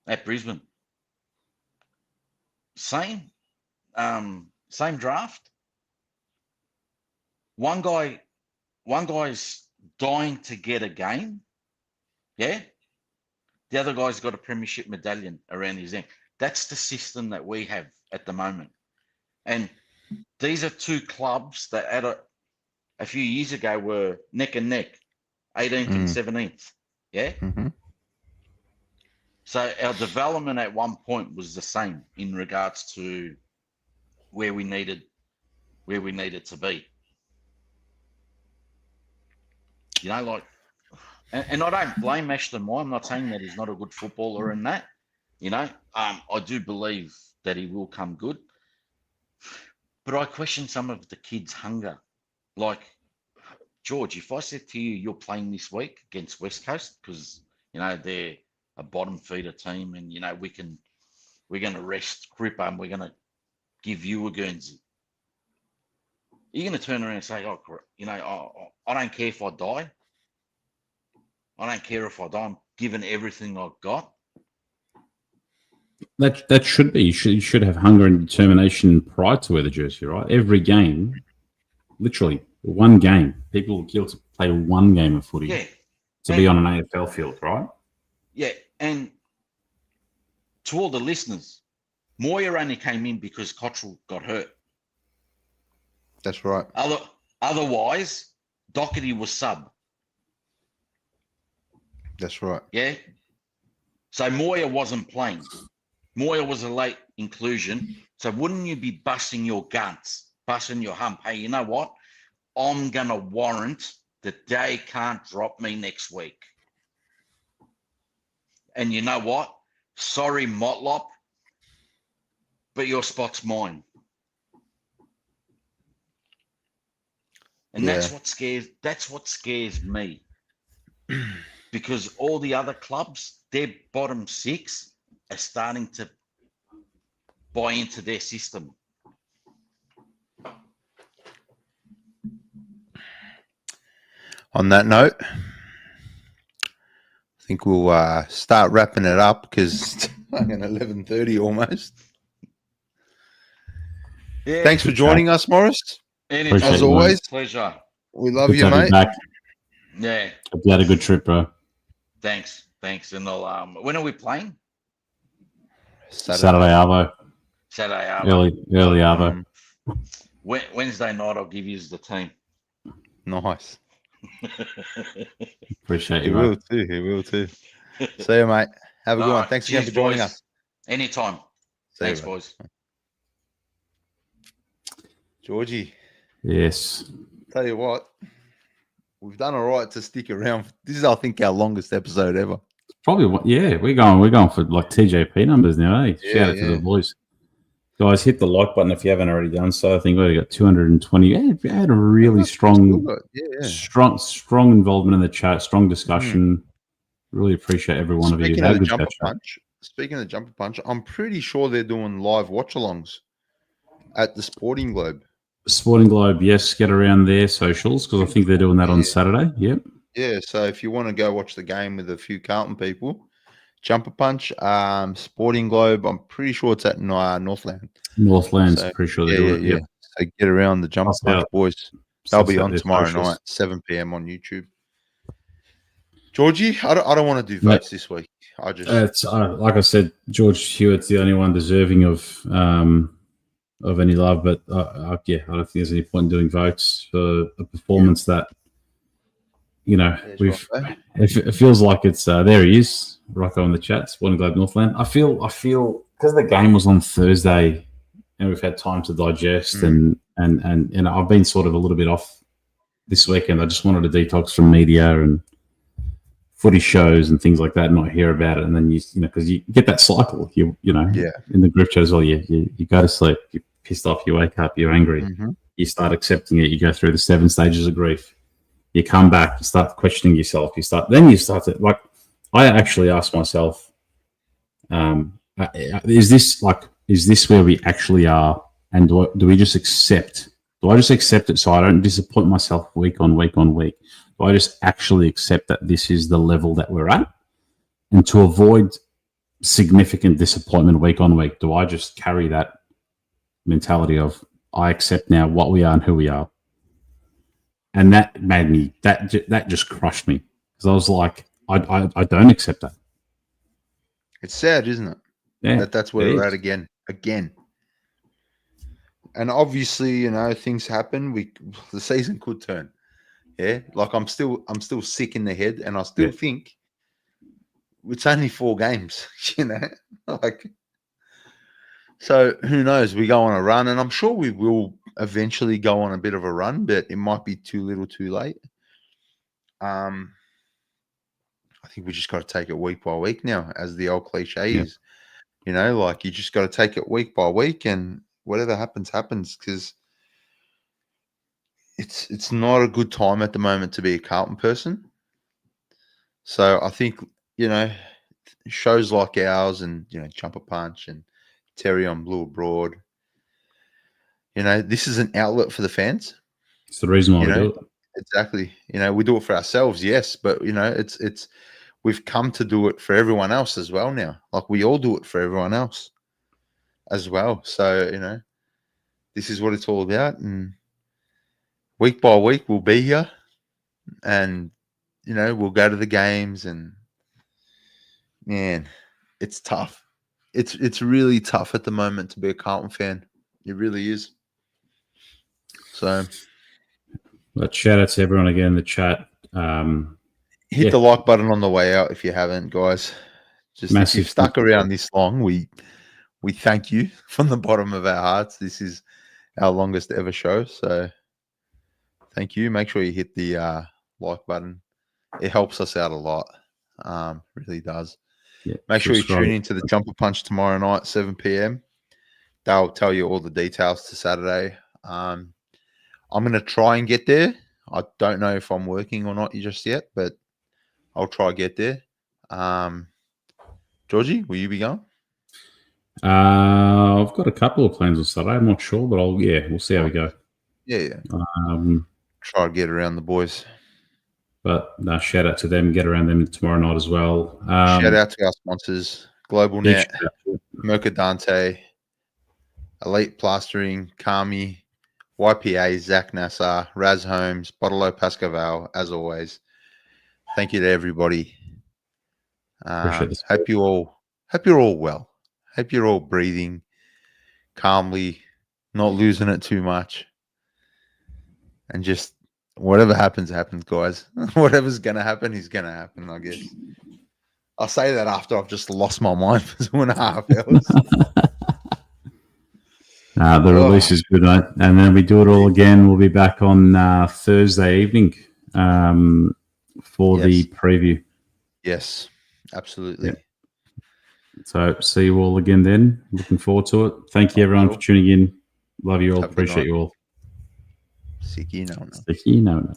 at Brisbane. Same draft. One guy's dying to get a game. Yeah. The other guy's got a premiership medallion around his neck. That's the system that we have at the moment. And these are two clubs that at a few years ago were neck and neck, 18th and 17th. Yeah. Mm-hmm. So our development at one point was the same in regards to where we needed to be. You know, like, and I don't blame Ashton Moore. I'm not saying that he's not a good footballer in that. You know, I do believe that he will come good. But I question some of the kids' hunger. Like, George, if I said to you, you're playing this week against West Coast because, you know, they're a bottom feeder team and, you know, we're going to rest Cripper and we're going to give you a Guernsey. You're going to turn around and say, oh, you know, I don't care if I die. I don't care if I die. I'm giving everything I've got. That should be. You should have hunger and determination pride to wear the jersey, right? Every game, literally one game. People will kill to play one game of footy to be on an AFL field, right? Yeah, and to all the listeners, Moyer only came in because Cottrell got hurt. That's right. Otherwise, Doherty was sub. That's right. Yeah. So Moyer wasn't playing. Moyer was a late inclusion. So wouldn't you be busting your guts, busting your hump? Hey, you know what? I'm going to warrant that they can't drop me next week. And you know what? Sorry, Motlop, but your spot's mine. And that's what scares me. Because all the other clubs, their bottom six are starting to buy into their system. On that note, I think we'll start wrapping it up because it's fucking 11:30 almost. Yeah. Thanks for joining us, Morris. Anytime, as always. Pleasure. We love Good you, to have mate. back. Yeah. Hope you had a good trip, bro. Thanks. And I'll, when are we playing? Saturday Arvo. Saturday Arvo. Early Arvo. Wednesday night, I'll give you the team. Nice. Appreciate He you, will mate. too. He will too. See you, mate. Have a good one. Thanks again for joining us. Anytime. See you, Thanks, mate. boys. Georgie. Yes. Tell you what, we've done all right to stick around. This is, I think, our longest episode ever. Probably, we're going for like TJP numbers now, eh? Shout out to the boys. Guys, hit the like button if you haven't already done so. I think we got 220. Yeah, we had a really strong involvement in the chat, strong discussion. Really appreciate every one of you. Speaking of the Jumper Punch, I'm pretty sure they're doing live watch-alongs at the Sporting Globe. Sporting Globe, yes, get around their socials because I think they're doing that on Saturday. Yep. Yeah, so if you want to go watch the game with a few Carlton people, Jumper Punch, Sporting Globe, I'm pretty sure it's at Northland. Northland's So, pretty sure they do it. Yep. So get around the Jumper Punch boys. They'll be on tomorrow socials. night, 7 p.m. on YouTube. Georgie, I don't want to do votes this week. I just it's like I said, George Hewitt's the only one deserving of any love, but I don't think there's any point in doing votes for a performance that it feels like it's there. He is Rocco in the chat, Sporting Globe Northland. I feel because the game was on Thursday and we've had time to digest and I've been sort of a little bit off this weekend. I just wanted to detox from media and footy shows and things like that and not hear about it. And then because you get that cycle, in the group shows, you go to sleep, you're pissed off, you wake up, you're angry, you start accepting it, you go through the 7 stages of grief, you come back, you start questioning yourself, you start to, like, I actually ask myself, is this where we actually are? And do we just accept? Do I just accept it so I don't disappoint myself week on week on week? Do I just actually accept that this is the level that we're at? And to avoid significant disappointment week on week, do I just carry that mentality of I accept now what we are and who we are? And that made me, that just crushed me because I was like, I don't accept that. It's sad, isn't it? Yeah, that's where we're at again. And obviously, things happen. The season could turn. Yeah, like I'm still sick in the head, and I still think it's only 4 games. So who knows? We go on a run, and I'm sure we will eventually go on a bit of a run, but it might be too little, too late. I think we just got to take it week by week now, as the old cliche is. Like you just got to take it week by week, and whatever happens, happens. Because it's not a good time at the moment to be a Carlton person. So I think, shows like ours and, Jumper Punch and Terry on Blue Abroad, this is an outlet for the fans. It's the reason why we do it. Exactly. You know, we do it for ourselves, yes, but you know, it's we've come to do it for everyone else as well now. Like we all do it for everyone else as well. So, you know, this is what it's all about. And week by week we'll be here and you know, we'll go to the games and man, it's tough. It's really tough at the moment to be a Carlton fan. It really is. So But shout out to everyone again in the chat. hit the like button on the way out if you haven't, guys. Just if you've stuck around this long, we thank you from the bottom of our hearts. This is our longest ever show, so thank you. Make sure you hit the like button. It helps us out a lot. Really does. Yeah, Make sure you tune into the Jumper Punch tomorrow night, 7 p.m. They'll tell you all the details to Saturday. I'm going to try and get there. I don't know if I'm working or not just yet, but I'll try to get there. Georgie, will you be going? I've got a couple of plans on Saturday. I'm not sure, but we'll see how we go. Yeah. Try to get around the boys. But shout out to them. Get around them tomorrow night as well. Shout out to our sponsors: Global Net, Mercadante, Elite Plastering, Kami, YPA, Zach Nassar, Raz Holmes, Bottle Pascaval. As always, thank you to everybody. Hope you're all well. Hope you're all breathing calmly, not losing it too much, and just whatever happens, guys. Whatever's gonna happen is gonna happen, I guess. I'll say that after I've just lost my mind for 2.5 hours. The release is good, mate. And then we do it all again. We'll be back on Thursday evening for the preview. Yes, absolutely. Yeah. So see you all again then. Looking forward to it. Thank you everyone for tuning in. Love you all. Appreciate you all. Siki no. Siki no.